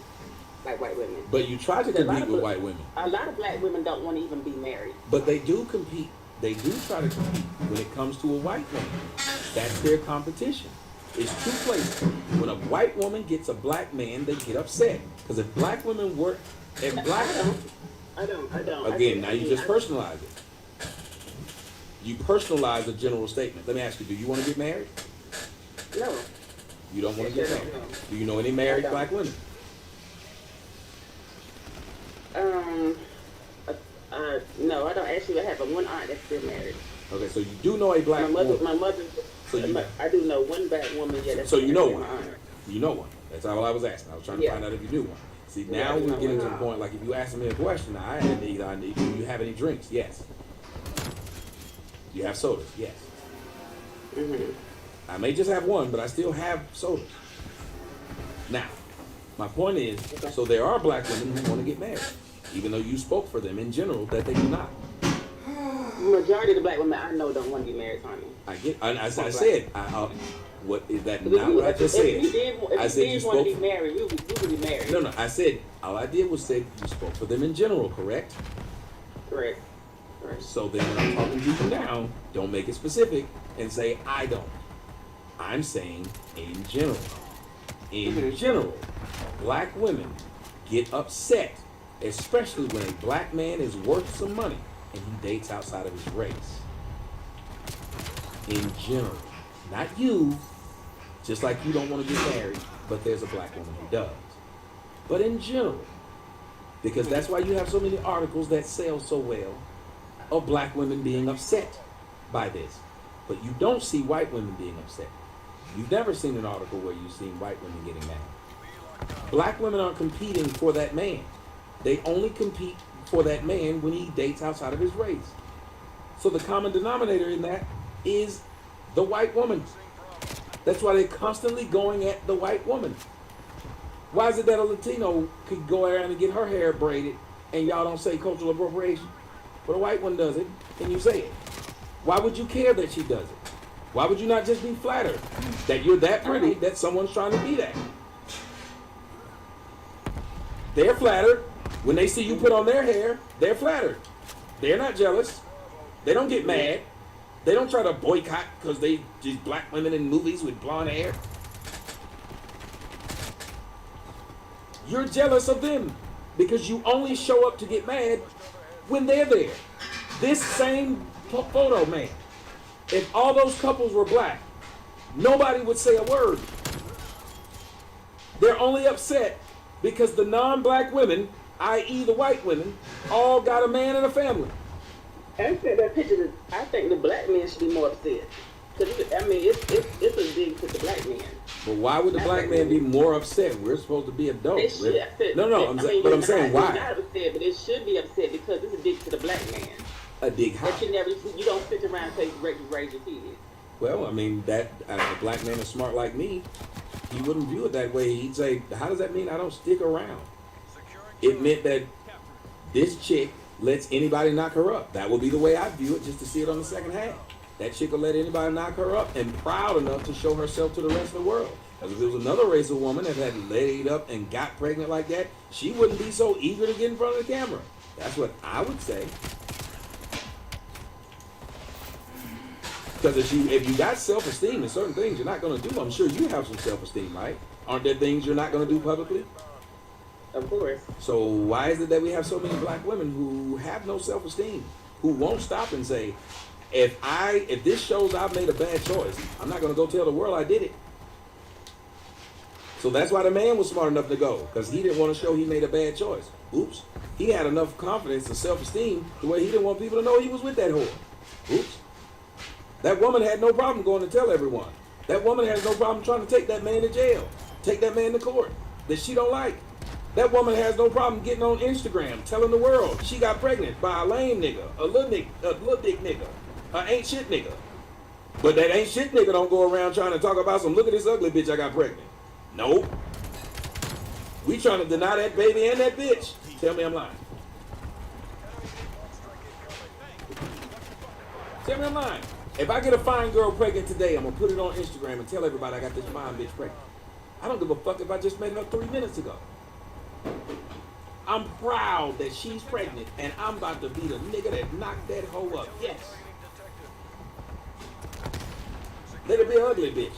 like white women. But you try to compete with white women. A lot of black women don't want to even be married. But they do compete. They do try to compete when it comes to a white woman. That's their competition. It's two places. When a white woman gets a black man, they get upset. Because if black women work, if black I don't. Again, now you just personalize it. You personalize a general statement. Let me ask you, do you want to get married? No. You don't want to get married? Do you know any married black women? No, I don't. Actually, I have one aunt that's still married. Okay, so you do know a black woman. My mother. So I do know one black woman. Yeah. That's so you know one. You know one. That's all I was asking. I was trying to find out if you knew one. See, now we're getting to the point. Like if you ask me a question, I had either do you have any drinks? Yes. Do you have sodas? Yes. Mm-hmm. I may just have one, but I still have sodas. Now, my point is, so there are black women who want to get married, even though you spoke for them in general that they do not. Majority of the black women I know don't want to get married, honey. I get. I said. What is that? Not what I just said. I said you spoke. Be married, we would be married. No. I said all I did was say you spoke for them in general. Correct. Correct. So then when I'm talking to you now, don't make it specific and say I don't. I'm saying in general. In general, black women get upset, especially when a black man is worth some money and he dates outside of his race. In general. Not you, just like you don't want to get married, but there's a black woman who does. But in general, because that's why you have so many articles that sell so well of black women being upset by this. But you don't see white women being upset. You've never seen an article where you've seen white women getting mad. Black women aren't competing for that man. They only compete for that man when he dates outside of his race. So the common denominator in that is the white woman. That's why they're constantly going at the white woman. Why is it that a Latino could go around and get her hair braided and y'all don't say cultural appropriation? But a white one does it and you say it. Why would you care that she does it? Why would you not just be flattered that you're that pretty that someone's trying to be that? They're flattered. When they see you put on their hair, they're flattered. They're not jealous. They don't get mad. They don't try to boycott because they just black women in movies with blonde hair. You're jealous of them because you only show up to get mad when they're there. This same photo, man, if all those couples were black, nobody would say a word. They're only upset because the non-black women, i.e. the white women, all got a man and a family. I said that picture. I think the black men should be more upset. Cause it's a dig to the black man. But why would the black man be more upset? We're supposed to be adults. But I'm saying why? Not upset, but it should be upset because it's a dig to the black man. A dig how? You don't sit around and say raise your kids. Well, I mean that if a black man is smart like me, he wouldn't view it that way. He'd say, "How does that mean I don't stick around?" It meant that this chick lets anybody knock her up. That would be the way I view it, just to see it on the second half. That chick will let anybody knock her up and proud enough to show herself to the rest of the world. Because if there was another race of woman that had laid up and got pregnant like that, she wouldn't be so eager to get in front of the camera. That's what I would say. Because if you got self-esteem in certain things you're not going to do, I'm sure you have some self-esteem, right? Aren't there things you're not going to do publicly? Of course. So why is it that we have so many black women who have no self-esteem, who won't stop and say, if this shows I've made a bad choice, I'm not going to go tell the world I did it. So that's why the man was smart enough to go, because he didn't want to show he made a bad choice. Oops. He had enough confidence and self-esteem to where he didn't want people to know he was with that whore. Oops. That woman had no problem going to tell everyone. That woman has no problem trying to take that man to jail, take that man to court that she don't like. That woman has no problem getting on Instagram, telling the world she got pregnant by a lame nigga, a little dick nigga, a ain't shit nigga. But that ain't shit nigga don't go around trying to talk about some, look at this ugly bitch I got pregnant. Nope. We trying to deny that baby and that bitch. Tell me I'm lying. Tell me I'm lying. If I get a fine girl pregnant today, I'm going to put it on Instagram and tell everybody I got this fine bitch pregnant. I don't give a fuck if I just made it up 3 minutes ago. I'm proud that she's pregnant and I'm about to be the nigga that knocked that hoe up. Yes. Let it be an ugly bitch.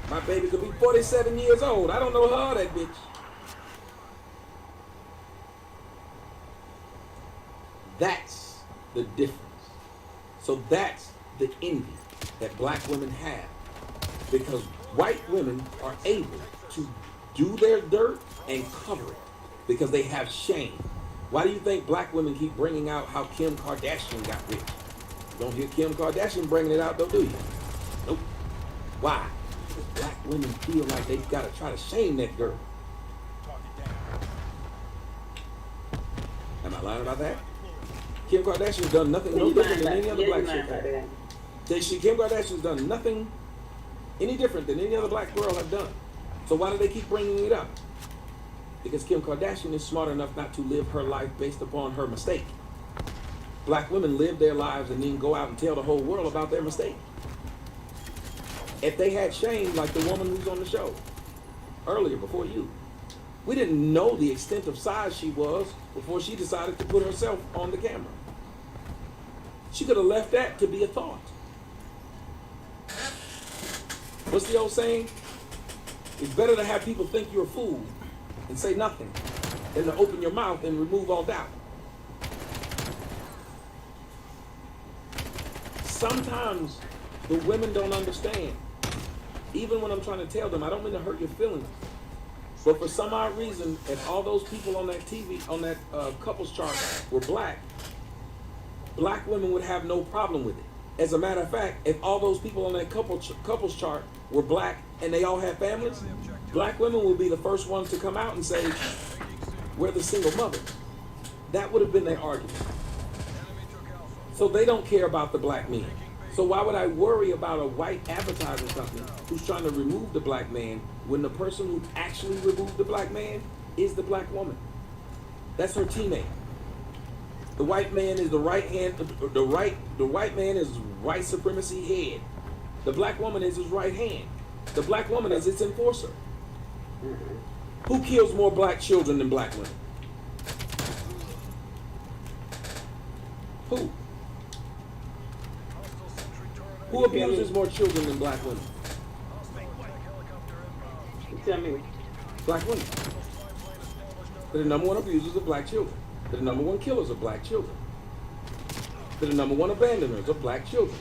My baby could be 47 years old. I don't know her or that bitch. That's the difference. So that's the envy that black women have. Because white women are able to do their dirt and cover it. Because they have shame. Why do you think black women keep bringing out how Kim Kardashian got rich? You don't hear Kim Kardashian bringing it out though, do you? Nope. Why? Because black women feel like they've got to try to shame that girl. Am I lying about that? Kim Kardashian's done nothing no different than any other black chick. Kim Kardashian's done nothing any different than any other black girl have done. So why do they keep bringing it up? Because Kim Kardashian is smart enough not to live her life based upon her mistake. Black women live their lives and then go out and tell the whole world about their mistake. If they had shame, like the woman who's on the show earlier before you, we didn't know the extent of size she was before she decided to put herself on the camera. She could have left that to be a thought. What's the old saying? It's better to have people think you're a fool and say nothing than to open your mouth and remove all doubt. Sometimes the women don't understand. Even when I'm trying to tell them, I don't mean to hurt your feelings. But for some odd reason, if all those people on that TV, on that couples chart were black, black women would have no problem with it. As a matter of fact, if all those people on that couples chart were black and they all had families, black women would be the first ones to come out and say, we're the single mothers. That would have been their argument. So they don't care about the black men. So why would I worry about a white advertising company who's trying to remove the black man when the person who actually removed the black man is the black woman? That's her teammate. The white man is the right hand, the white man is white supremacy head. The black woman is his right hand. The black woman is its enforcer. Who kills more black children than black women? Who? Who abuses more children than black women? Tell me. Black women. They're the number one abusers of black children. They're the number one killers of black children. They're the number one abandoners of black children.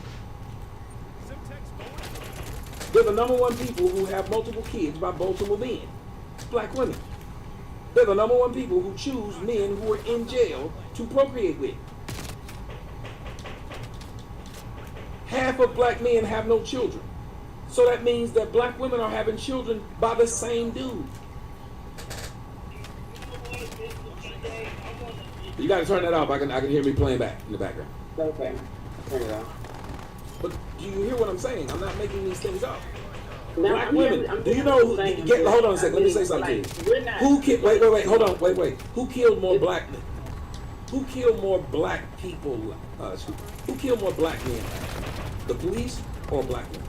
They're the number one people who have multiple kids by multiple men. Black women. They're the number one people who choose men who are in jail to procreate with. Half of black men have no children. So that means that black women are having children by the same dude. You gotta turn that off. I can hear me playing back in the background. Okay. Turn it off. But do you hear what I'm saying? I'm not making these things up. No, Black women. Do you know who? Hold on a second. Let me say something to you. Who killed? Wait. Hold on. Wait. Who killed more black men? Who killed more black people? Who killed more black men? The police or black men?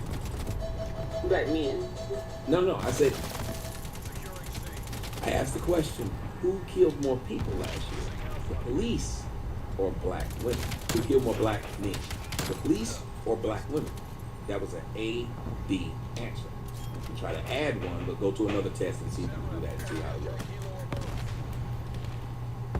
Black men. No. I asked the question. Who killed more people last year? The police or black women? Who killed more black men? The police or black women? That was an A, B answer. You can try to add one, but go to another test and see if you can do that and see how it works.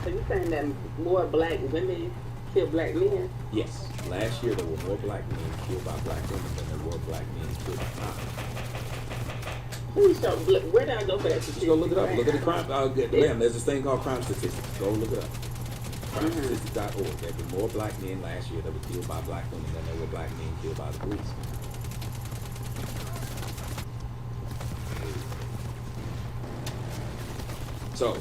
So you're saying that more black women kill black men? Yes. Last year there were more black men killed by black women than there were black men killed by men. Please show. Where did I go for that? Just go look it up. Look at the crime. Ma'am, there's this thing called crime statistics. Go look it up. Crimestatistics.org. There were more black men last year that were killed by black women than there were black men killed by the police. So,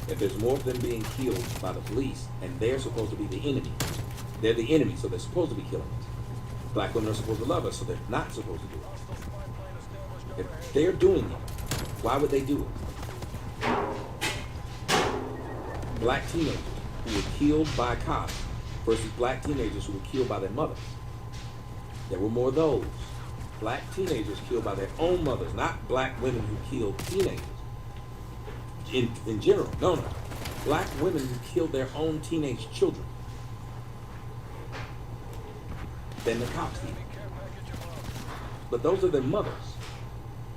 if there's more of them being killed by the police, and they're supposed to be the enemy, they're the enemy, so they're supposed to be killing us. Black women are supposed to love us, so they're not supposed to do it. If they're doing it, why would they do it? Black teenagers who were killed by cops versus black teenagers who were killed by their mothers. There were more of those. Black teenagers killed by their own mothers, not black women who killed teenagers. In general, no. Black women who killed their own teenage children than the cops did. But those are their mothers.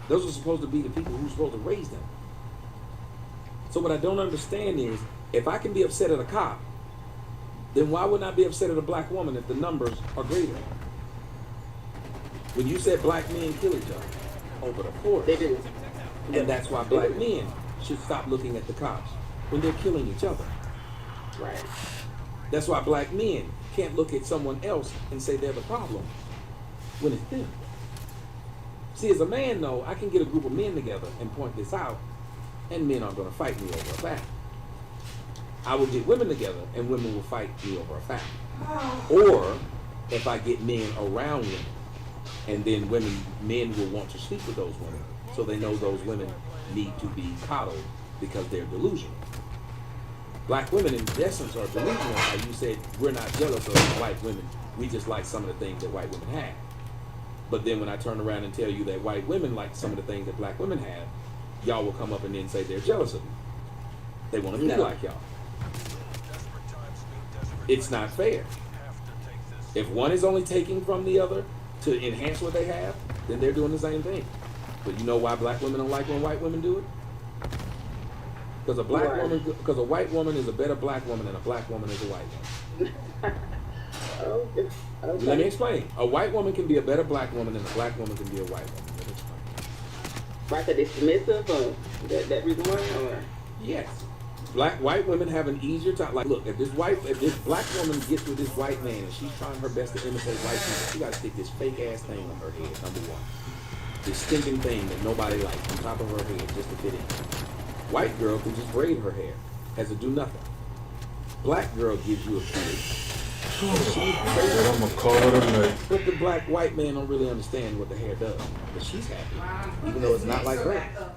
Those are supposed to be the people who're supposed to raise them. So what I don't understand is, if I can be upset at a cop, then why wouldn't I be upset at a black woman if the numbers are greater? When you said black men kill each other, but of course, They do. and that's why black men should stop looking at the cops when they're killing each other. Right. That's why black men can't look at someone else and say they're the problem when it's them. See, as a man, though, I can get a group of men together and point this out, and men aren't going to fight me over a fact. I will get women together, and women will fight me over a fact. Or if I get men around women, and then men will want to sleep with those women, so they know those women need to be coddled because they're delusional. Black women, in essence, are delusional. Like you said, we're not jealous of white women. We just like some of the things that white women have. But then when I turn around and tell you that white women like some of the things that black women have, y'all will come up and then say they're jealous of you. They want to be like y'all. It's not fair. If one is only taking from the other to enhance what they have, then they're doing the same thing. But you know why black women don't like when white women do it? Because a white woman is a better black woman than a black woman is a white woman. Okay. Let me explain. A white woman can be a better black woman than a black woman can be a white woman. Let me explain. Right, that it's submissive, or that reason why? Or? Yes. White women have an easier time. Like, look, if this black woman gets with this white man and she's trying her best to imitate white people, she got to stick this fake ass thing on her head, number one. This stinking thing that nobody likes on top of her head just to fit in. White girl can just braid her hair, has to do nothing. Black girl gives you a kid. I'm gonna call it a night. But the white man don't really understand what the hair does. But she's happy, even though it's not like her.